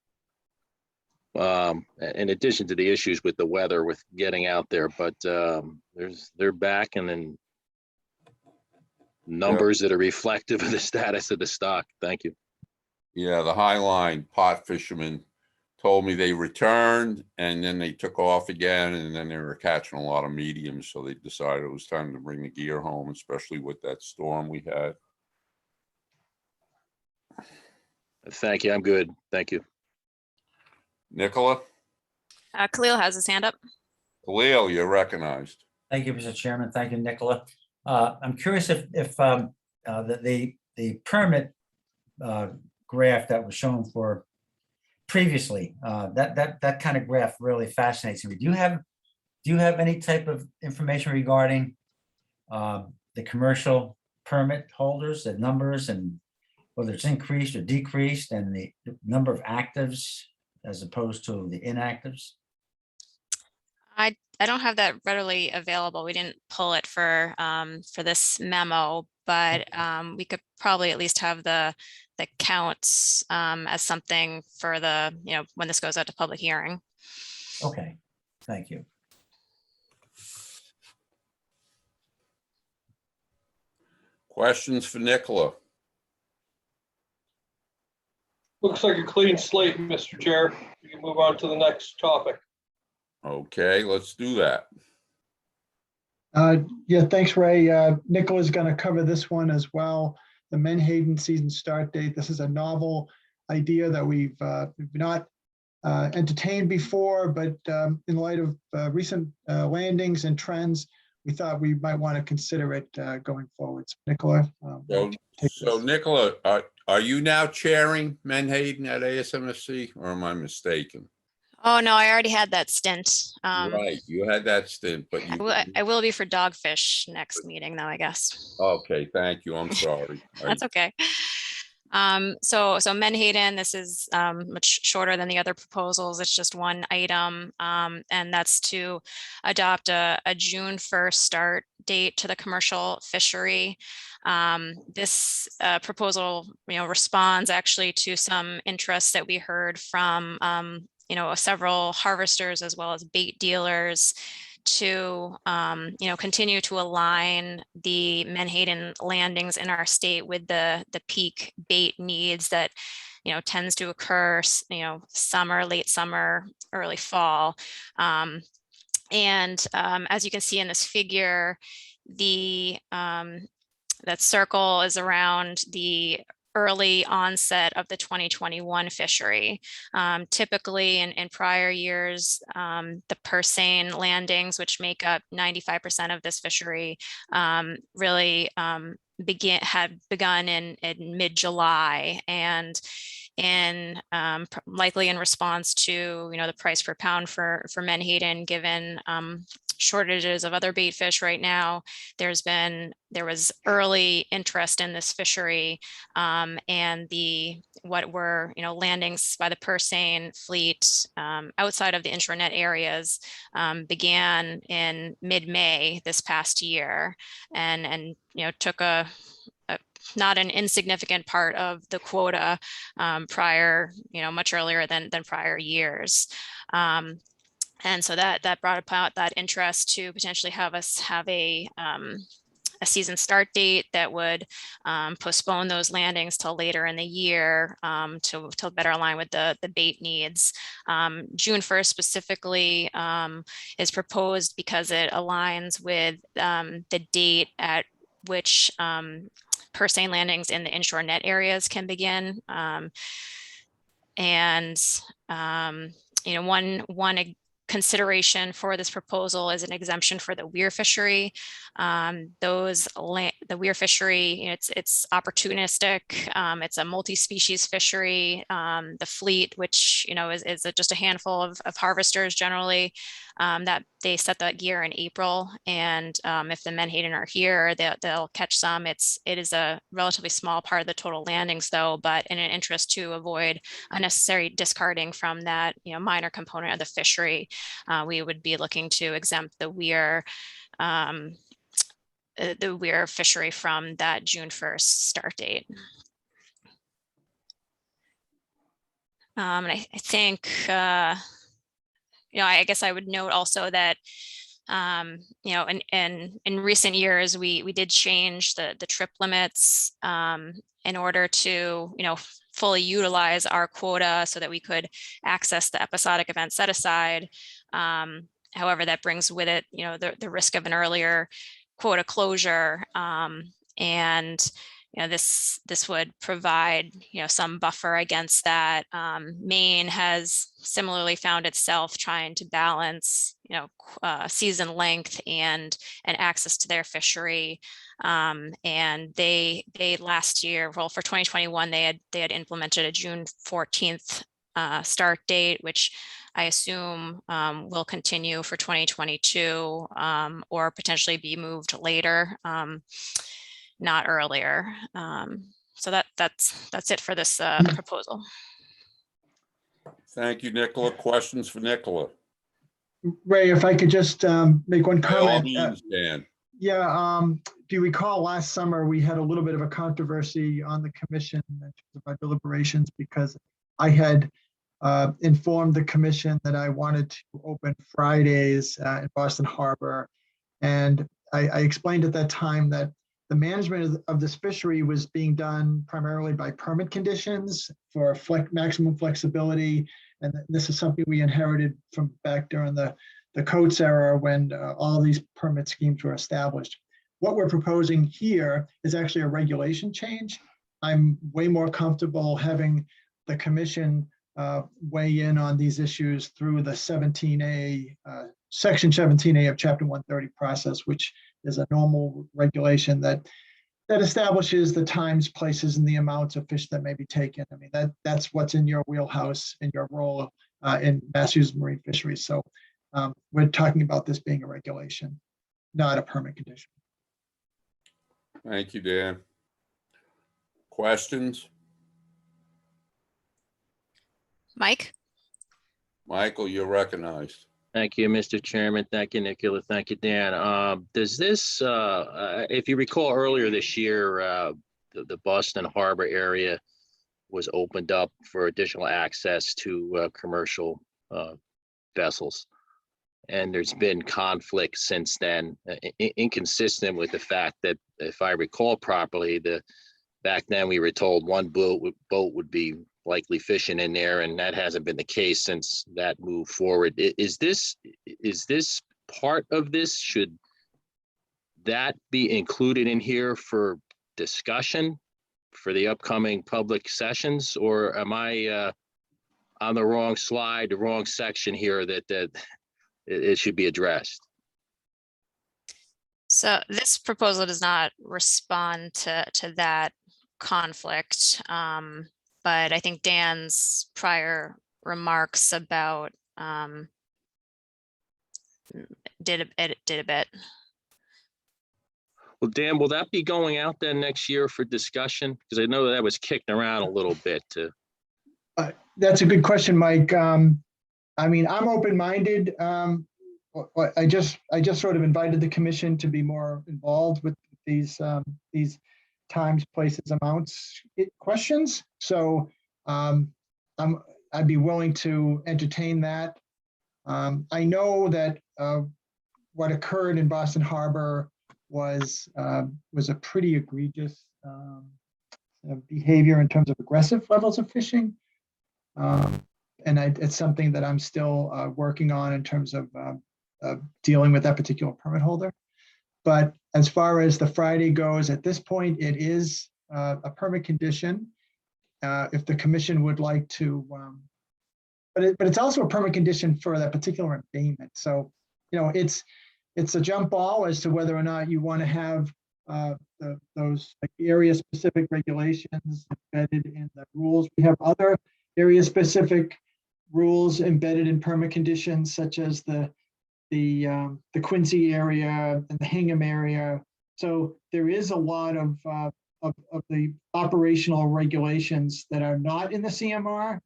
Speaker 4: In addition to the issues with the weather, with getting out there, but they're back, and then numbers that are reflective of the status of the stock. Thank you.
Speaker 2: Yeah, the Highline pot fishermen told me they returned and then they took off again, and then they were catching a lot of mediums. So they decided it was time to bring the gear home, especially with that storm we had.
Speaker 4: Thank you. I'm good. Thank you.
Speaker 2: Nicola?
Speaker 11: Khalil has his hand up.
Speaker 2: Khalil, you're recognized.
Speaker 5: Thank you, Mr. Chairman. Thank you, Nicola. I'm curious if the permit graph that was shown for previously, that kind of graph really fascinates me. Do you have any type of information regarding the commercial permit holders, the numbers, and whether it's increased or decreased, and the number of actives as opposed to the inactives?
Speaker 11: I don't have that readily available. We didn't pull it for this memo, but we could probably at least have the counts as something for the, when this goes out to public hearing.
Speaker 5: Okay, thank you.
Speaker 2: Questions for Nicola?
Speaker 13: Looks like a clean slate, Mr. Chair. We can move on to the next topic.
Speaker 2: Okay, let's do that.
Speaker 3: Yeah, thanks, Ray. Nicola's going to cover this one as well. The Menhaden season start date. This is a novel idea that we've not entertained before, but in light of recent landings and trends, we thought we might want to consider it going forward. So, Nicola.
Speaker 2: So Nicola, are you now chairing Menhaden at ASMSC, or am I mistaken?
Speaker 11: Oh, no, I already had that stint.
Speaker 2: Right, you had that stint, but
Speaker 11: I will be for Dogfish next meeting, though, I guess.
Speaker 2: Okay, thank you. I'm sorry.
Speaker 11: That's okay. So Menhaden, this is much shorter than the other proposals. It's just one item, and that's to adopt a June 1st start date to the commercial fishery. This proposal, responds actually to some interest that we heard from several harvesters as well as bait dealers to continue to align the Menhaden landings in our state with the peak bait needs that tends to occur summer, late summer, early fall. And as you can see in this figure, that circle is around the early onset of the 2021 fishery. Typically in prior years, the purse seine landings, which make up 95% of this fishery, really had begun in mid-July, and likely in response to the price per pound for Menhaden, given shortages of other bait fish right now. There was early interest in this fishery, and what were landings by the purse seine fleet outside of the inshore net areas began in mid-May this past year, and took a not an insignificant part of the quota prior, much earlier than prior years. And so that brought about that interest to potentially have us have a season start date that would postpone those landings till later in the year to better align with the bait needs. June 1st specifically is proposed because it aligns with the date at which purse seine landings in the inshore net areas can begin. One consideration for this proposal is an exemption for the weir fishery. The weir fishery, it's opportunistic. It's a multi-species fishery. The fleet, which is just a handful of harvesters generally, that they set that gear in April, and if the Menhaden are here, they'll catch some. It is a relatively small part of the total landings, though, but in an interest to avoid unnecessary discarding from that minor component of the fishery, we would be looking to exempt the weir fishery from that June 1st start date. And I think, I guess I would note also that, in recent years, we did change the trip limits in order to, fully utilize our quota so that we could access the episodic event set aside. However, that brings with it, the risk of an earlier quota closure, and this would provide some buffer against that. Maine has similarly found itself trying to balance season length and access to their fishery, and they last year, well, for 2021, they had implemented a June 14th start date, which I assume will continue for 2022, or potentially be moved later, not earlier. So that's it for this proposal.
Speaker 2: Thank you, Nicola. Questions for Nicola?
Speaker 3: Ray, if I could just make one
Speaker 2: By all
Speaker 3: comment.
Speaker 2: means, Dan.
Speaker 3: Yeah, if you recall, last summer, we had a little bit of a controversy on the commission in terms of our deliberations, because I had informed the commission that I wanted to open Fridays in Boston Harbor. And I explained at that time that the management of this fishery was being done primarily by permit conditions for maximum flexibility. And this is something we inherited from back during the Coates era, when all these permit schemes were established. What we're proposing here is actually a regulation change. I'm way more comfortable having the commission weigh in on these issues through the 17A, section 17A of chapter 130 process, which is a normal regulation that establishes the times, places, and the amounts of fish that may be taken. I mean, that's what's in your wheelhouse in your role in Massachusetts Marine Fisheries. So we're talking about this being a regulation, not a permit condition.
Speaker 2: Thank you, Dan. Questions?
Speaker 11: Mike?
Speaker 2: Michael, you're recognized.
Speaker 4: Thank you, Mr. Chairman. Thank you, Nicola. Thank you, Dan. Does this, if you recall earlier this year, the Boston Harbor area was opened up for additional access to commercial vessels. And there's been conflict since then, inconsistent with the fact that, if I recall properly, back then we were told one boat would be likely fishing in there, and that hasn't been the case since that moved forward. Is this part of this? Should that be included in here for discussion for the upcoming public sessions, or am I on the wrong slide, the wrong section here that it should be addressed?
Speaker 11: So this proposal does not respond to that conflict. But I think Dan's prior remarks about did a bit.
Speaker 4: Well, Dan, will that be going out then next year for discussion? Because I know that was kicked around a little bit.
Speaker 3: That's a good question, Mike. I mean, I'm open-minded. I just sort of invited the commission to be more involved with these times, places, amounts questions. So I'd be willing to entertain that. I know that what occurred in Boston Harbor was a pretty egregious behavior in terms of aggressive levels of fishing. And it's something that I'm still working on in terms of dealing with that particular permit holder. But as far as the Friday goes, at this point, it is a permit condition. If the commission would like to but it's also a permit condition for that particular abatement. So, it's a jump ball as to whether or not you want to have those like, area-specific regulations embedded in the rules. We have other area-specific rules embedded in permit conditions, such as the Quincy area and the Hingham area. So there is a lot of the operational regulations that are not in the CMR.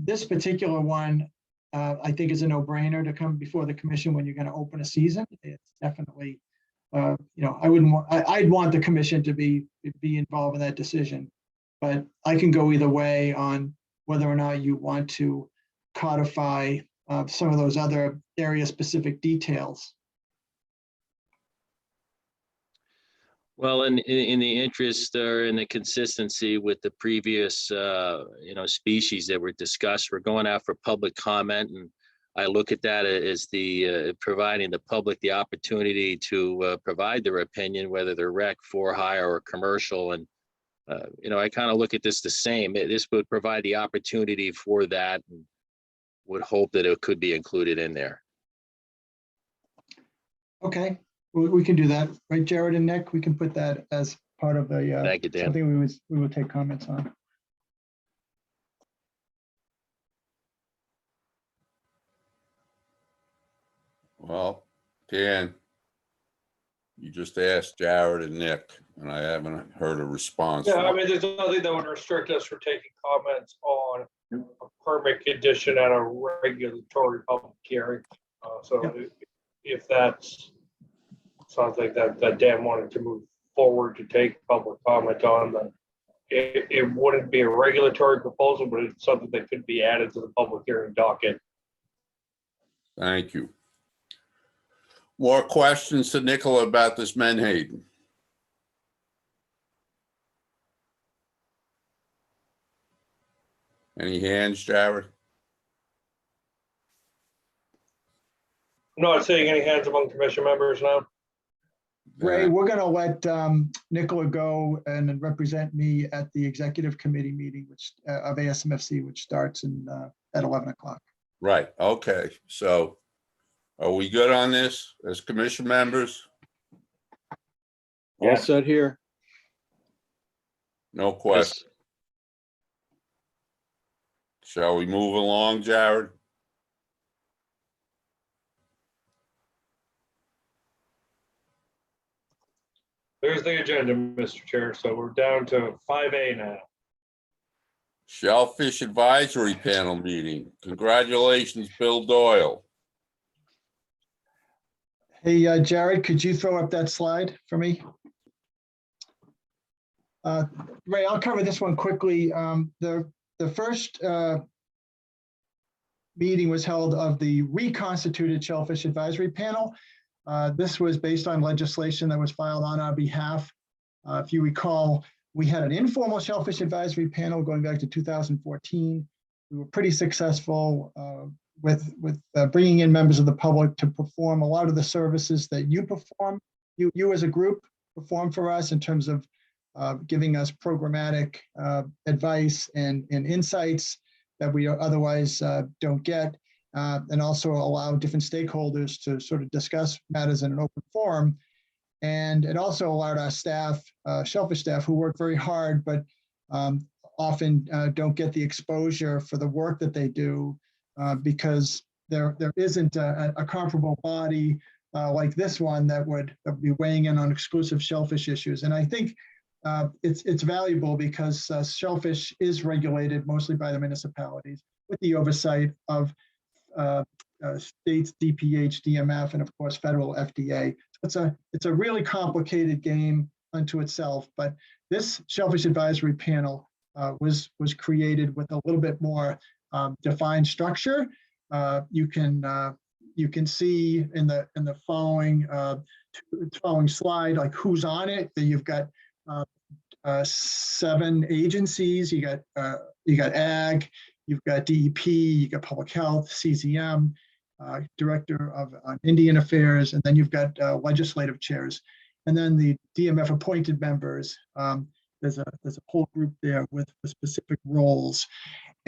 Speaker 3: This particular one, I think, is a no-brainer to come before the commission when you're going to open a season. It's definitely, I'd want the commission to be involved in that decision, but I can go either way on whether or not you want to codify some of those other area-specific details.
Speaker 4: Well, in the interest or in the consistency with the previous, species that were discussed, we're going out for public comment, and I look at that as the providing the public the opportunity to provide their opinion, whether they're rec, for hire, or commercial. And I kind of look at this the same. This would provide the opportunity for that, and would hope that it could be included in there.
Speaker 3: Okay, we can do that, right, Jared and Nick? We can put that as part of the
Speaker 4: Thank you, Dan.
Speaker 3: something we would take comments on.
Speaker 2: Well, Dan, you just asked Jared and Nick, and I haven't heard a response.
Speaker 13: Yeah, I mean, there's nothing that would restrict us from taking comments on a permit condition at a regulatory public hearing. If that's something that Dan wanted to move forward to take public comment on, then it wouldn't be a regulatory proposal, but it's something that could be added to the public hearing docket.
Speaker 2: Thank you. More questions to Nicola about this Menhaden? Any hands, Jared?
Speaker 13: I'm not seeing any hands among commission members now.
Speaker 3: Ray, we're going to let Nicola go and then represent me at the executive committee meeting, which of ASMFC, which starts at 11 o'clock.
Speaker 2: Right, okay, so are we good on this as commission members?
Speaker 10: All set here.
Speaker 2: No question. Shall we move along, Jared?
Speaker 13: There's the agenda, Mr. Chair. So we're down to 5A now.
Speaker 2: Shellfish Advisory Panel meeting. Congratulations, Bill Doyle.
Speaker 3: Hey, Jared, could you throw up that slide for me? Ray, I'll cover this one quickly. The first meeting was held of the reconstituted Shellfish Advisory Panel. This was based on legislation that was filed on our behalf. If you recall, we had an informal Shellfish Advisory Panel going back to 2014. We were pretty successful with bringing in members of the public to perform a lot of the services that you perform, you as a group perform for us in terms of giving us programmatic advice and insights that we otherwise don't get, and also allow different stakeholders to sort of discuss matters in an open forum. And it also allowed our staff, Shellfish staff, who work very hard, but often don't get the exposure for the work that they do because there isn't a comparable body like this one that would be weighing in on exclusive shellfish issues. And I think it's valuable because shellfish is regulated mostly by the municipalities with the oversight of states, DPH, DMF, and of course federal FDA. It's a really complicated game unto itself, but this Shellfish Advisory Panel was created with a little bit more defined structure. You can see in the following slide like who's on it. That you've got 7 agencies. You got Ag, you've got DEP, you got Public Health, CZM, Director of Indian Affairs, and then you've got legislative chairs, and then the DMF appointed members. There's a whole group there with specific roles,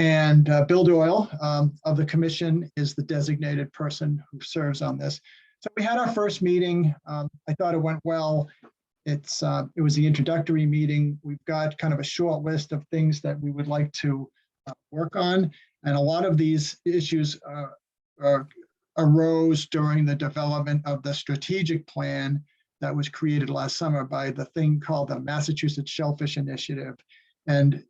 Speaker 3: And Bill Doyle of the commission is the designated person who serves on this. So we had our first meeting. I thought it went well. It was the introductory meeting. We've got kind of a short list of things that we would like to work on. And a lot of these issues arose during the development of the strategic plan that was created last summer by the thing called the Massachusetts Shellfish Initiative. And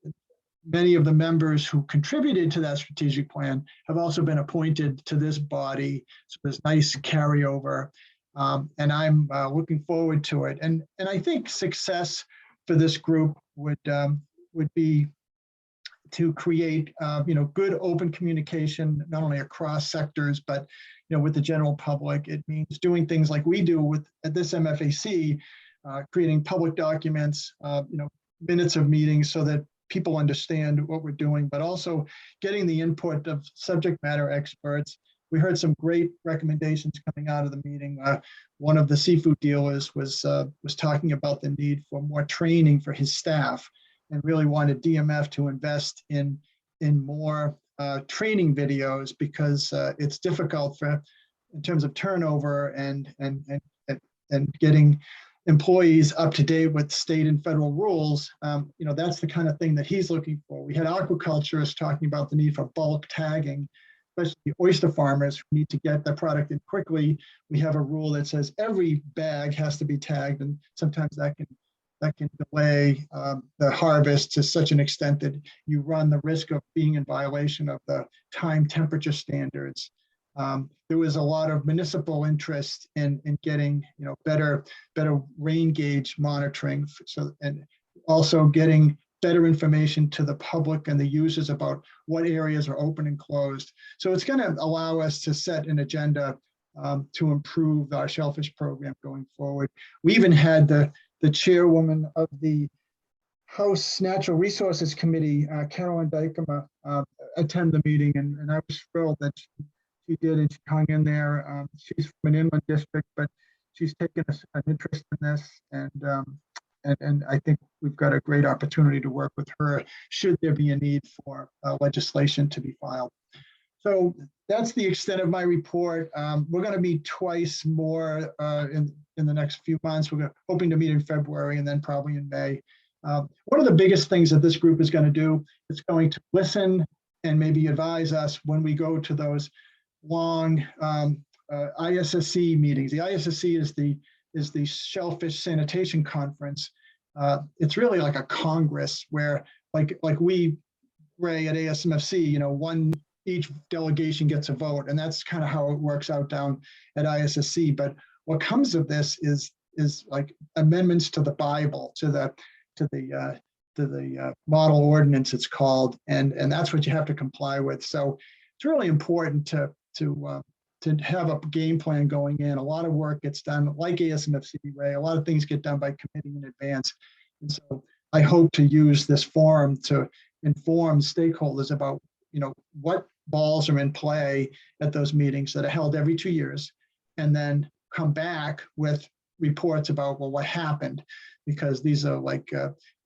Speaker 3: many of the members who contributed to that strategic plan have also been appointed to this body. So there's nice carryover. And I'm looking forward to it. And I think success for this group would be to create good open communication, not only across sectors, but with the general public. It means doing things like we do at this MFAC, creating public documents, minutes of meetings so that people understand what we're doing, but also getting the input of subject matter experts. We heard some great recommendations coming out of the meeting. One of the seafood dealers was talking about the need for more training for his staff, and really wanted DMF to invest in more training videos, because it's difficult in terms of turnover and getting employees up to date with state and federal rules. That's the kind of thing that he's looking for. We had aquaculturists talking about the need for bulk tagging, especially oyster farmers who need to get the product in quickly. We have a rule that says every bag has to be tagged, and sometimes that can delay the harvest to such an extent that you run the risk of being in violation of the time temperature standards. There was a lot of municipal interest in getting better rain gauge monitoring, and also getting better information to the public and the users about what areas are open and closed. So it's going to allow us to set an agenda to improve our shellfish program going forward. We even had the chairwoman of the House Natural Resources Committee, Carolyn Dykema, attend the meeting, and I was thrilled that she did, and she hung in there. She's from an inland district, but she's taken an interest in this, and I think we've got a great opportunity to work with her should there be a need for legislation to be filed. So that's the extent of my report. We're going to meet twice more in the next few months. We're hoping to meet in February and then probably in May. One of the biggest things that this group is going to do is going to listen and maybe advise us when we go to those long ISSC meetings. The ISSC is the Shellfish Sanitation Conference. It's really like a Congress where, like we, Ray, at ASMFC, each delegation gets a vote, and that's kind of how it works out down at ISSC. But what comes of this is like amendments to the Bible, to the model ordinance, it's called, and that's what you have to comply with. So it's really important to have a game plan going in. A lot of work gets done, like ASMFC, Ray. A lot of things get done by committee in advance, and so I hope to use this forum to inform stakeholders about what balls are in play at those meetings that are held every 2 years, and then come back with reports about, well, what happened, because these are like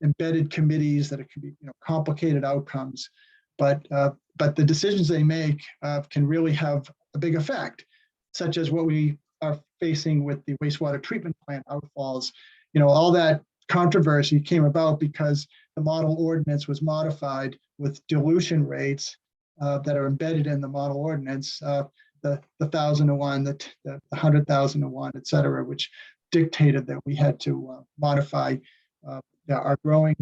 Speaker 3: embedded committees that it can be complicated outcomes, but the decisions they make can really have a big effect, such as what we are facing with the wastewater treatment plant outfalls. All that controversy came about because the model ordinance was modified with dilution rates that are embedded in the model ordinance, the 1,000 to 1, the 100,000 to 1, et cetera, which dictated that we had to modify our growing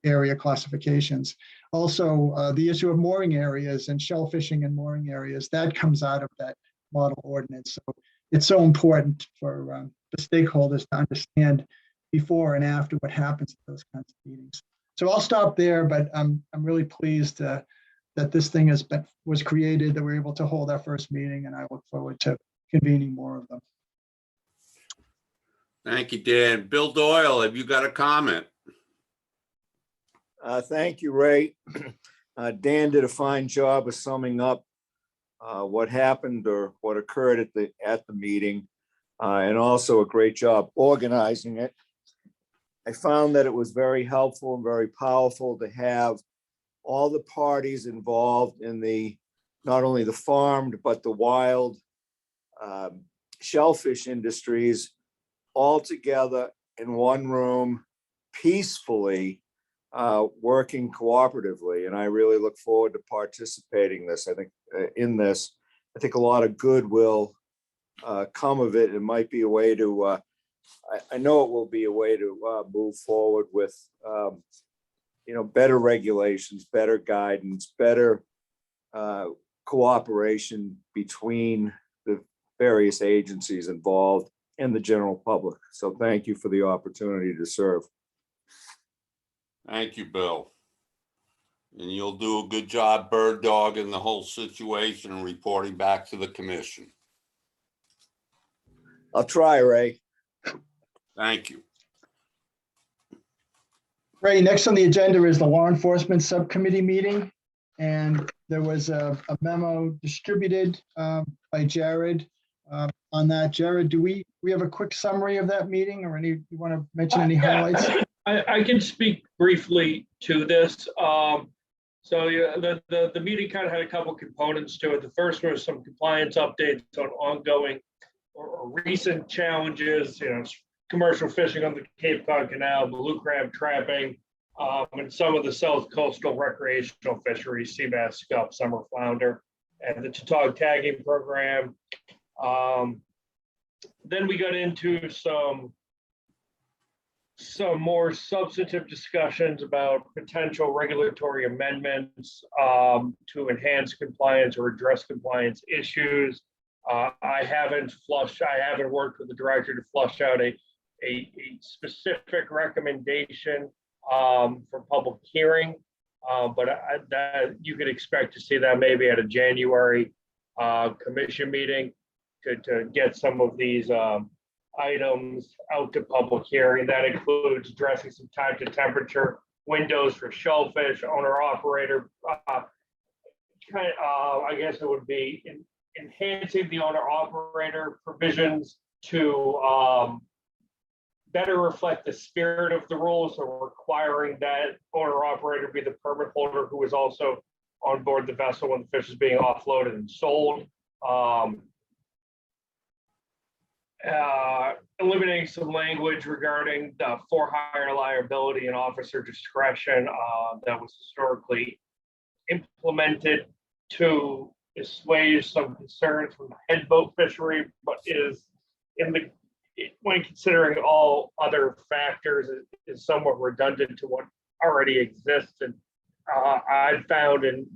Speaker 3: area classifications. Also, the issue of mooring areas and shellfishing in mooring areas, that comes out of that model ordinance. So it's so important for the stakeholders to understand before and after what happens at those kinds of meetings. So I'll stop there, but I'm really pleased that this thing was created, that we're able to hold our first meeting, and I look forward to convening more of them.
Speaker 2: Thank you, Dan. Bill Doyle, have you got a comment?
Speaker 14: Thank you, Ray. Dan did a fine job of summing up what happened or what occurred at the meeting, and also a great job organizing it. I found that it was very helpful and very powerful to have all the parties involved in not only the farmed, but the wild shellfish industries all together in one room, peacefully, working cooperatively. And I really look forward to participating in this. I think a lot of good will come of it. It might be a way to, I know it will be a way to move forward with, better regulations, better guidance, better cooperation between the various agencies involved and the general public. So thank you for the opportunity to serve.
Speaker 2: Thank you, Bill. And you'll do a good job bird dogging the whole situation and reporting back to the commission.
Speaker 14: I'll try, Ray.
Speaker 2: Thank you.
Speaker 3: Ray, next on the agenda is the Law Enforcement Subcommittee meeting. And there was a memo distributed by Jared on that. Jared, do we have a quick summary of that meeting, or you want to mention any highlights?
Speaker 13: I can speak briefly to this. So yeah, the meeting kind of had a couple components to it. The first was some compliance updates on ongoing or recent challenges, commercial fishing on the Cape Cod Canal, blue crab trapping, and some of the South Coastal recreational fisheries, sea bass, scup, summer flounder, and the tautog tagging program. Then we got into some more substantive discussions about potential regulatory amendments to enhance compliance or address compliance issues. I haven't worked with the director to flush out a specific recommendation for public hearing, but that you could expect to see that maybe at a January commission meeting to get some of these items out to public hearing. That includes addressing some time to temperature windows for shellfish, owner operator. I guess it would be enhancing the owner operator provisions to better reflect the spirit of the rules. So requiring that owner operator be the permit holder who is also on board the vessel when the fish is being offloaded and sold. Eliminating some language regarding the for-hire liability and officer discretion that was historically implemented to assuage some concerns from the head boat fishery, but is when considering all other factors is somewhat redundant to what already exists. And I've found in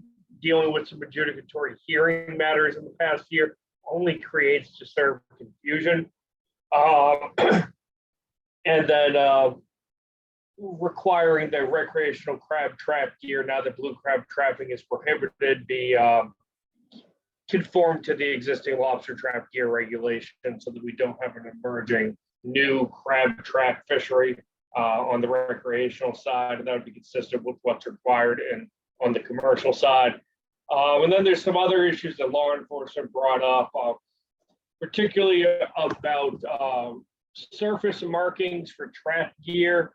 Speaker 13: dealing with some adjudicatory hearing matters in the past year only creates just sort of confusion. And then requiring the recreational crab trap gear, now that blue crab trapping is prohibited, be conform to the existing lobster trap gear regulation so that we don't have an emerging new crab trap fishery on the recreational side, and that would be consistent with what's required on the commercial side. And then there's some other issues that law enforcement brought up, particularly about surface markings for trap gear.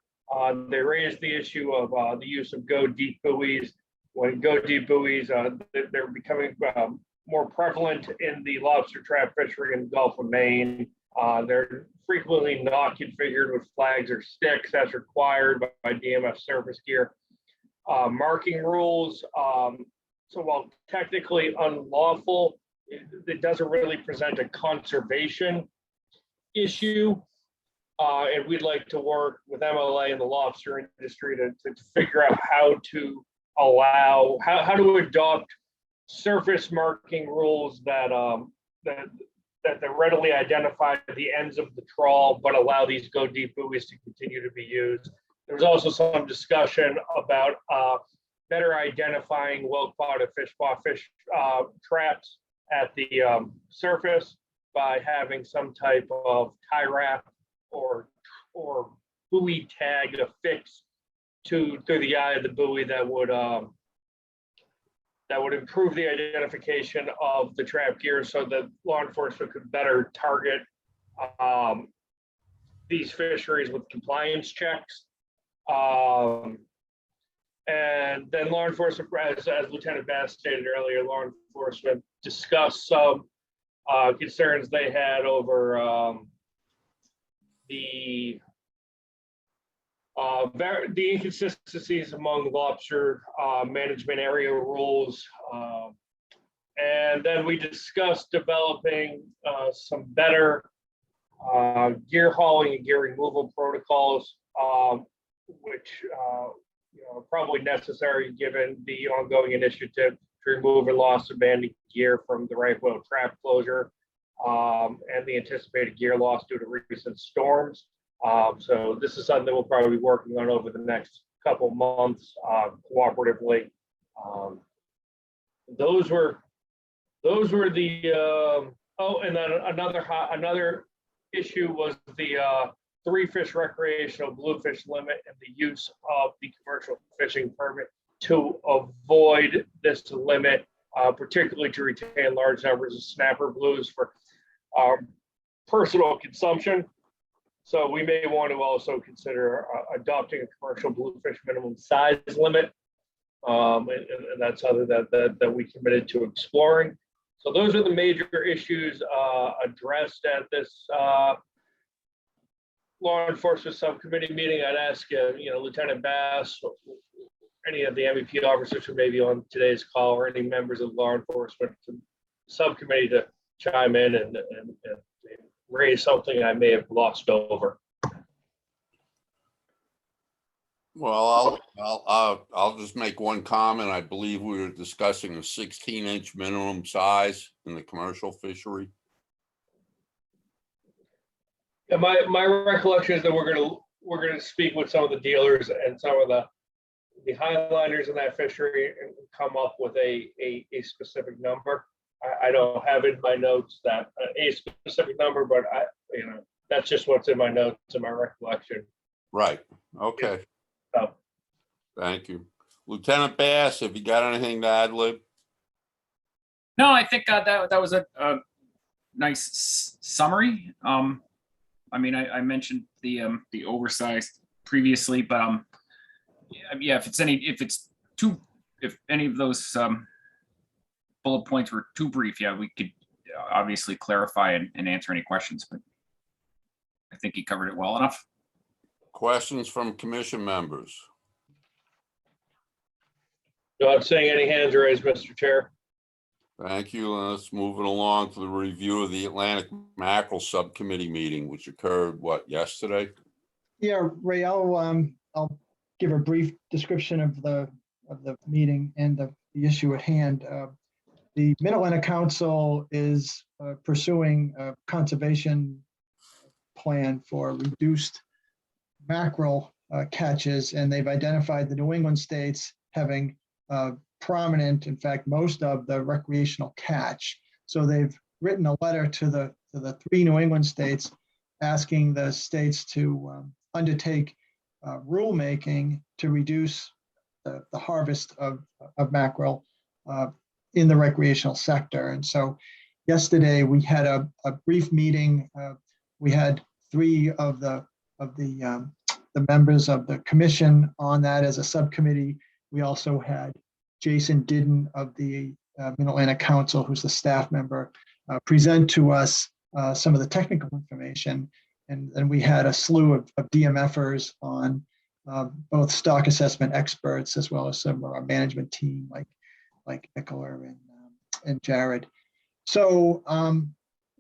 Speaker 13: They raised the issue of the use of go deep buoys. When go deep buoys, they're becoming more prevalent in the lobster trap fishery in the Gulf of Maine. They're frequently not configured with flags or sticks as required by DMF surface gear. Marking rules. So while technically unlawful, it doesn't really present a conservation issue. And we'd like to work with MLA and the lobster industry to figure out how to allow, how to adopt surface marking rules that readily identify the ends of the trawl, but allow these go deep buoys to continue to be used. There's also some discussion about better identifying well-caught fish traps at the surface by having some type of tie wrap or buoy tag affixed through the eye of the buoy that would improve the identification of the trap gear so that law enforcement could better target these fisheries with compliance checks.
Speaker 1: And then law enforcement, as Lieutenant Bass stated earlier, law enforcement discussed some concerns they had over the inconsistencies among lobster management area rules. And then we discussed developing some better gear hauling and gear removal protocols, which are probably necessary given the ongoing initiative to remove and loss abandoned gear from the right whale trap closure and the anticipated gear loss due to recent storms. So this is something that we'll probably be working on over the next couple months cooperatively. Those were the and then another issue was the 3-fish recreational bluefish limit and the use of the commercial fishing permit to avoid this limit, particularly to retain large numbers of snapper blues for personal consumption. So we may want to also consider adopting a commercial bluefish minimum size limit. And that's something that we committed to exploring. So those are the major issues addressed at this law enforcement subcommittee meeting. I'd ask Lieutenant Bass, any of the MEP officers who may be on today's call, or any members of the law enforcement subcommittee to chime in and raise something I may have glossed over.
Speaker 2: Well, I'll just make one comment. I believe we were discussing a 16-inch minimum size in the commercial fishery.
Speaker 1: Yeah, my recollection is that we're gonna speak with some of the dealers and some of the highliners in that fishery and come up with a specific number. I don't have in my notes that a specific number, but that's just what's in my notes and my recollection.
Speaker 2: Right. Okay.
Speaker 1: So,
Speaker 2: thank you. Lieutenant Bass, have you got anything to add, lib?
Speaker 8: No, I think that was a nice summary. I mean, I mentioned the oversized previously, but yeah, if any of those bullet points were too brief, yeah, we could obviously clarify and answer any questions, but I think he covered it well enough.
Speaker 2: Questions from commission members?
Speaker 1: Not seeing any hands raised, Mr. Chair.
Speaker 2: Thank you. Let's move it along to the review of the Atlantic Mackerel Subcommittee meeting, which occurred, yesterday?
Speaker 3: Yeah, Ray, I'll give a brief description of the meeting and the issue at hand. The Mid-Atlantic Council is pursuing a conservation plan for reduced mackerel catches, and they've identified the New England states having prominent, in fact, most of the recreational catch. So they've written a letter to the 3 New England states asking the states to undertake rulemaking to reduce the harvest of mackerel in the recreational sector. And so yesterday we had a brief meeting. We had 3 of the members of the commission on that as a subcommittee. We also had Jason Didden of the Mid-Atlantic Council, who's the staff member, present to us some of the technical information. And we had a slew of DMFers on both stock assessment experts as well as some of our management team like Nicola and Jared. So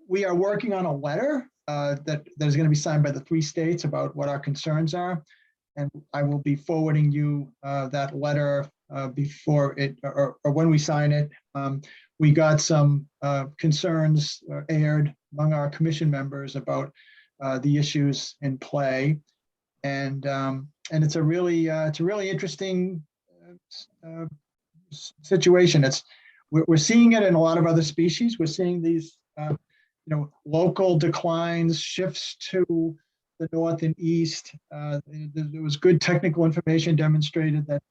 Speaker 3: we are working on a letter that is going to be signed by the 3 states about what our concerns are. And I will be forwarding you that letter before it or when we sign it. We got some concerns aired among our commission members about the issues in play, and it's a really interesting situation. We're seeing it in a lot of other species. We're seeing these local declines, shifts to the north and east. There was good technical information demonstrated that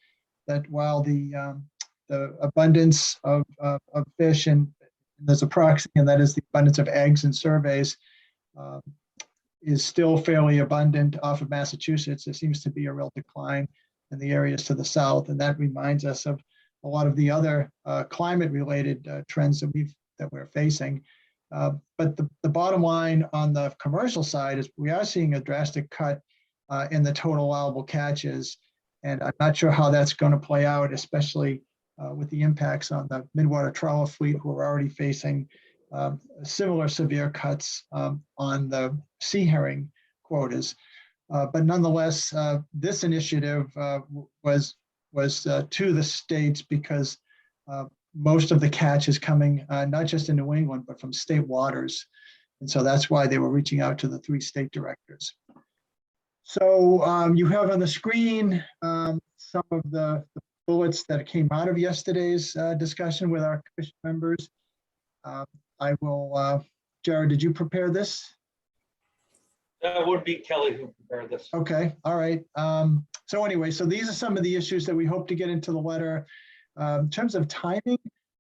Speaker 3: while the abundance of fish, and there's a proxy, and that is the abundance of eggs in surveys, is still fairly abundant off of Massachusetts. There seems to be a real decline and the areas to the south. And that reminds us of a lot of the other climate-related trends that we're facing. But the bottom line on the commercial side is we are seeing a drastic cut in the total allowable catches. And I'm not sure how that's going to play out, especially with the impacts on the midwater trawler fleet, who are already facing similar severe cuts on the sea herring quotas. But nonetheless, this initiative was to the states because most of the catch is coming not just in New England, but from state waters. And so that's why they were reaching out to the 3 state directors. So you have on the screen some of the bullets that came out of yesterday's discussion with our commission members. I will, Jared, did you prepare this?
Speaker 13: That would be Kelly who prepared this.
Speaker 3: Okay, all right. So anyway, so these are some of the issues that we hope to get into the letter. In terms of timing,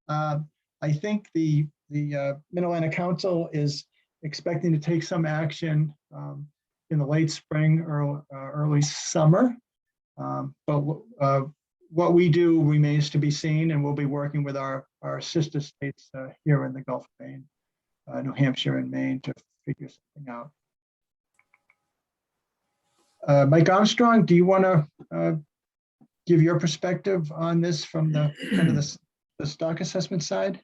Speaker 3: I think the Mid-Atlantic Council is expecting to take some action in the late spring or early summer. But what we do remains to be seen, and we'll be working with our sister states here in the Gulf of Maine, New Hampshire and Maine, to figure something out. Mike Armstrong, do you want to give your perspective on this from the kind of the stock assessment side?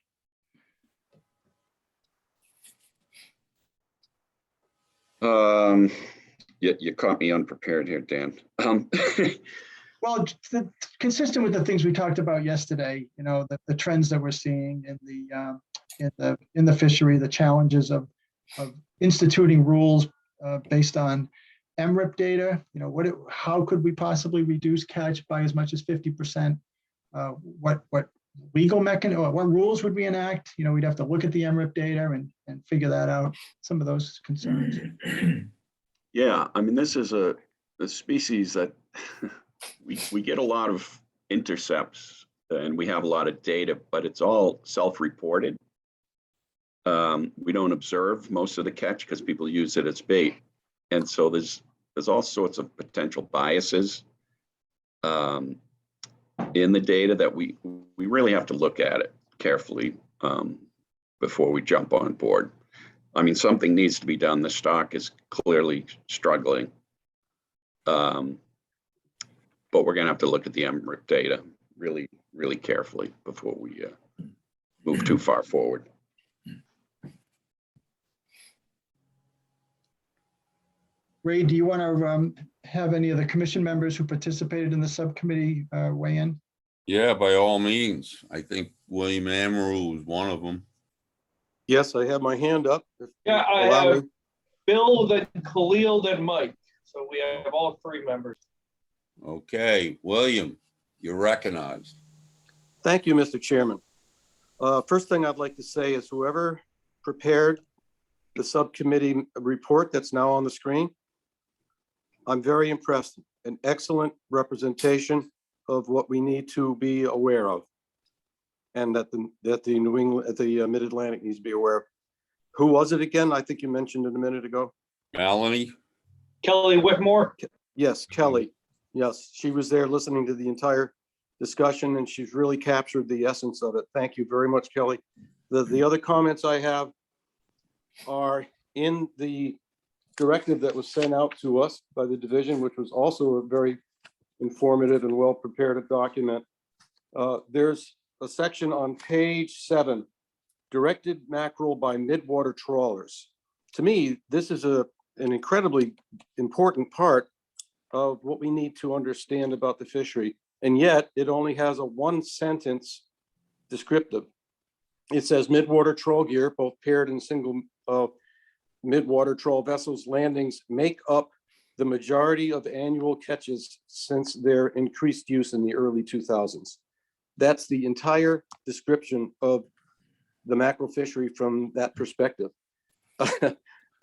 Speaker 15: You caught me unprepared here, Dan.
Speaker 3: Well, consistent with the things we talked about yesterday, you know, the trends that we're seeing in the fishery, the challenges of instituting rules based on MRIP data. You know, how could we possibly reduce catch by as much as 50%? What legal mechanism, what rules would we enact? You know, we'd have to look at the MRIP data and figure that out. Some of those concerns.
Speaker 15: Yeah, I mean, this is a species that we get a lot of intercepts and we have a lot of data, but it's all self-reported. We don't observe most of the catch because people use it as bait. And so there's all sorts of potential biases in the data that we really have to look at it carefully before we jump on board. I mean, something needs to be done. The stock is clearly struggling. But we're going to have to look at the MRIP data really, really carefully before we move too far forward.
Speaker 3: Ray, do you want to have any of the commission members who participated in the subcommittee weigh in?
Speaker 2: Yeah, by all means. I think William Amaru was one of them.
Speaker 10: Yes, I have my hand up.
Speaker 13: Yeah, I have Bill, then Khalil, then Mike. So we have all 3 members.
Speaker 2: Okay, William, you're recognized.
Speaker 10: Thank you, Mr. Chairman. First thing I'd like to say is whoever prepared the subcommittee report that's now on the screen, I'm very impressed. An excellent representation of what we need to be aware of, and that the New England, the Mid-Atlantic needs to be aware of. Who was it again? I think you mentioned it a minute ago.
Speaker 2: Melanie?
Speaker 13: Kelly Whitmore?
Speaker 10: Yes, Kelly. Yes, she was there listening to the entire discussion, and she's really captured the essence of it. Thank you very much, Kelly. The other comments I have are in the directive that was sent out to us by the division, which was also a very informative and well-prepared document. There's a section on page 7, directed mackerel by midwater trawlers. To me, this is an incredibly important part of what we need to understand about the fishery. And yet it only has a 1-sentence descriptive. It says midwater trawl gear, both paired and single midwater trawl vessels landings make up the majority of annual catches since their increased use in the early 2000s. That's the entire description of the mackerel fishery from that perspective.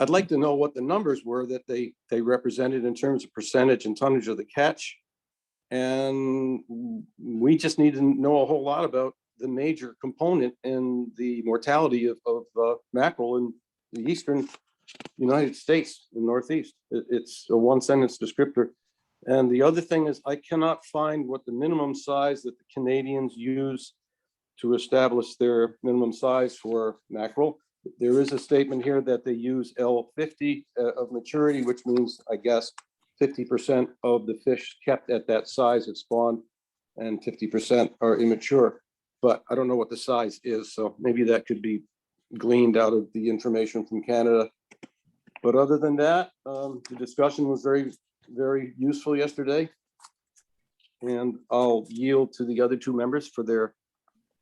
Speaker 10: I'd like to know what the numbers were that they represented in terms of percentage and tonnage of the catch. And we just need to know a whole lot about the major component in the mortality of mackerel in the eastern United States, the Northeast. It's a 1-sentence descriptor, And the other thing is I cannot find what the minimum size that the Canadians use to establish their minimum size for mackerel. There is a statement here that they use L50 of maturity, which means, I guess, 50% of the fish kept at that size at spawn and 50% are immature. But I don't know what the size is, so maybe that could be gleaned out of the information from Canada. But other than that, the discussion was very, very useful yesterday. And I'll yield to the other two members for their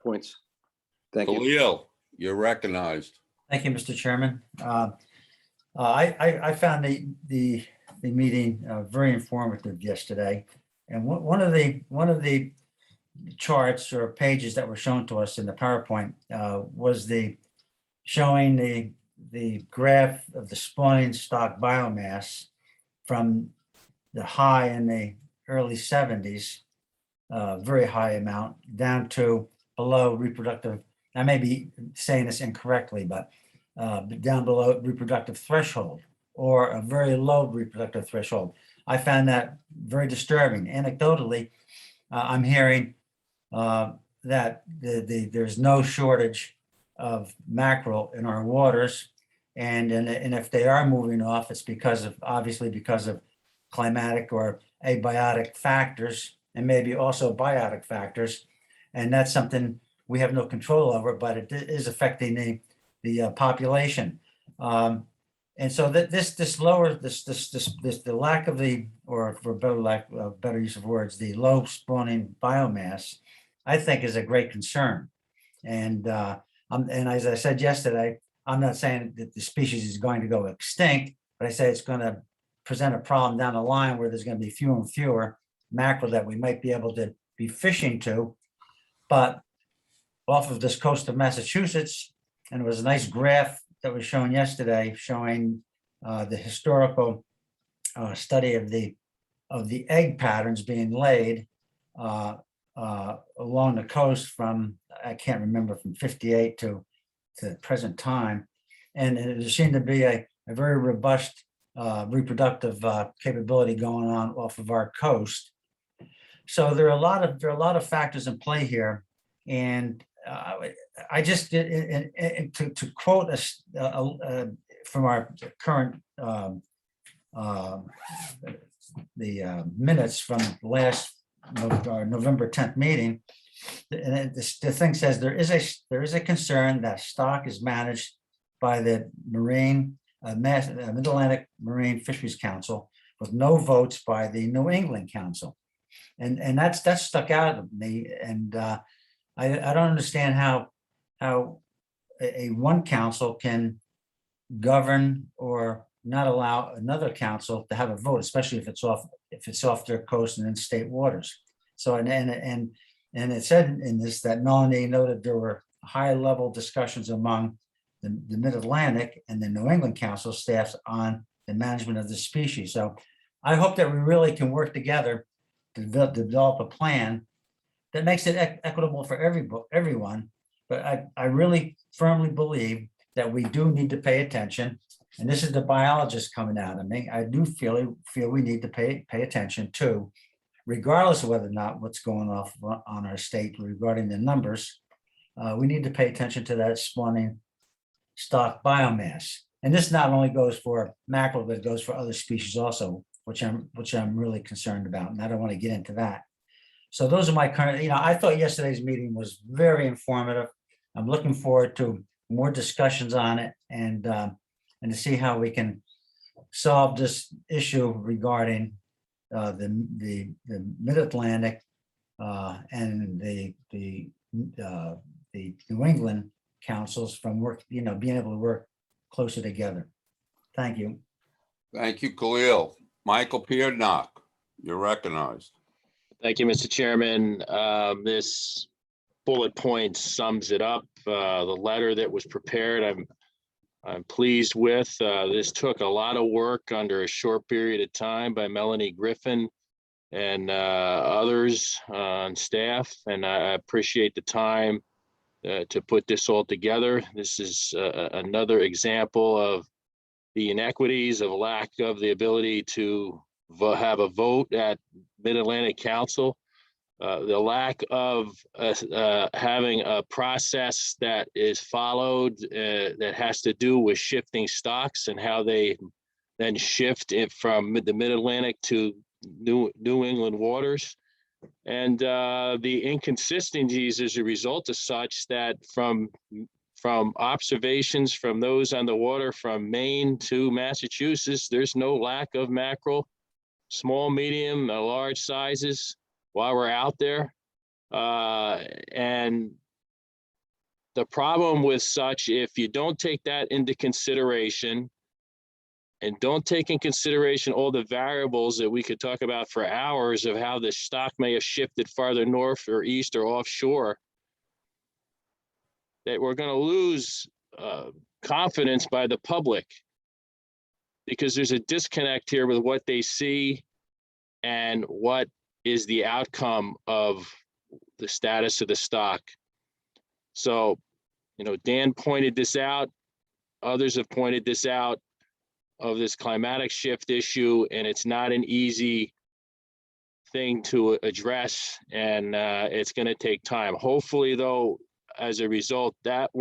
Speaker 10: points. Thank you.
Speaker 2: Khalil, you're recognized.
Speaker 5: Thank you, Mr. Chairman. I found the meeting very informative yesterday. And one of the charts or pages that were shown to us in the PowerPoint was showing the graph of the spawning stock biomass from the high in the early 70s, very high amount, down to below reproductive. I may be saying this incorrectly, but down below reproductive threshold or a very low reproductive threshold. I found that very disturbing. Anecdotally, I'm hearing that there's no shortage of mackerel in our waters. And if they are moving off, it's obviously because of climatic or abiotic factors and maybe also biotic factors. And that's something we have no control over, but it is affecting the population. And so that the lack of or for better use of words, the low spawning biomass, I think is a great concern. And as I said yesterday, I'm not saying that the species is going to go extinct, but I say it's going to present a problem down the line where there's going to be fewer and fewer mackerel that we might be able to be fishing to. But off of this coast of Massachusetts, and it was a nice graph that was shown yesterday showing the historical study of the egg patterns being laid along the coast from, I can't remember, from 58 to the present time. And there seemed to be a very robust reproductive capability going on off of our coast. So there are a lot of factors in play here. And I just to quote us from our current the minutes from last November 10th meeting, and the thing says there is a concern that stock is managed by the Mid-Atlantic Marine Fisheries Council with no votes by the New England Council, and that's stuck out of me. And I don't understand how a one council can govern or not allow another council to have a vote, especially if it's off their coast and in state waters. So and it said in this that Melanie noted there were high level discussions among the Mid-Atlantic and the New England Council staffs on the management of the species. So I hope that we really can work together to develop a plan that makes it equitable for everyone. But I really firmly believe that we do need to pay attention. And this is the biologist coming out of me. I do feel we need to pay attention to, regardless of whether or not what's going off on our state regarding the numbers, we need to pay attention to that spawning stock biomass. And this not only goes for mackerel, but it goes for other species also, which I'm really concerned about. And I don't want to get into that. So those are my current, I thought yesterday's meeting was very informative. I'm looking forward to more discussions on it and to see how we can solve this issue regarding the Mid-Atlantic and the New England councils from being able to work closer together. Thank you.
Speaker 2: Thank you, Khalil. Michael Piernock, you're recognized.
Speaker 4: Thank you, Mr. Chairman. This bullet point sums it up. The letter that was prepared, I'm pleased with. This took a lot of work under a short period of time by Melanie Griffin and others on staff, and I appreciate the time to put this all together. This is another example of the inequities of lack of the ability to have a vote at Mid-Atlantic Council. The lack of having a process that is followed that has to do with shifting stocks and how they then shift it from the Mid-Atlantic to New England waters. And the inconsistencies as a result of such that from observations from those on the water from Maine to Massachusetts, there's no lack of mackerel, small, medium, large sizes while we're out there. And the problem with such, if you don't take that into consideration and don't take in consideration all the variables that we could talk about for hours of how the stock may have shifted farther north or east or offshore, that we're going to lose confidence by the public, because there's a disconnect here with what they see and what is the outcome of the status of the stock. So, you know, Dan pointed this out, others have pointed this out, of this climatic shift issue, and it's not an easy thing to address, and it's going to take time. Hopefully, though, as a result, that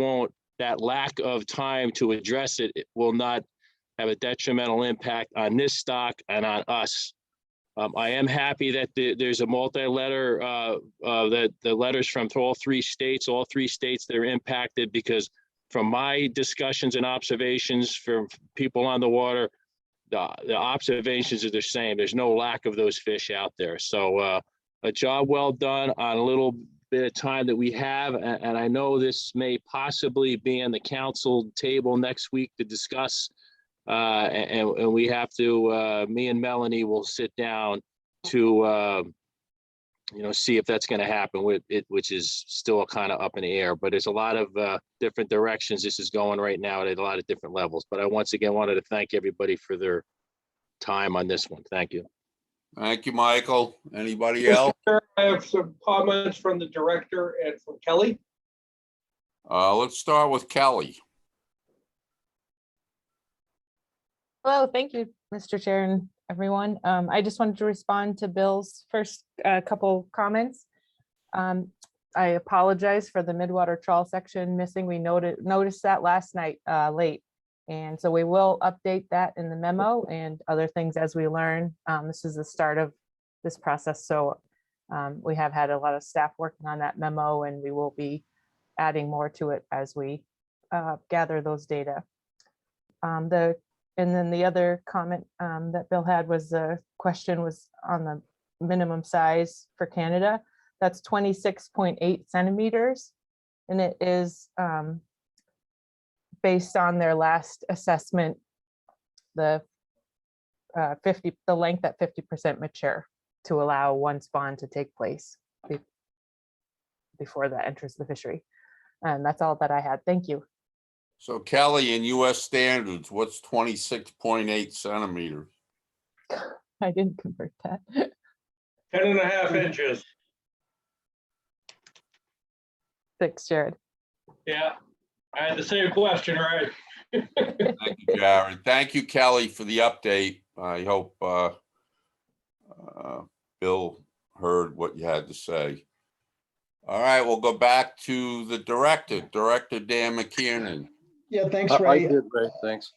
Speaker 4: lack of time to address it will not have a detrimental impact on this stock and on us. I am happy that there's a multi-letter, that the letters from all three states that are impacted, because from my discussions and observations from people on the water, the observations are the same. There's no lack of those fish out there. So a job well done on a little bit of time that we have. And I know this may possibly be on the council table next week to discuss. And we have to, me and Melanie will sit down to, you know, see if that's going to happen with it, which is still kind of up in the air. But there's a lot of different directions this is going right now at a lot of different levels. But I once again wanted to thank everybody for their time on this one. Thank you.
Speaker 2: Thank you, Michael. Anybody else?
Speaker 13: I have some comments from the director and from Kelly.
Speaker 2: Let's start with Kelly.
Speaker 16: Hello, thank you, Mr. Chair and everyone. I just wanted to respond to Bill's first couple comments. I apologize for the midwater trawl section missing. We noticed that last night late. And so we will update that in the memo and other things as we learn. This is the start of this process. So we have had a lot of staff working on that memo, and we will be adding more to it as we gather those data. And then the other comment that Bill had was the question was on the minimum size for Canada. That's 26.8 centimeters. And it is based on their last assessment, the length at 50% mature to allow one spawn to take place before that enters the fishery. And that's all that I had. Thank you.
Speaker 2: So Kelly, in US standards, what's 26.8 centimeters?
Speaker 16: I didn't convert that.
Speaker 13: 10.5 inches.
Speaker 16: 6, Jared.
Speaker 13: Yeah, I had the same question, right?
Speaker 2: Thank you, Jared. Thank you, Kelly, for the update. I hope Bill heard what you had to say. All right, we'll go back to the director, Director Dan McKiernan.
Speaker 3: Yeah, thanks,
Speaker 10: I
Speaker 3: Ray.
Speaker 10: did, Ray. Thanks.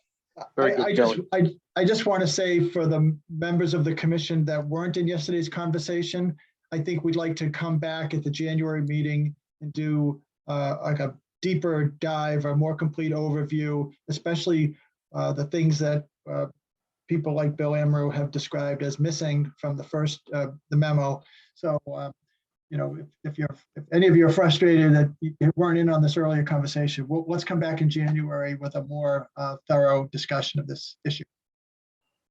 Speaker 10: Very good, Kelly.
Speaker 3: I just want to say for the members of the commission that weren't in yesterday's conversation, I think we'd like to come back at the January meeting and do like a deeper dive, a more complete overview, especially the things that people like Bill Amro have described as missing from the first the memo. So you know, if any of you are frustrated that you weren't in on this earlier conversation, let's come back in January with a more thorough discussion of this issue.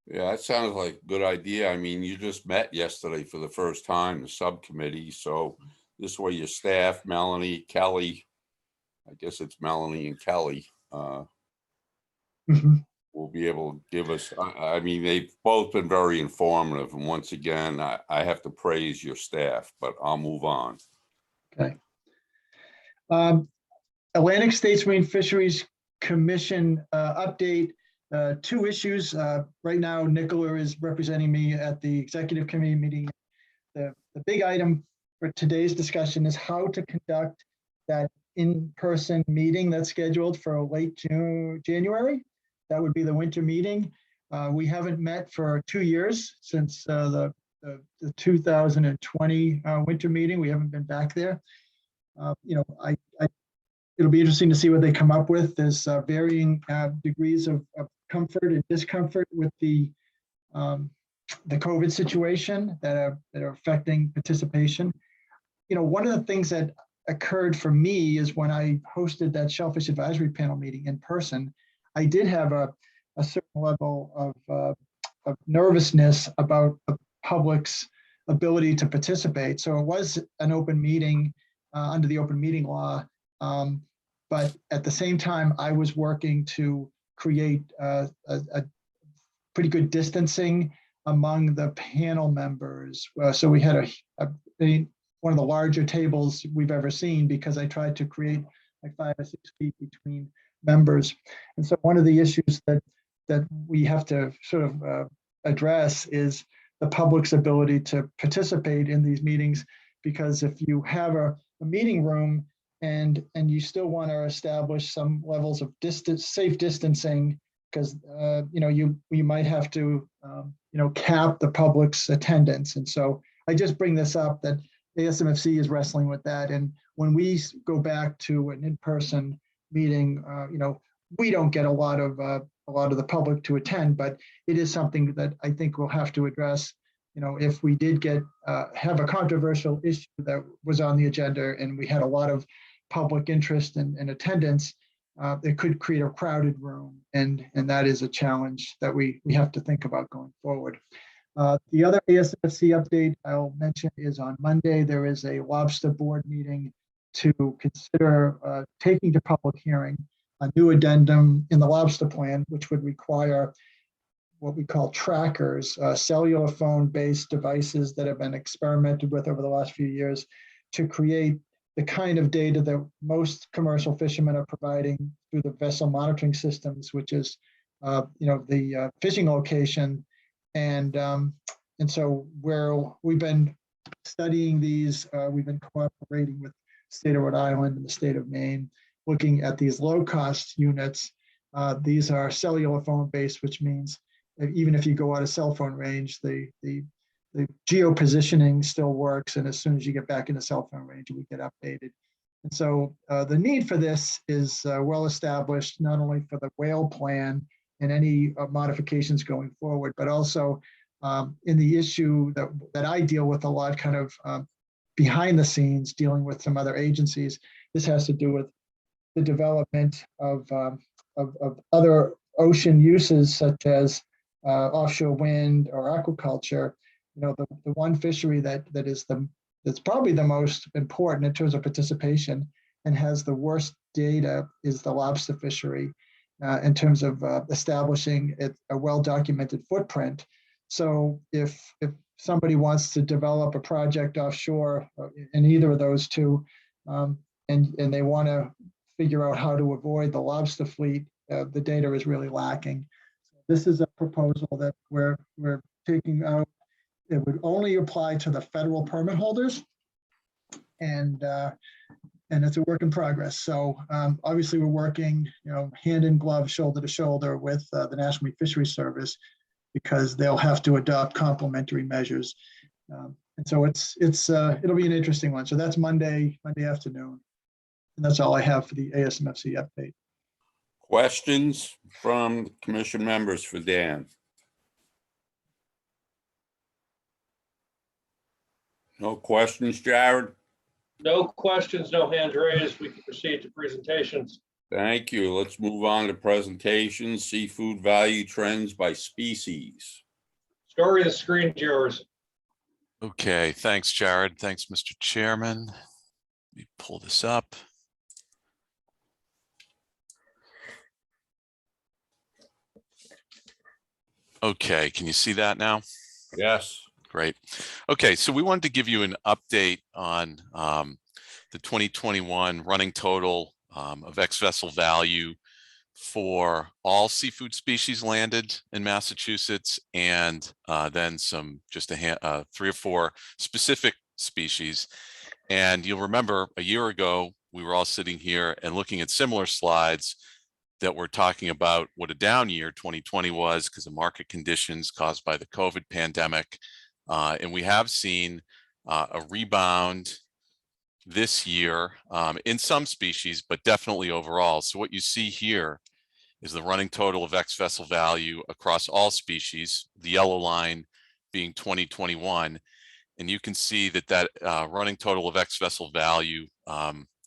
Speaker 2: Yeah, that sounds like a good idea. I mean, you just met yesterday for the first time, the subcommittee. So this way your staff, Melanie, Kelly, I guess it's Melanie and Kelly, will be able to give us, I mean, they've both been very informative. And once again, I have to praise your staff, but I'll move on.
Speaker 3: Okay. Atlantic States Marine Fisheries Commission update. Two issues. Right now, Nicola is representing me at the executive committee meeting. The big item for today's discussion is how to conduct that in-person meeting that's scheduled for late January. That would be the winter meeting. We haven't met for 2 years since the 2020 winter meeting. We haven't been back there. It'll be interesting to see what they come up with. There's varying degrees of comfort and discomfort with the COVID situation that are affecting participation. One of the things that occurred for me is when I hosted that Shellfish Advisory Panel meeting in person, I did have a certain level of nervousness about the public's ability to participate. So it was an open meeting under the open meeting law. But at the same time, I was working to create a pretty good distancing among the panel members. So we had one of the larger tables we've ever seen because I tried to create like 5 or 6 feet between members. And so one of the issues that we have to sort of address is the public's ability to participate in these meetings, because if you have a meeting room and you still want to establish some levels of safe distancing, because you might have to cap the public's attendance. And so I just bring this up that ASMFC is wrestling with that. And when we go back to an in-person meeting, we don't get a lot of the public to attend, but it is something that I think we'll have to address. If we did have a controversial issue that was on the agenda and we had a lot of public interest and attendance, it could create a crowded room, and that is a challenge that we have to think about going forward. The other ASFC update I'll mention is on Monday, there is a lobster board meeting to consider taking to public hearing a new addendum in the lobster plan, which would require what we call trackers, cellular phone-based devices that have been experimented with over the last few years to create the kind of data that most commercial fishermen are providing through the vessel monitoring systems, which is, the fishing location. And so we've been studying these, we've been cooperating with the state of Rhode Island and the state of Maine, looking at these low-cost units. These are cellular phone-based, which means that even if you go out of cell phone range, the geo-positioning still works. And as soon as you get back into cell phone range, we get updated. And so the need for this is well established, not only for the whale plan and any modifications going forward, but also in the issue that I deal with a lot kind of behind the scenes, dealing with some other agencies. This has to do with the development of other ocean uses such as offshore wind or aquaculture. The one fishery that's probably the most important in terms of participation and has the worst data is the lobster fishery in terms of establishing a well-documented footprint. So if somebody wants to develop a project offshore in either of those two, and they want to figure out how to avoid the lobster fleet, the data is really lacking. This is a proposal that we're taking out. It would only apply to the federal permit holders, and it's a work in progress. So obviously we're working, hand in glove, shoulder to shoulder with the National Marine Fisheries Service, because they'll have to adopt complementary measures. And so it'll be an interesting one. So that's Monday afternoon, and that's all I have for the ASMFC update.
Speaker 2: Questions from commission members for Dan? No questions, Jared?
Speaker 13: No questions, no hands raised. We can proceed to presentations.
Speaker 2: Thank you. Let's move on to presentations. Seafood value trends by species.
Speaker 13: Story, the screen's yours.
Speaker 17: Okay, thanks, Jared. Thanks, Mr. Chairman. Let me pull this up. Okay, can you see that now?
Speaker 2: Yes.
Speaker 17: Great. Okay, so we wanted to give you an update on the 2021 running total of ex-vessel value for all seafood species landed in Massachusetts, and then some just a 3 or 4 specific species. And you'll remember a year ago, we were all sitting here and looking at similar slides that were talking about what a down year 2020 was because of market conditions caused by the COVID pandemic. And we have seen a rebound this year in some species, but definitely overall. So what you see here is the running total of ex-vessel value across all species, the yellow line being 2021. And you can see that running total of ex-vessel value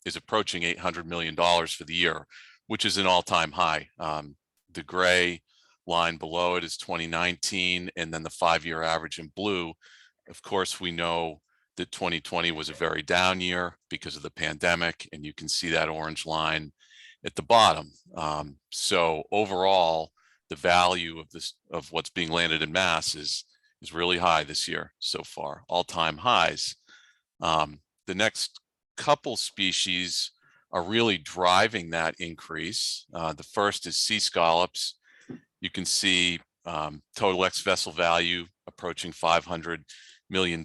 Speaker 17: is approaching $800 million for the year, which is an all-time high. The gray line below it is 2019, and then the 5-year average in blue. Of course, we know that 2020 was a very down year because of the pandemic, and you can see that orange line at the bottom. So overall, the value of what's being landed in mass is really high this year so far, all-time highs. The next couple species are really driving that increase. The first is sea scallops. You can see total ex-vessel value approaching $500 million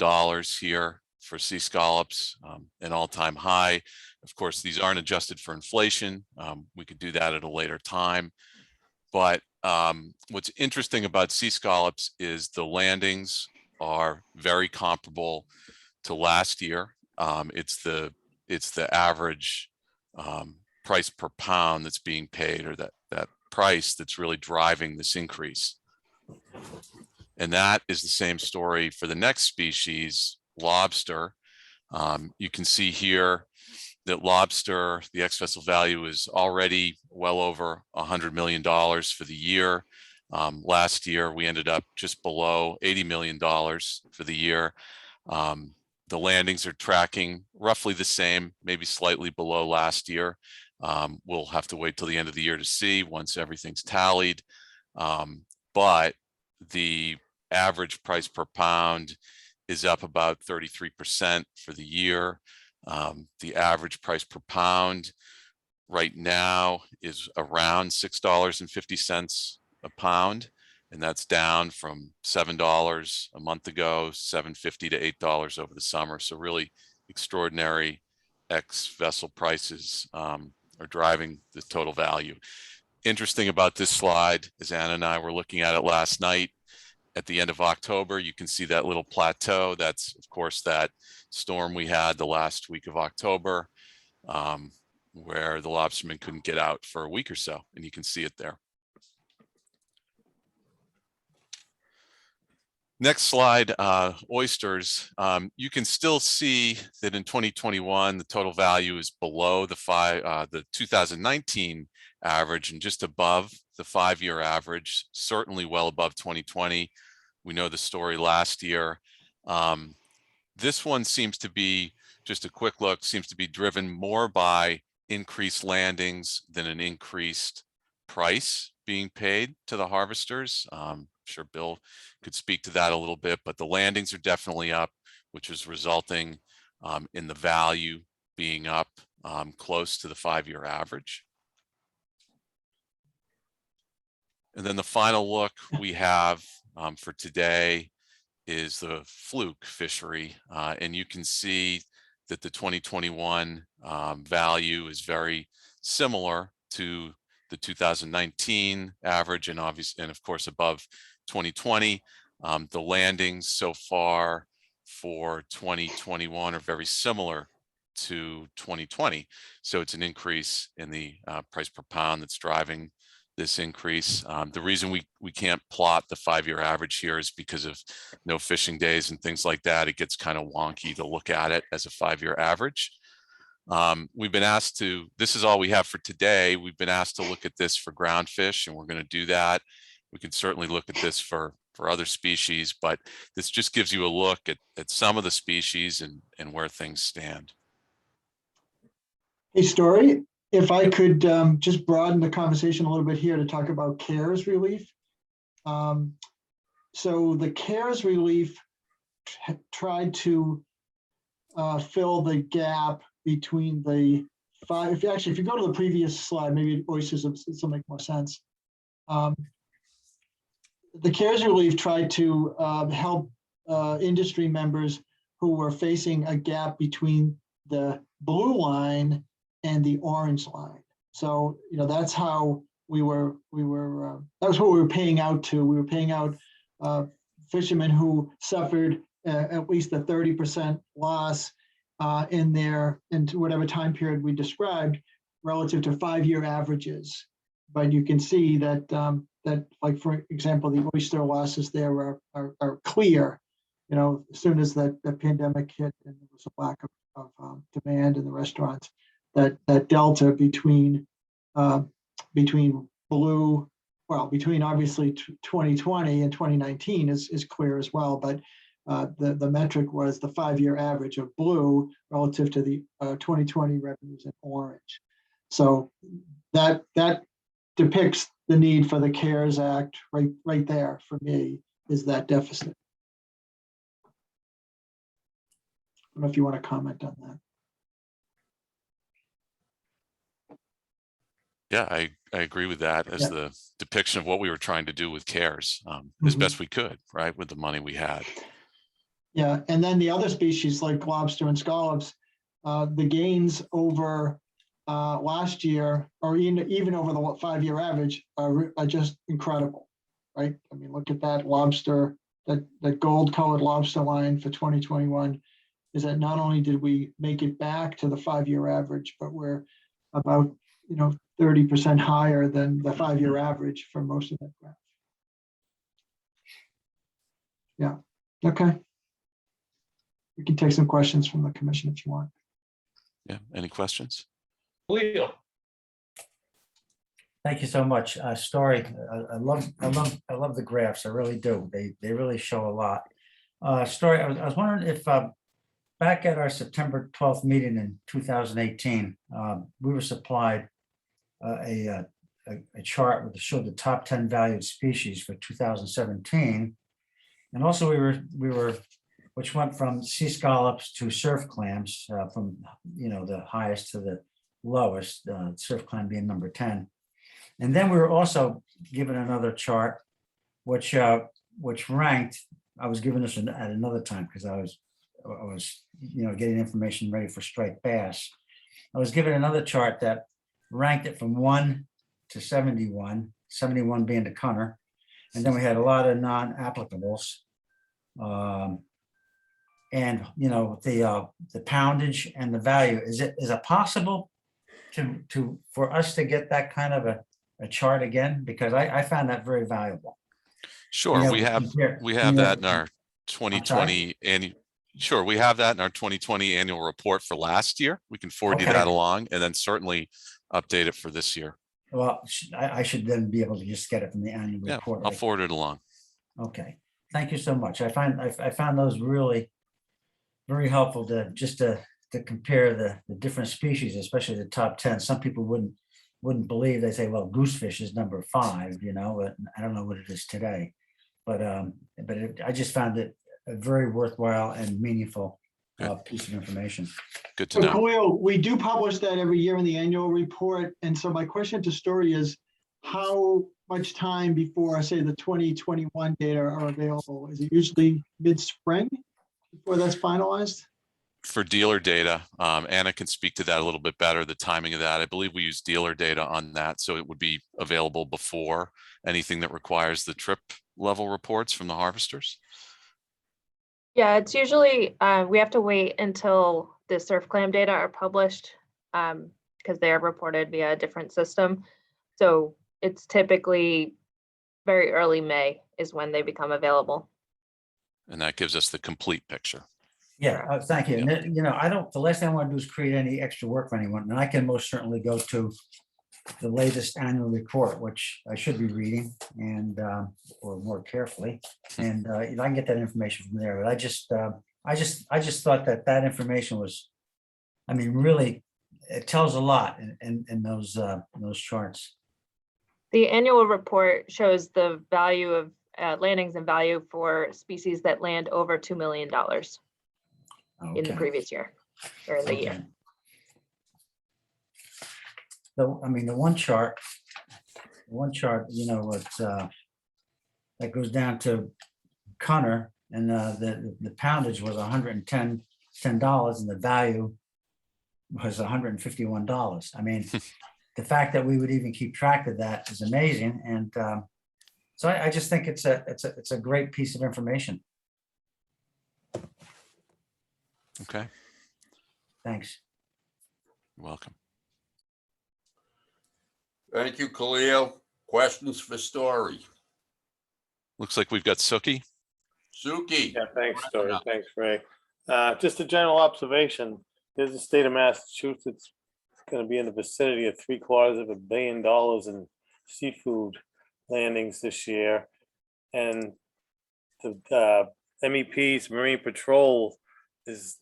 Speaker 17: here for sea scallops, an all-time high. Of course, these aren't adjusted for inflation. We could do that at a later time. But what's interesting about sea scallops is the landings are very comparable to last year. It's the average price per pound that's being paid, or that price that's really driving this increase. And that is the same story for the next species, lobster. You can see here that lobster, the ex-vessel value is already well over $100 million for the year. Last year, we ended up just below $80 million for the year. The landings are tracking roughly the same, maybe slightly below last year. We'll have to wait till the end of the year to see once everything's tallied. But the average price per pound is up about 33% for the year. The average price per pound right now is around $6.50 a pound, and that's down from $7 a month ago, $7.50 to $8 over the summer. So really extraordinary ex-vessel prices are driving the total value. Interesting about this slide, as Anna and I were looking at it last night, at the end of October, you can see that little plateau. That's, of course, that storm we had the last week of October, where the lobstermen couldn't get out for a week or so, and you can see it there. Next slide, oysters. You can still see that in 2021, the total value is below the 2019 average and just above the 5-year average, certainly well above 2020. We know the story last year. This one seems to be, just a quick look, seems to be driven more by increased landings than an increased price being paid to the harvesters. I'm sure Bill could speak to that a little bit, but the landings are definitely up, which is resulting in the value being up close to the 5-year average. And then the final look we have for today is the fluke fishery. And you can see that the 2021 value is very similar to the 2019 average, and obviously, and of course, above 2020. The landings so far for 2021 are very similar to 2020. So it's an increase in the price per pound that's driving this increase. The reason we can't plot the 5-year average here is because of no fishing days and things like that. It gets kind of wonky to look at it as a 5-year average. We've been asked to, this is all we have for today. We've been asked to look at this for groundfish, and we're going to do that. We can certainly look at this for other species, but this just gives you a look at some of the species and where things stand.
Speaker 3: Hey, Story, if I could just broaden the conversation a little bit here to talk about CARES relief. So the CARES relief tried to fill the gap between the 5, if you go to the previous slide, maybe oysters will make more sense. The CARES relief tried to help industry members who were facing a gap between the blue line and the orange line. So, that's how we were, that was what we were paying out to. We were paying out fishermen who suffered at least a 30% loss into whatever time period we described relative to 5-year averages. But you can see that, like, for example, the oyster losses there are clear. As soon as the pandemic hit and there was a lack of demand in the restaurants, that delta between blue, between obviously 2020 and 2019 is clear as well. But the metric was the 5-year average of blue relative to the 2020 revenues in orange. So that depicts the need for the CARES Act right there for me, is that deficit. I don't know if you want to comment on that.
Speaker 17: Yeah, I agree with that as the depiction of what we were trying to do with CARES as best we could, right, with the money we had.
Speaker 3: Yeah, and then the other species like lobster and scallops, the gains over last year, or even over the 5-year average, are just incredible, right? I mean, look at that lobster, that gold-colored lobster line for 2021. Is that not only did we make it back to the 5-year average, but we're about 30% higher than the 5-year average for most of that graph. Yeah. Okay. We can take some questions from the commission if you want.
Speaker 17: Yeah. Any questions?
Speaker 13: Leo.
Speaker 5: Thank you so much. Story. I love the graphs. I really do. They really show a lot. Story. I was wondering if back at our September 12th meeting in 2018, we were supplied a chart that showed the top 10 valued species for 2017, and also we were which went from sea scallops to surf clams, from the highest to the lowest, surf clam being number 10. And then we were also given another chart, which ranked. I was given this at another time because I was getting information ready for striped bass. I was given another chart that ranked it from 1 to 71, 71 being the cunner, and then we had a lot of non-applicables. And the poundage and the value. Is it possible for us to get that kind of a chart again? Because I found that very valuable.
Speaker 17: Sure, we have that in our 2020 and sure, we have that in our 2020 annual report for last year. We can forward you that along, and then certainly update it for this year.
Speaker 5: Well, I should then be able to just get it from the annual report.
Speaker 17: I'll forward it along.
Speaker 5: Okay, thank you so much. I found those really very helpful to compare the different species, especially the top 10. Some people wouldn't believe. They say, well, goosefish is number 5, but I don't know what it is today. But I just found it a very worthwhile and meaningful piece of information.
Speaker 17: Good to know.
Speaker 3: Khalil, we do publish that every year in the annual report. And so my question to Story is, how much time before, say, the 2021 data are available? Is it usually mid-spring before that's finalized?
Speaker 17: For dealer data, Anna can speak to that a little bit better, the timing of that. I believe we use dealer data on that, so it would be available before anything that requires the trip level reports from the harvesters.
Speaker 12: Yeah, it's usually, we have to wait until the surf clam data are published because they are reported via a different system. So it's typically very early May is when they become available.
Speaker 17: And that gives us the complete picture.
Speaker 5: Yeah, thank you. And the last thing I want to do is create any extra work for anyone. And I can most certainly go to the latest annual report, which I should be reading or more carefully. And I can get that information from there. But I just thought that information was, really, it tells a lot in those charts.
Speaker 12: The annual report shows the value of landings and value for species that land over $2 million. In the previous year or in the year.
Speaker 5: the one chart, it's, that goes down to Connor, and the poundage was $110 and the value was $151. I mean, the fact that we would even keep track of that is amazing. And so I just think it's a great piece of information.
Speaker 17: Okay,
Speaker 5: Thanks.
Speaker 17: you're welcome.
Speaker 2: Thank you, Khalil. Questions for Story?
Speaker 17: Looks like we've got Suki.
Speaker 2: Suki.
Speaker 9: Yeah, thanks, Story. Thanks, Ray. Just a general observation. There's the state of Massachusetts. It's going to be in the vicinity of $750 million in seafood landings this year. And the MEP's Marine Patrol is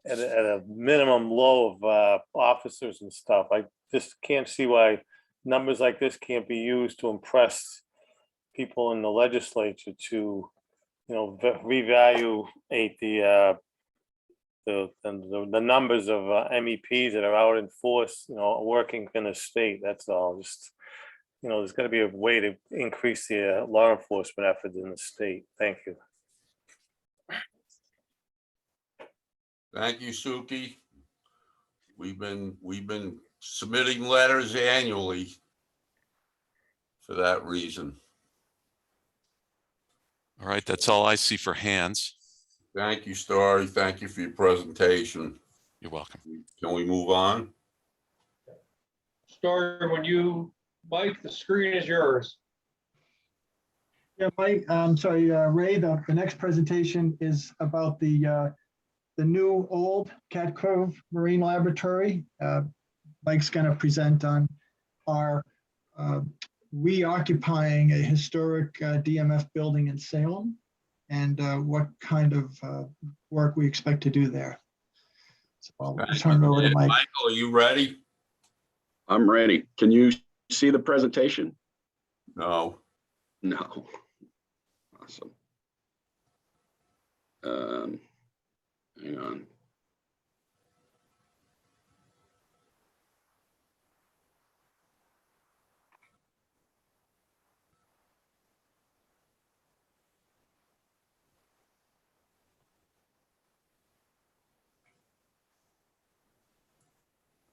Speaker 9: at a minimum low of officers and stuff. I just can't see why numbers like this can't be used to impress people in the legislature to, reevaluate the numbers of MEPs that are out in force, working in the state. That's all. Just, there's got to be a way to increase the law enforcement efforts in the state. Thank you.
Speaker 2: Thank you, Suki. We've been submitting letters annually for that reason.
Speaker 17: All right, that's all I see for hands.
Speaker 2: Thank you, Story. Thank you for your presentation.
Speaker 17: You're welcome.
Speaker 2: Can we move on?
Speaker 13: Story, Mike, the screen is yours.
Speaker 3: Yeah, Mike, I'm sorry, Ray, the next presentation is about the new old Cat Cove Marine Laboratory. Mike's going to present on our reoccupying a historic DMF building in Salem and what kind of work we expect to do there. So I'll turn it over to Mike.
Speaker 2: Michael, are you ready?
Speaker 15: I'm ready. Can you see the presentation?
Speaker 2: No.
Speaker 15: No. Awesome. Hang on.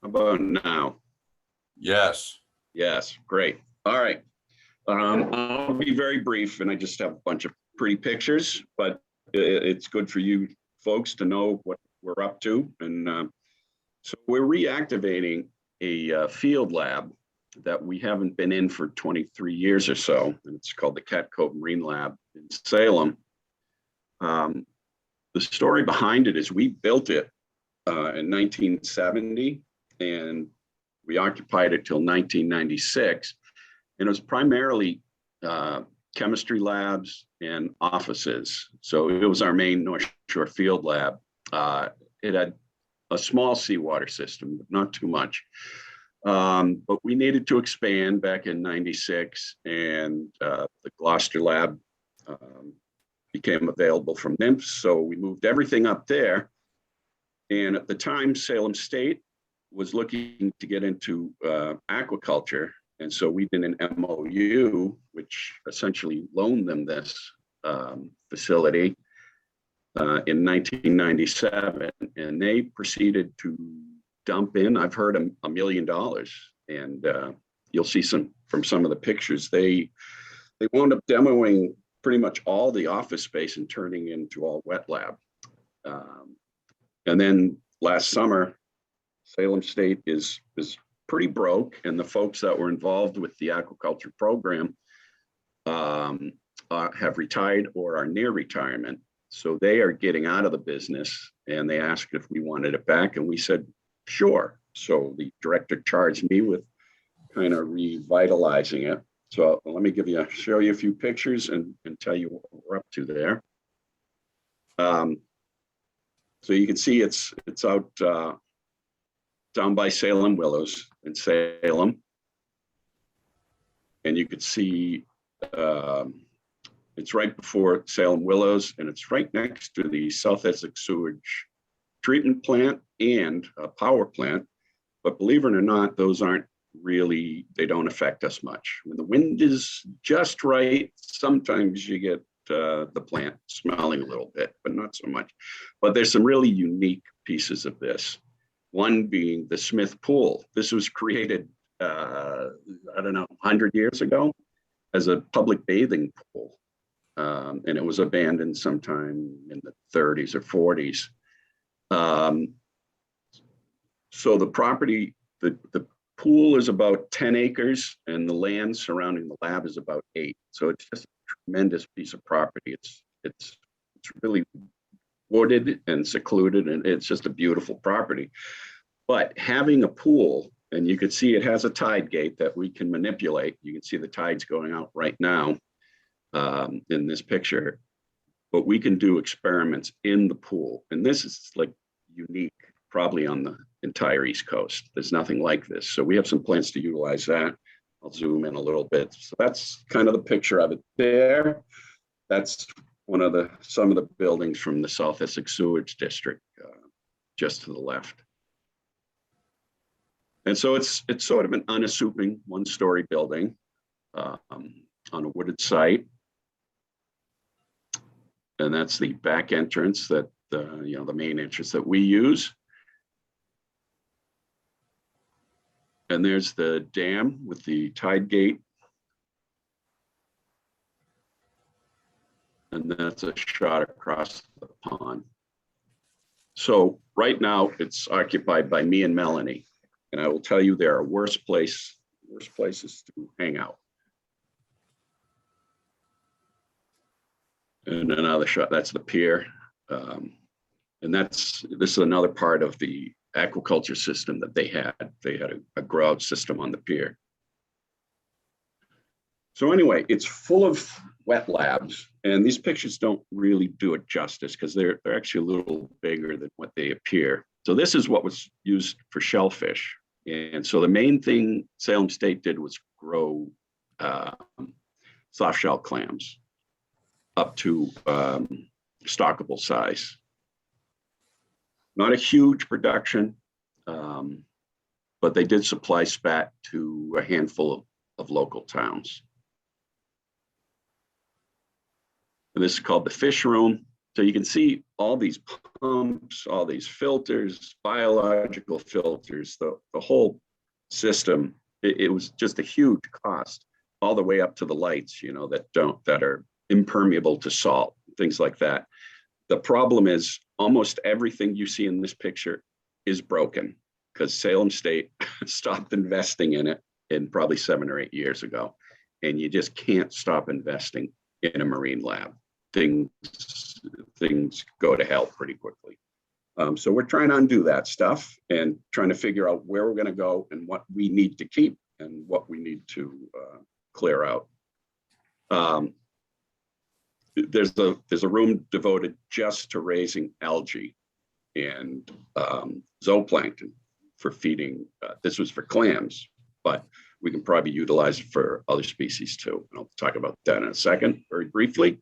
Speaker 15: How about now?
Speaker 2: Yes.
Speaker 15: Yes, great. All right. I'll be very brief, and I just have a bunch of pretty pictures, but it's good for you folks to know what we're up to. And so we're reactivating a field lab that we haven't been in for 23 years or so, and it's called the Cat Cove Marine Lab in Salem. The story behind it is we built it in 1970, and we occupied it till 1996. And it was primarily chemistry labs and offices. So it was our main North Shore field lab. It had a small seawater system, but not too much. But we needed to expand back in 96, and the Gloucester lab became available from NIMS. So we moved everything up there. And at the time, Salem State was looking to get into aquaculture. And so we did an MOU, which essentially loaned them this facility in 1997. And they proceeded to dump in, I've heard, $1 million. And you'll see from some of the pictures, they wound up demoing pretty much all the office space and turning into all wet lab. And then last summer, Salem State is pretty broke, and the folks that were involved with the aquaculture program have retired or are near retirement. So they are getting out of the business, and they asked if we wanted it back, and we said, sure. So the director charged me with kind of revitalizing it. So let me show you a few pictures and tell you what we're up to there. So you can see it's out down by Salem Willows in Salem. And you could see it's right before Salem Willows, and it's right next to the South Essex Sewage Treatment Plant and a power plant. But believe it or not, those aren't really, they don't affect us much. When the wind is just right, sometimes you get the plant smelling a little bit, but not so much. But there's some really unique pieces of this. One being the Smith Pool. This was created, I don't know, 100 years ago as a public bathing pool. And it was abandoned sometime in the 30s or 40s. So the property, the pool is about 10 acres and the land surrounding the lab is about 8. So it's just a tremendous piece of property. It's really wooded and secluded, and it's just a beautiful property. But having a pool, and you can see it has a tide gate that we can manipulate. You can see the tides going out right now in this picture, but we can do experiments in the pool. And this is like unique, probably on the entire East Coast. There's nothing like this. So we have some plans to utilize that. I'll zoom in a little bit. So that's kind of the picture of it there. That's some of the buildings from the South Essex Sewage District, just to the left. And so it's sort of an unassuming one-story building on a wooded site. And that's the back entrance that, the main entrance that we use. And there's the dam with the tide gate. And that's a shot across the pond. So right now it's occupied by me and Melanie. And I will tell you, there are worse places to hang out. And another shot, that's the pier. And this is another part of the aquaculture system that they had. They had a grow out system on the pier. So anyway, it's full of wet labs, and these pictures don't really do it justice because they're actually a little bigger than what they appear. So this is what was used for shellfish. And so the main thing Salem State did was grow soft shell clams up to stockable size. Not a huge production, but they did supply spat to a handful of local towns. And this is called the fish room. So you can see all these pumps, all these filters, biological filters, the whole system. It was just a huge cost, all the way up to the lights, that are impermeable to salt, things like that. The problem is almost everything you see in this picture is broken because Salem State stopped investing in it in probably 7 or 8 years ago. And you just can't stop investing in a marine lab. Things go to hell pretty quickly. So we're trying to undo that stuff and trying to figure out where we're going to go and what we need to keep and what we need to clear out. There's a room devoted just to raising algae and zooplankton for feeding. This was for clams, but we can probably utilize it for other species too. And I'll talk about that in a second, very briefly.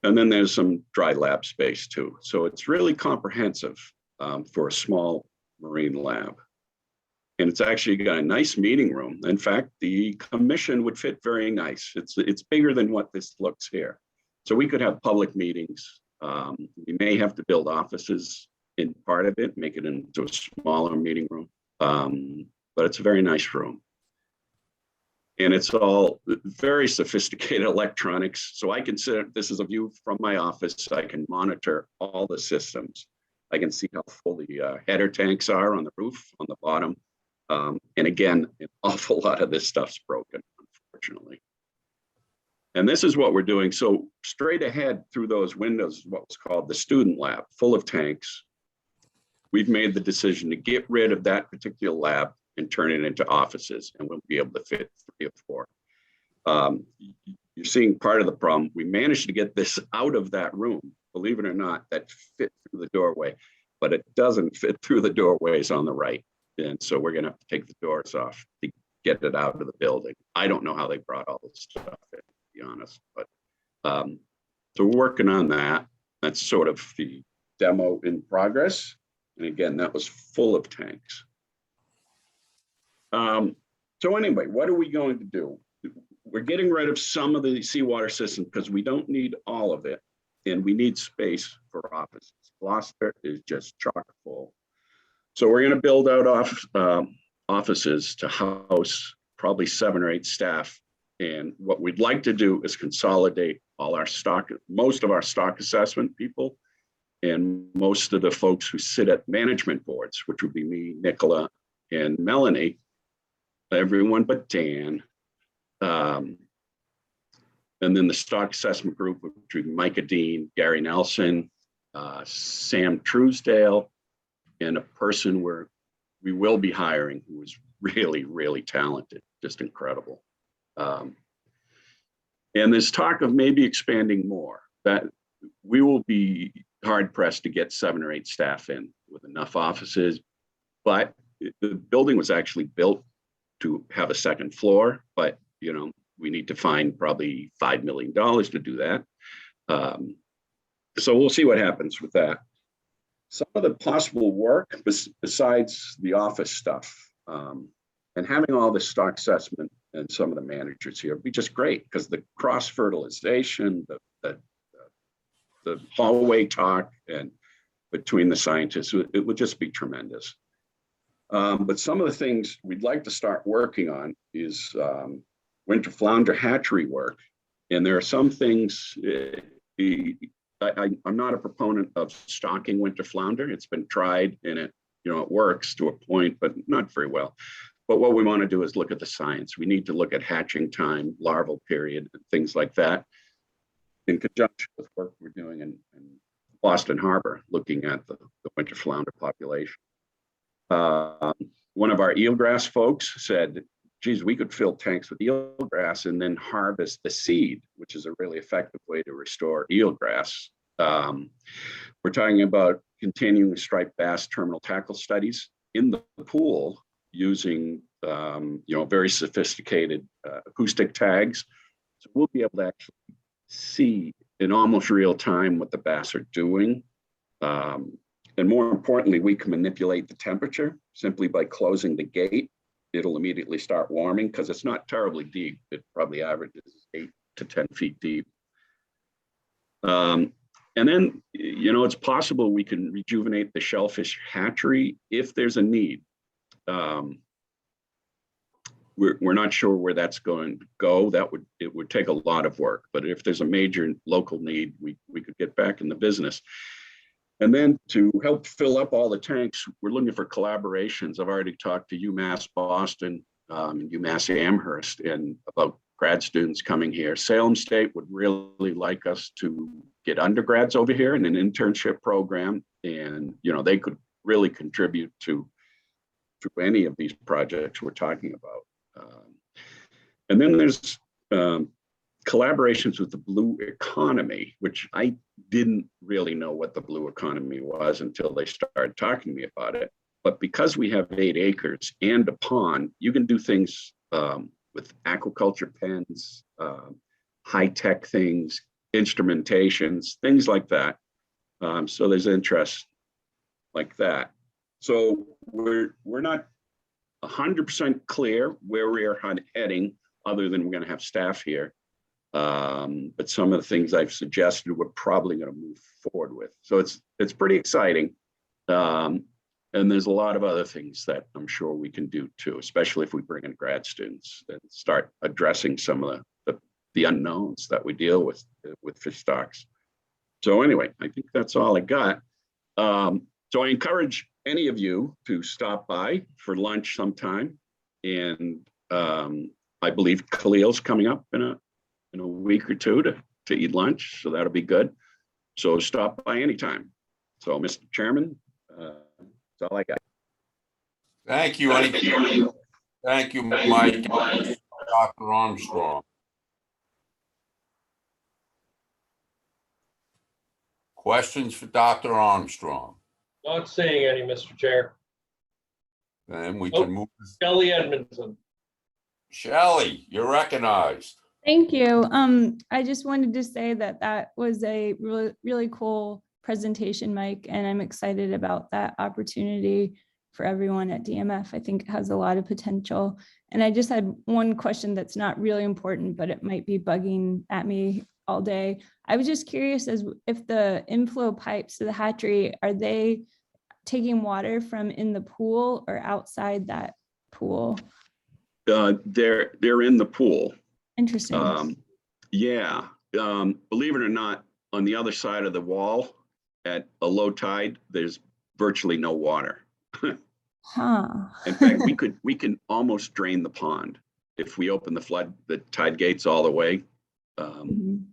Speaker 15: And then there's some dry lab space too. So it's really comprehensive for a small marine lab. And it's actually got a nice meeting room. In fact, the commission would fit very nice. It's bigger than what this looks here. So we could have public meetings. We may have to build offices in part of it, make it into a smaller meeting room. But it's a very nice room. And it's all very sophisticated electronics. So I consider this is a view from my office. I can monitor all the systems. I can see how full the header tanks are on the roof, on the bottom. And again, an awful lot of this stuff's broken, unfortunately. And this is what we're doing. So straight ahead through those windows is what was called the student lab, full of tanks. We've made the decision to get rid of that particular lab and turn it into offices, and we'll be able to fit 3 or 4. You're seeing part of the problem. We managed to get this out of that room, believe it or not, that fit through the doorway, but it doesn't fit through the doorways on the right. And so we're going to have to take the doors off to get it out of the building. I don't know how they brought all this stuff in, to be honest, but so we're working on that. That's sort of the demo in progress. And again, that was full of tanks. So anyway, what are we going to do? We're getting rid of some of the seawater system because we don't need all of it. And we need space for offices. Gloucester is just chock full. So we're going to build out offices to house probably 7 or 8 staff. And what we'd like to do is consolidate all our stock, most of our stock assessment people, and most of the folks who sit at management boards, which would be me, Nicola, and Melanie, everyone but Dan. And then the stock assessment group, which would be Micah Dean, Gary Nelson, Sam Truesdale, and a person we will be hiring who is really, really talented, just incredible. And there's talk of maybe expanding more. That we will be hard pressed to get 7 or 8 staff in with enough offices, but the building was actually built to have a 2nd floor, but you know, we need to find probably $5 million to do that. So we'll see what happens with that. Some of the possible work besides the office stuff, and having all the stock assessment and some of the managers here would be just great, because the cross fertilization, the hallway talk and between the scientists, it would just be tremendous. But some of the things we'd like to start working on is winter flounder hatchery work. And there are some things, I'm not a proponent of stocking winter flounder. It's been tried and it works to a point, but not very well. But what we want to do is look at the science. We need to look at hatching time, larval period, and things like that, in conjunction with work we're doing in Boston Harbor, looking at the winter flounder population. One of our eelgrass folks said, geez, we could fill tanks with eelgrass and then harvest the seed, which is a really effective way to restore eelgrass. We're talking about continuing striped bass terminal tackle studies in the pool using very sophisticated acoustic tags. So we'll be able to actually see in almost real time what the bass are doing. And more importantly, we can manipulate the temperature simply by closing the gate. It'll immediately start warming because it's not terribly deep. It probably averages 8 to 10 feet deep. And then, it's possible we can rejuvenate the shellfish hatchery if there's a need. We're not sure where that's going to go. It would take a lot of work, but if there's a major local need, we could get back in the business. And then to help fill up all the tanks, we're looking for collaborations. I've already talked to UMass Boston, UMass Amherst, and about grad students coming here. Salem State would really like us to get undergrads over here in an internship program. And, they could really contribute to any of these projects we're talking about. And then there's collaborations with the blue economy, which I didn't really know what the blue economy was until they started talking to me about it. But because we have 8 acres and a pond, you can do things with aquaculture pens, high-tech things, instrumentations, things like that. So there's interest like that. So we're not 100% clear where we are heading, other than we're going to have staff here. But some of the things I've suggested we're probably going to move forward with. So it's pretty exciting. And there's a lot of other things that I'm sure we can do too, especially if we bring in grad students and start addressing some of the unknowns that we deal with fish stocks. So anyway, I think that's all I got. So I encourage any of you to stop by for lunch sometime. And I believe Khalil's coming up in a week or two to eat lunch. So that'll be good. So stop by anytime. So Mr. Chairman, that's all I got.
Speaker 2: Thank you. Thank you, Mike. Dr. Armstrong. Questions for Dr. Armstrong?
Speaker 13: Not seeing any, Mr. Chair.
Speaker 2: Then we can move.
Speaker 13: Shelley Edmondson.
Speaker 2: Shelley, you're recognized.
Speaker 7: Thank you. I just wanted to say that was a really, really cool presentation, Mike, and I'm excited about that opportunity for everyone at DMF. I think it has a lot of potential. And I just had one question that's not really important, but it might be bugging at me all day. I was just curious as if the inflow pipes to the hatchery, are they taking water from in the pool or outside that pool?
Speaker 15: They're in the pool.
Speaker 7: Interesting.
Speaker 15: Yeah, believe it or not, on the other side of the wall at a low tide, there's virtually no water.
Speaker 7: Huh.
Speaker 15: In fact, we can almost drain the pond if we open the tide gates all the way.
Speaker 7: Mhm.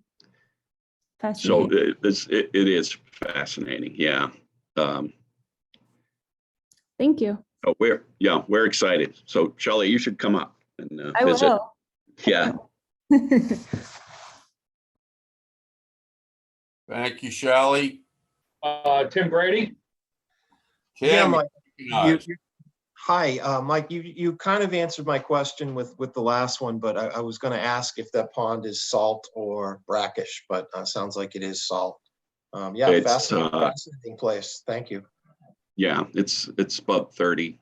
Speaker 15: So
Speaker 7: Fascinating.
Speaker 15: it is fascinating. Yeah.
Speaker 7: Thank you.
Speaker 15: Oh, we're excited. So Shelley, you should come up and
Speaker 7: I
Speaker 15: visit.
Speaker 7: will.
Speaker 15: Yeah.
Speaker 2: Thank you, Shelley.
Speaker 1: Tim Brady?
Speaker 6: Yeah,
Speaker 2: Tim,
Speaker 6: Mike.
Speaker 2: recognized.
Speaker 6: Hi, Mike, you kind of answered my question with the last one, but I was going to ask if that pond is salt or brackish, but sounds like it is salt. Yeah,
Speaker 15: It's,
Speaker 6: fascinating place. Thank you.
Speaker 15: Yeah, it's about 30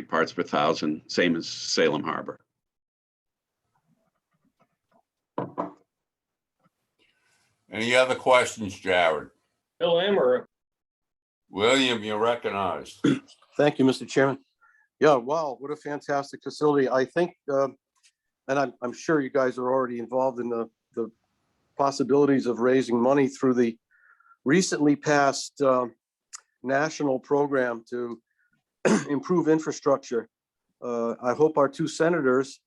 Speaker 15: parts per thousand, same as Salem Harbor.
Speaker 2: Any other questions, Jared?
Speaker 1: Bill Amber?
Speaker 2: William, you're recognized.
Speaker 10: Thank you, Mr. Chairman. Yeah, wow, what a fantastic facility. I think, and I'm sure you guys are already involved in the possibilities of raising money through the recently passed national program to improve infrastructure. I hope our two senators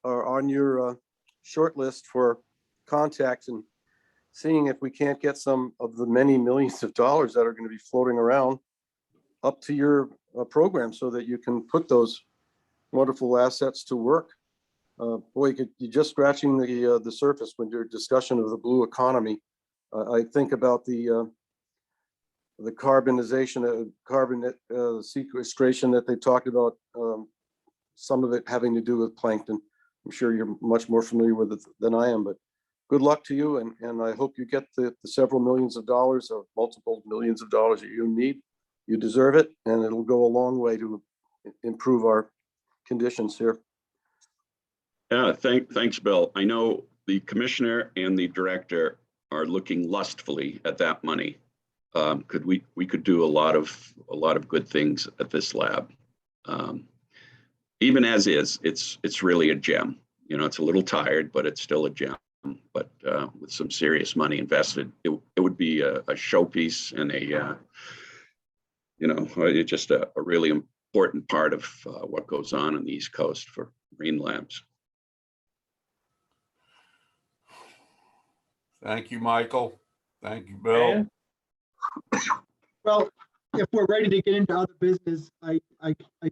Speaker 10: are on your short list for contacts and seeing if we can't get some of the many millions of dollars that are going to be floating around up to your program so that you can put those wonderful assets to work. Boy, you're just scratching the surface when your discussion of the blue economy. I think about the carbonization, carbon sequestration that they talked about, some of it having to do with plankton. I'm sure you're much more familiar with it than I am, but good luck to you. And I hope you get the several millions of dollars or multiple millions of dollars that you need. You deserve it, and it'll go a long way to improve our conditions here.
Speaker 15: Yeah, thanks, Bill. I know the commissioner and the director are looking lustfully at that money. We could do a lot of good things at this lab. Even as is, it's really a gem. You know, it's a little tired, but it's still a gem. But with some serious money invested, it would be a showpiece and it's just a really important part of what goes on the East Coast for marine labs.
Speaker 2: Thank you, Michael. Thank you, Bill.
Speaker 3: Well, if we're ready to get into other business, I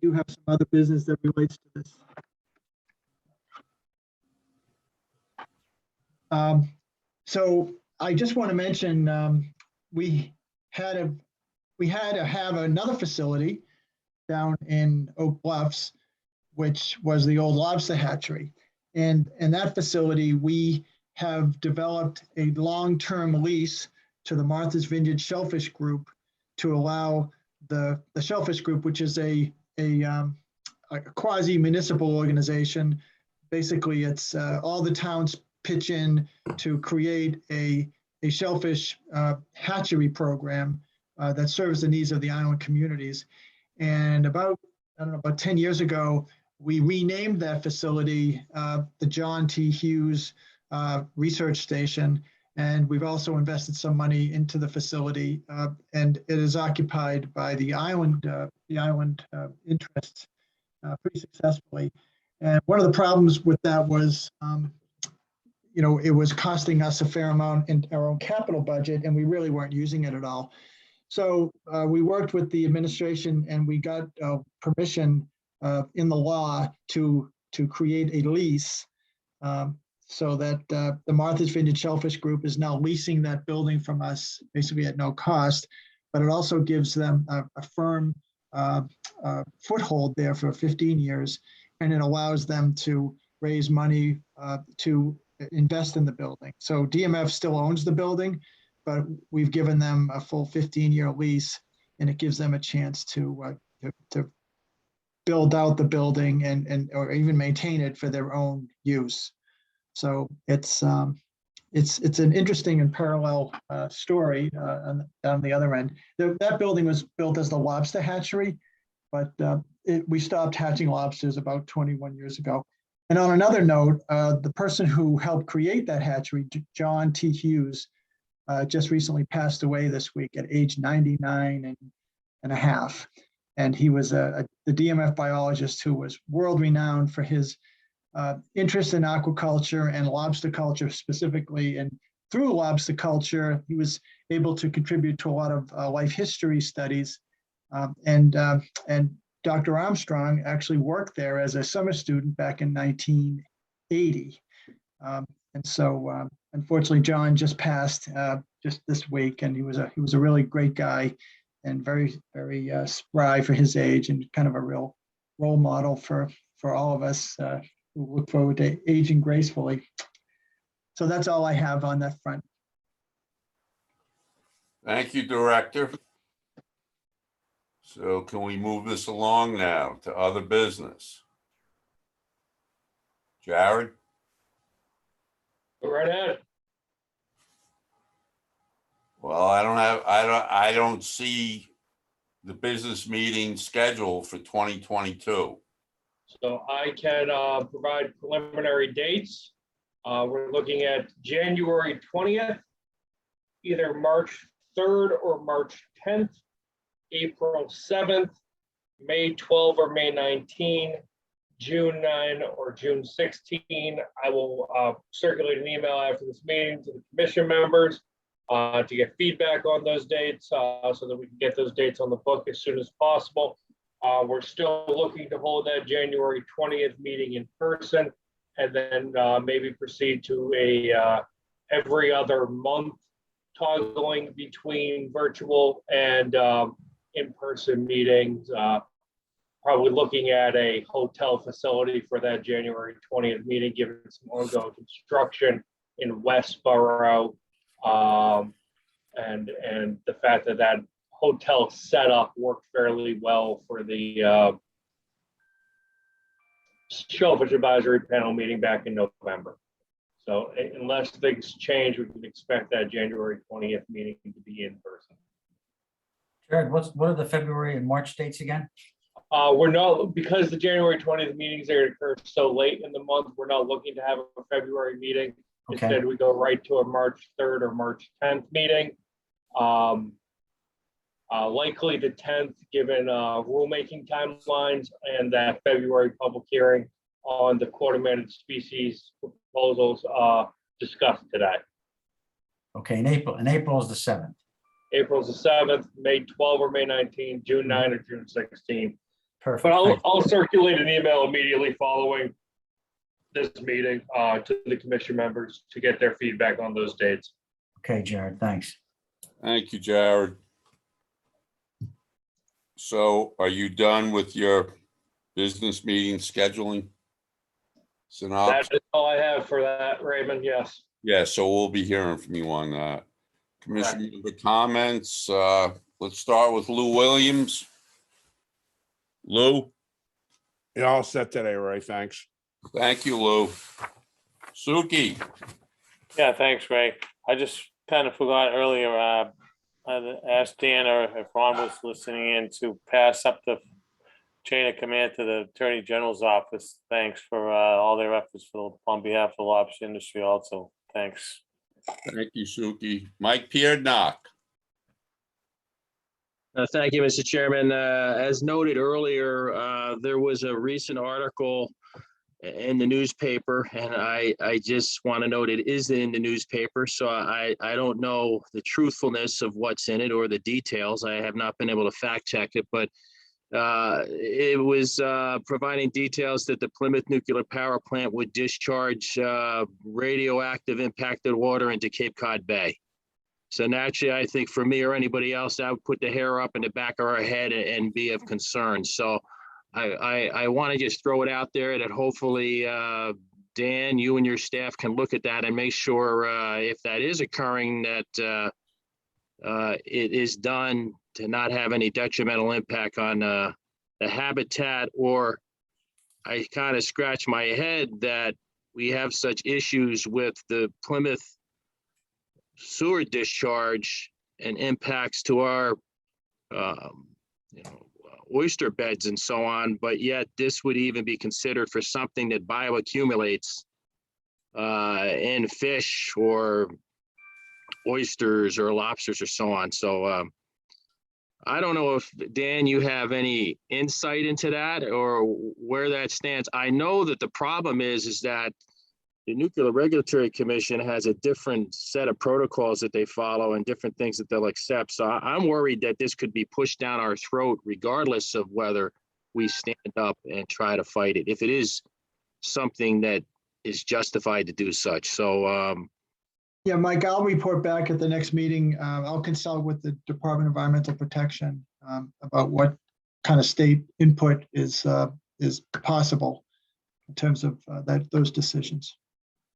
Speaker 3: do have some other business that relates to this. So I just want to mention we had to have another facility down in Oak Bluffs, which was the old lobster hatchery. And that facility, we have developed a long-term lease to the Martha's Vineyard Shellfish Group to allow the Shellfish Group, which is a quasi-municipal organization. Basically, it's all the towns pitch in to create a shellfish hatchery program that serves the needs of the island communities. And about 10 years ago, we renamed that facility the John T. Hughes Research Station. And we've also invested some money into the facility, and it is occupied by the island interests pretty successfully. And one of the problems with that was, it was costing us a fair amount in our own capital budget, and we really weren't using it at all. So we worked with the administration, and we got permission in the law to create a lease so that the Martha's Vineyard Shellfish Group is now leasing that building from us, basically at no cost. But it also gives them a firm foothold there for 15 years, and it allows them to raise money to invest in the building. So DMF still owns the building, but we've given them a full 15-year lease, and it gives them a chance to build out the building and or even maintain it for their own use. So it's an interesting and parallel story on the other end. That building was built as the lobster hatchery, but we stopped hatching lobsters about 21 years ago. And on another note, the person who helped create that hatchery, John T. Hughes, just recently passed away this week at age 99 and a half. And he was the DMF biologist who was world renowned for his interest in aquaculture and lobster culture specifically. And through lobster culture, he was able to contribute to a lot of life history studies. And Dr. Armstrong actually worked there as a summer student back in 1980. And so unfortunately, John just passed just this week, and he was a really great guy and very, very spry for his age, and kind of a real role model for all of us who look forward to aging gracefully. So that's all I have on that front.
Speaker 2: Thank you, Director. So can we move this along now to other business? Jared?
Speaker 13: Go right ahead.
Speaker 2: Well, I don't see the business meeting schedule for 2022.
Speaker 1: So I can provide preliminary dates. We're looking at January 20th, either March 3rd or March 10th, April 7th, May 12 or May 19, June 9 or June 16. I will circulate an email after this meeting to the commission members to get feedback on those dates so that we can get those dates on the book as soon as possible. We're still looking to hold that January 20th meeting in person, and then maybe proceed to a every other month toggling between virtual and in-person meetings. Probably looking at a hotel facility for that January 20th meeting, given some ongoing construction in Westboro. And the fact that that hotel setup worked fairly well for the Shellfish Advisory Panel meeting back in November. So unless things change, we can expect that January 20th meeting to be in person.
Speaker 5: Jared, what are the February and March dates again?
Speaker 1: We're not, because the January 20th meetings are occur so late in the month, we're not looking to have a February meeting.
Speaker 5: Okay.
Speaker 1: Instead, we go right to a March 3rd or March 10th meeting. Likely the 10th, given rulemaking timelines and that February public hearing on the quota managed species proposals discussed today.
Speaker 5: Okay, in April is the 7th.
Speaker 1: April's the 7th, May 12 or May 19, June 9 or June 16.
Speaker 5: Perfect.
Speaker 1: But I'll circulate an email immediately following this meeting to the commission members to get their feedback on those dates.
Speaker 5: Okay, Jared, thanks.
Speaker 2: Thank you, Jared. So are you done with your business meeting scheduling synopsis?
Speaker 1: That is all I have for that, Raymond. Yes.
Speaker 2: Yeah, so we'll be hearing from you on that. Commissioner, the comments, let's start with Lou Williams. Lou?
Speaker 18: Yeah, all set today, Ray. Thanks.
Speaker 2: Thank you, Lou. Suki?
Speaker 9: Yeah, thanks, Ray. I just kind of forgot earlier, I asked Dan or if Ron was listening in to pass up the chain of command to the Attorney General's office. Thanks for all their efforts on behalf of the lobster industry also. Thanks.
Speaker 2: Thank you, Suki. Mike Pierdnock.
Speaker 4: Thank you, Mr. Chairman. As noted earlier, there was a recent article in the newspaper, and I just want to note it is in the newspaper, so I don't know the truthfulness of what's in it or the details. I have not been able to fact check it, but it was providing details that the Plymouth nuclear power plant would discharge radioactive impacted water into Cape Cod Bay. So naturally, I think for me or anybody else, that would put the hair up in the back of our head and be of concern. So I want to just throw it out there that hopefully, Dan, you and your staff can look at that and make sure if that is occurring, that it is done to not have any detrimental impact on the habitat, or I kind of scratch my head that we have such issues with the Plymouth sewer discharge and impacts to our oyster beds and so on, but yet this would even be considered for something that bioaccumulates in fish or oysters or lobsters or so on. So I don't know if, Dan, you have any insight into that or where that stands. I know that the problem is that the Nuclear Regulatory Commission has a different set of protocols that they follow and different things that they'll accept. So I'm worried that this could be pushed down our throat regardless of whether we stand up and try to fight it, if it is something that is justified to do such. So
Speaker 3: Yeah, Mike, I'll report back at the next meeting. I'll consult with the Department of Environmental Protection about what kind of state input is possible in terms of those decisions.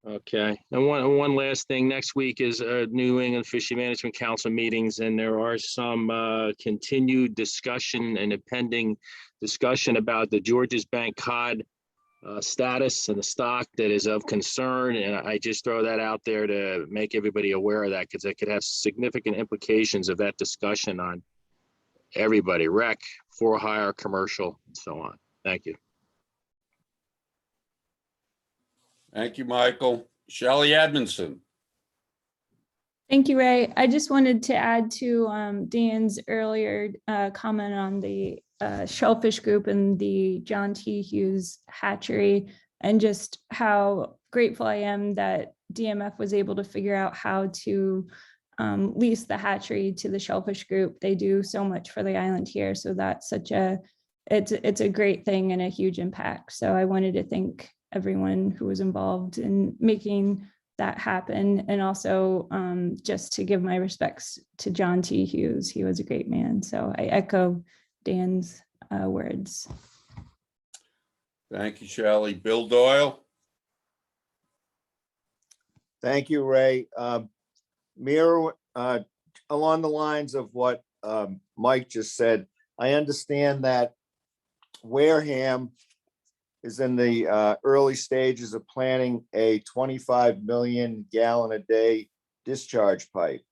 Speaker 4: okay, and one last thing, next week is New England Fishery Management Council meetings, and there are some continued discussion and a pending discussion about the Georges Bank cod status and the stock that is of concern. And I just throw that out there to make everybody aware of that, because it could have significant implications of that discussion on everybody, rec, for hire, commercial, and so on. Thank you.
Speaker 2: Thank you, Michael. Shelley Edmondson.
Speaker 7: Thank you, Ray. I just wanted to add to Dan's earlier comment on the Shellfish Group and the John T. Hughes hatchery, and just how grateful I am that DMF was able to figure out how to lease the hatchery to the Shellfish Group. They do so much for the island here, so that's it's a great thing and a huge impact. So I wanted to thank everyone who was involved in making that happen, and also just to give my respects to John T. Hughes. He was a great man. So I echo Dan's words.
Speaker 2: Thank you, Shelley. Bill Doyle.
Speaker 14: Thank you, Ray. Mirror, along the lines of what Mike just said, I understand that Wareham is in the early stages of planning a 25 million gallon a day discharge pipe.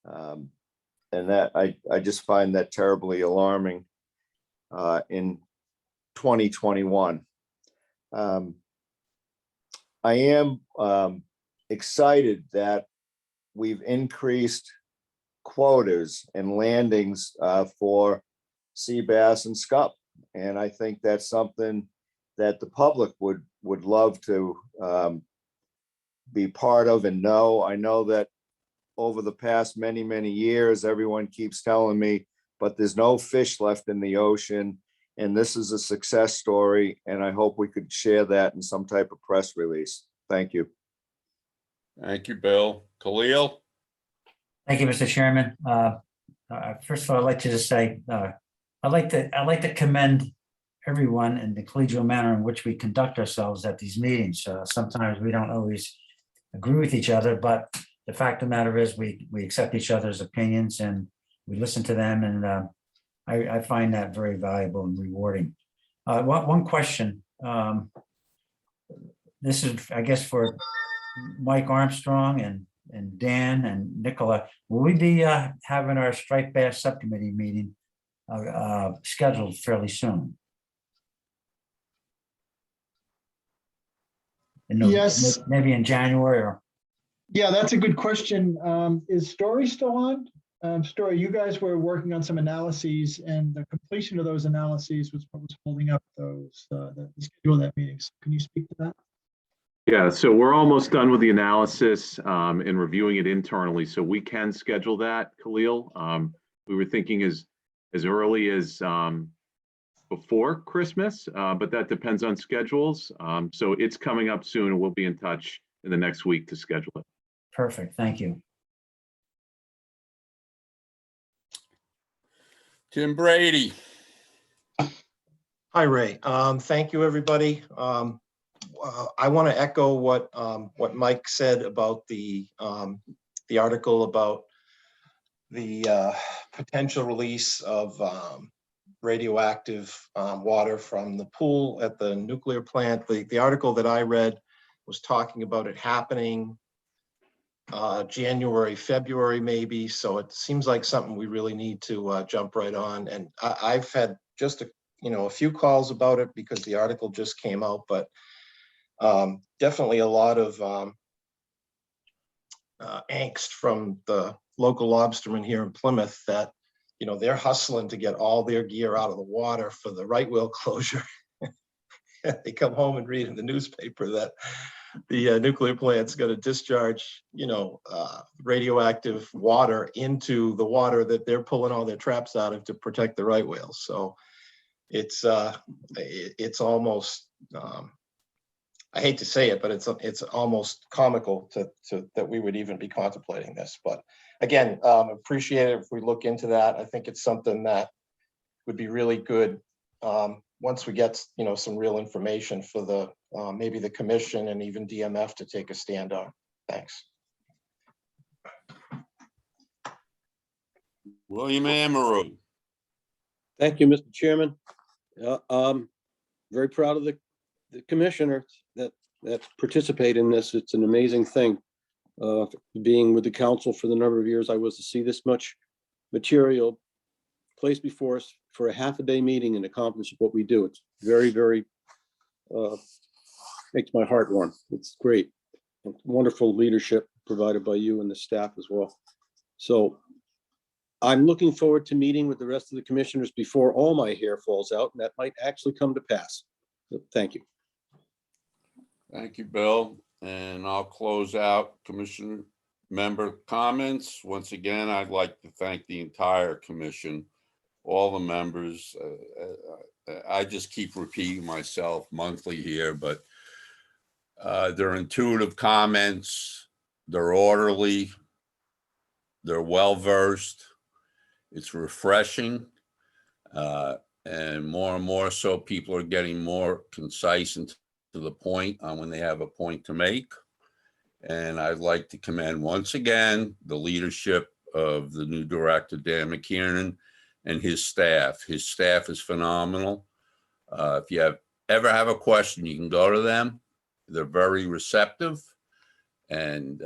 Speaker 14: And that I just find that terribly alarming in 2021. I am excited that we've increased quotas and landings for sea bass and scup. And I think that's something that the public would love to be part of and know. I know that over the past many, many years, everyone keeps telling me, but there's no fish left in the ocean. And this is a success story. And I hope we could share that in some type of press release. Thank you.
Speaker 2: Thank you, Bill. Khalil.
Speaker 5: Thank you, Mr. Chairman. First of all, I'd like to just say, I'd like to commend everyone in the collegial manner in which we conduct ourselves at these meetings. Sometimes we don't always agree with each other, but the fact of the matter is we accept each other's opinions and we listen to them, and I find that very valuable and rewarding. One question. This is, I guess, for Mike Armstrong and Dan and Nicola. Will we be having our striped bass subcommittee meeting scheduled fairly soon?
Speaker 3: Yes.
Speaker 5: Maybe in January or?
Speaker 3: Yeah, that's a good question. Is Story still on? Story, you guys were working on some analyses, and the completion of those analyses was what was holding up the schedule of that meeting. So can you speak to that?
Speaker 19: Yeah, so we're almost done with the analysis and reviewing it internally, so we can schedule that, Khalil. We were thinking as early as before Christmas, but that depends on schedules. So it's coming up soon, and we'll be in touch in the next week to schedule it.
Speaker 5: Perfect, thank you.
Speaker 2: Tim Brady.
Speaker 6: Hi, Ray. Thank you, everybody. I want to echo what Mike said about the article about the potential release of radioactive water from the pool at the nuclear plant. The article that I read was talking about it happening January, February, maybe. So it seems like something we really need to jump right on. And I've had just a few calls about it because the article just came out, but definitely a lot of angst from the local lobstermen here in Plymouth that, they're hustling to get all their gear out of the water for the right whale closure. They come home and read in the newspaper that the nuclear plant's going to discharge, radioactive water into the water that they're pulling all their traps out of to protect the right whales. So it's almost, I hate to say it, but it's almost comical to that we would even be contemplating this. But again, appreciate it if we look into that. I think it's something that would be really good once we get some real information for the maybe the commission and even DMF to take a stand on. Thanks.
Speaker 2: William Amaru.
Speaker 10: Thank you, Mr. Chairman. Very proud of the commissioner that participate in this. It's an amazing thing. Being with the council for the number of years I was to see this much material placed before us for a half-a-day meeting and accomplish what we do. It's very, very, makes my heart warm. It's great. Wonderful leadership provided by you and the staff as well. So I'm looking forward to meeting with the rest of the commissioners before all my hair falls out, and that might actually come to pass. So, thank you.
Speaker 2: Thank you, Bill. And I'll close out commission member comments. Once again, I'd like to thank the entire commission, all the members. I just keep repeating myself monthly here, but they're intuitive comments. They're orderly. They're well-versed. It's refreshing. And more so people are getting more concise and to the point on when they have a point to make. And I'd like to commend once again the leadership of the new director, Dan McKiernan, and his staff. His staff is phenomenal. If you ever have a question, you can go to them. They're very receptive, and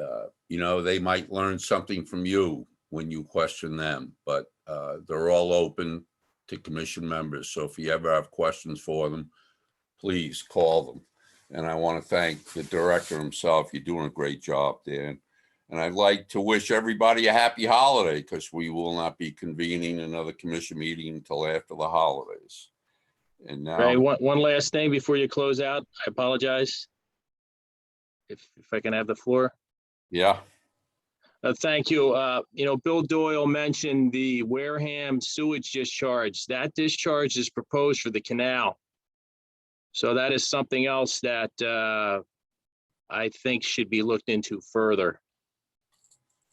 Speaker 2: they might learn something from you when you question them, but they're all open to commission members. So if you ever have questions for them, please call them. And I want to thank the director himself. You're doing a great job, Dan. And I'd like to wish everybody a happy holiday because we will not be convening another commission meeting until after the holidays. And now,
Speaker 4: Ray, one last thing before you close out. I apologize. If I can have the floor.
Speaker 2: yeah.
Speaker 4: Thank you. Bill Doyle mentioned the Wareham sewage discharge. That discharge is proposed for the canal. So that is something else that I think should be looked into further.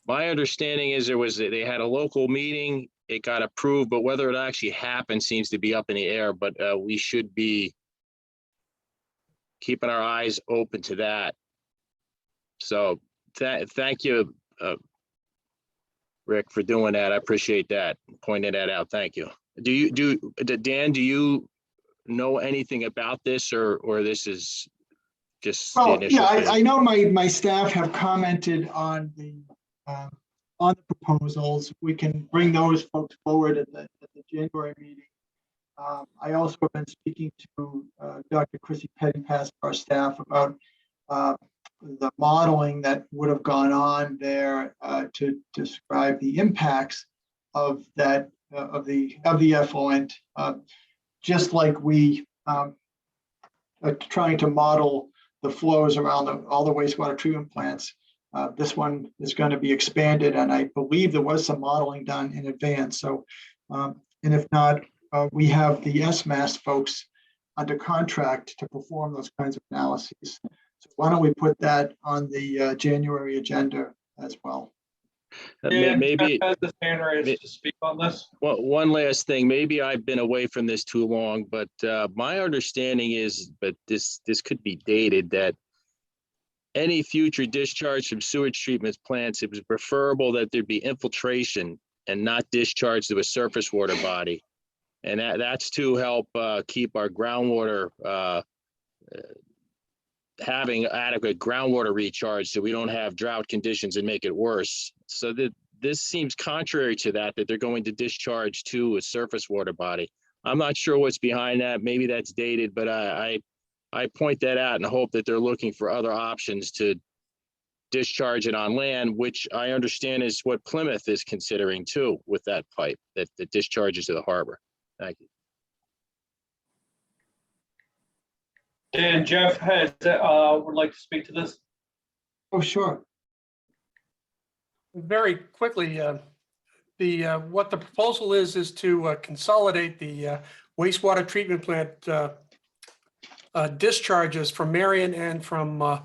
Speaker 4: My understanding is they had a local meeting, it got approved, but whether it actually happened seems to be up in the air, but we should be keeping our eyes open to that. So thank you, Rick, for doing that. I appreciate that, pointing that out. Thank you. Dan, do you know anything about this or this is just the initial phase?
Speaker 3: I know my staff have commented on the proposals. We can bring those folks forward at the January meeting. I also have been speaking to Dr. Chrissy Pettypass, our staff, about the modeling that would have gone on there to describe the impacts of that of the effluent. Just like we are trying to model the flows around all the wastewater treatment plants, this one is going to be expanded, and I believe there was some modeling done in advance. So, and if not, we have the SMAS folks under contract to perform those kinds of analyses. So why don't we put that on the January agenda as well?
Speaker 4: Maybe
Speaker 13: the standard is to speak on this.
Speaker 4: Well, one last thing, maybe I've been away from this too long, but my understanding is, but this could be dated, that any future discharge from sewage treatment plants, it was preferable that there'd be infiltration and not discharged to a surface water body. And that's to help keep our groundwater having adequate groundwater recharge so we don't have drought conditions and make it worse. So that this seems contrary to that they're going to discharge to a surface water body. I'm not sure what's behind that. Maybe that's dated, but I point that out and hope that they're looking for other options to discharge it on land, which I understand is what Plymouth is considering too, with that pipe that discharges to the harbor. Thank you.
Speaker 13: Dan, Jeff has, would like to speak to this.
Speaker 3: Oh, sure.
Speaker 20: Very quickly, what the proposal is to consolidate the wastewater treatment plant discharges from Marion and from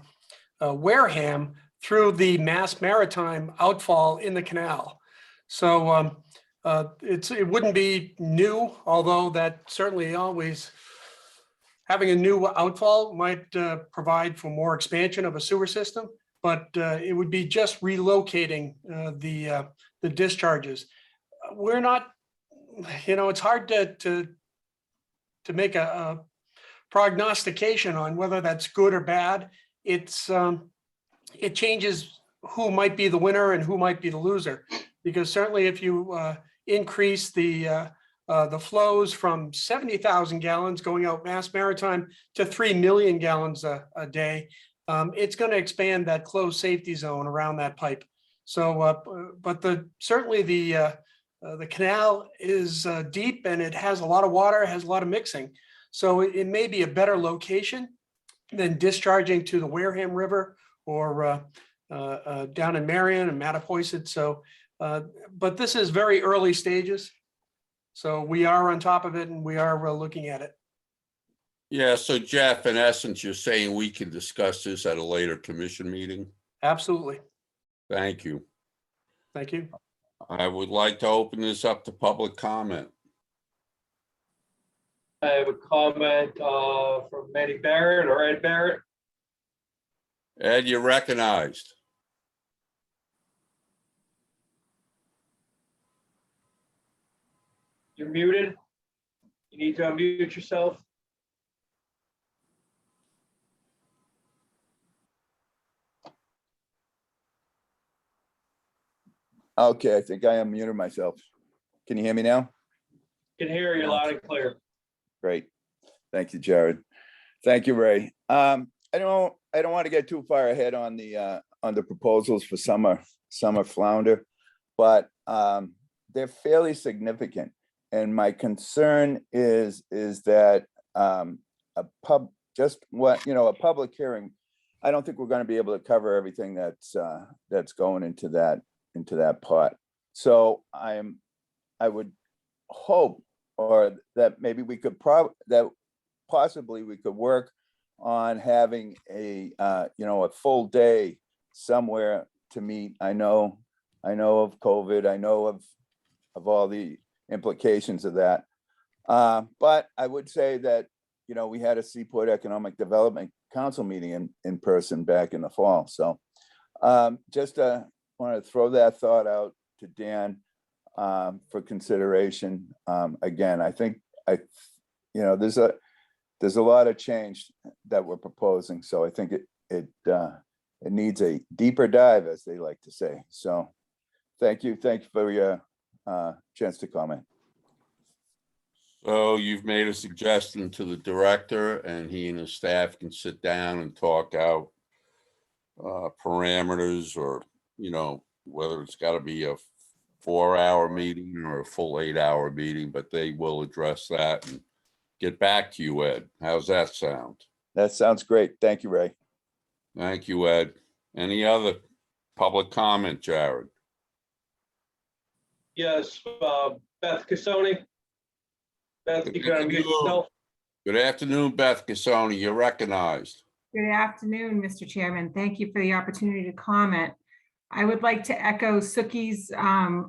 Speaker 20: Wareham through the Mass Maritime outfall in the canal. So it wouldn't be new, although that certainly always having a new outfall might provide for more expansion of a sewer system, but it would be just relocating the discharges. We're not, it's hard to make a prognostication on whether that's good or bad. It changes who might be the winner and who might be the loser, because certainly if you increase the flows from 70,000 gallons going out Mass Maritime to 3 million gallons a day, it's going to expand that closed safety zone around that pipe. So, but certainly the canal is deep and it has a lot of water, has a lot of mixing. So it may be a better location than discharging to the Wareham River or down in Marion and Mattapoisett. So, but this is very early stages. So we are on top of it and we are looking at it.
Speaker 2: Yeah, so Jeff, in essence, you're saying we can discuss this at a later commission meeting?
Speaker 20: Absolutely.
Speaker 2: Thank you.
Speaker 20: Thank you.
Speaker 2: I would like to open this up to public comment.
Speaker 13: I have a comment from Manny Barrett or Ed Barrett.
Speaker 2: Ed, you're recognized.
Speaker 13: You're muted. You need to unmute yourself.
Speaker 14: Okay, I think I unmuted myself. Can you hear me now?
Speaker 13: Can hear you loud and clear.
Speaker 14: Great. Thank you, Jared. Thank you, Ray. I don't want to get too far ahead on the proposals for summer flounder, but they're fairly significant. And my concern is that a public hearing, I don't think we're going to be able to cover everything that's going into that pot. So I would hope, or that maybe we could possibly we could work on having a full day somewhere to meet. I know of COVID, I know of all the implications of that. But I would say that, we had a Seaport Economic Development Council meeting in person back in the fall. So just want to throw that thought out to Dan for consideration. Again, I think there's a lot of change that we're proposing. So I think it needs a deeper dive, as they like to say. So thank you for your chance to comment.
Speaker 2: So you've made a suggestion to the director, and he and his staff can sit down and talk out parameters, or whether it's got to be a 4-hour meeting or a full 8-hour meeting, but they will address that and get back to you, Ed. How's that sound?
Speaker 14: That sounds great. Thank you, Ray.
Speaker 2: Thank you, Ed. Any other public comment, Jared?
Speaker 13: Yes, Beth Cassoni. Beth, you can unmute yourself.
Speaker 2: Good afternoon, Beth Cassoni. You're recognized.
Speaker 21: Good afternoon, Mr. Chairman. Thank you for the opportunity to comment. I would like to echo Suki's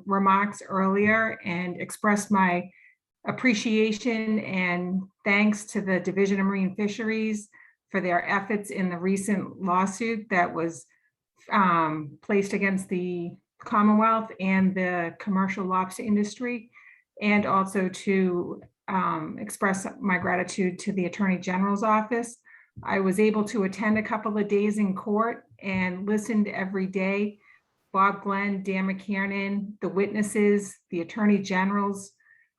Speaker 21: remarks earlier and express my appreciation and thanks to the Division of Marine Fisheries for their efforts in the recent lawsuit that was placed against the Commonwealth and the commercial lobster industry, and also to express my gratitude to the Attorney General's office. I was able to attend a couple of days in court and listened every day. Bob Glenn, Dan McKiernan, the witnesses, the Attorney Generals,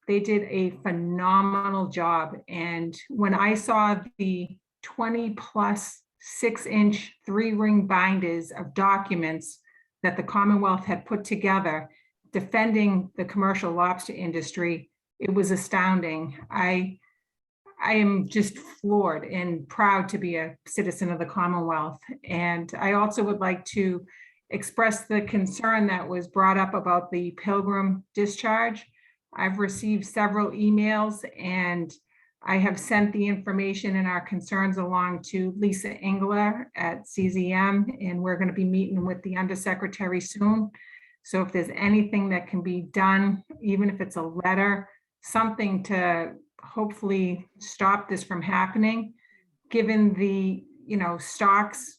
Speaker 21: they did a phenomenal job. And when I saw the 20+ 6-inch 3-ring binders of documents that the Commonwealth had put together defending the commercial lobster industry, it was astounding. I am just floored and proud to be a citizen of the Commonwealth. And I also would like to express the concern that was brought up about the Pilgrim discharge. I've received several emails and I have sent the information and our concerns along to Lisa Engler at CZM, and we're going to be meeting with the Undersecretary soon. So if there's anything that can be done, even if it's a letter, something to hopefully stop this from happening, given the, stocks,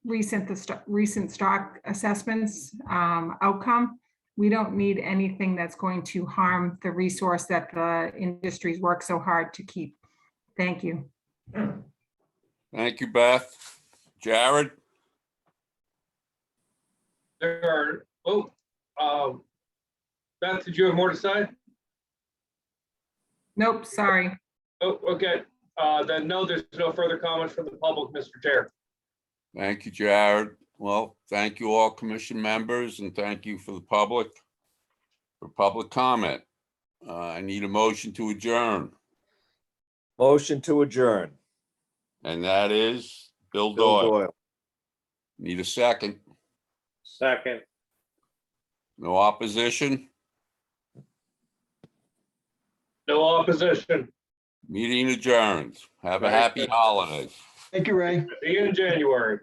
Speaker 21: recent stock assessments outcome, we don't need anything that's going to harm the resource that the industries work so hard to keep. Thank you.
Speaker 2: Thank you, Beth. Jared?
Speaker 13: There are, Beth, did you have more to say?
Speaker 21: Nope, sorry.
Speaker 13: Oh, okay. Then no, there's no further comments from the public, Mr. Chair.
Speaker 2: Thank you, Jared. Well, thank you all commission members and thank you for the public for public comment. I need a motion to adjourn.
Speaker 14: Motion to adjourn.
Speaker 2: And that is Bill
Speaker 14: Bill
Speaker 2: Doyle.
Speaker 14: Doyle.
Speaker 2: Need a second.
Speaker 9: Second.
Speaker 2: No opposition.
Speaker 13: No opposition.
Speaker 2: Meeting adjourned. Have a happy holiday.
Speaker 3: Thank you, Ray.
Speaker 13: See you in January.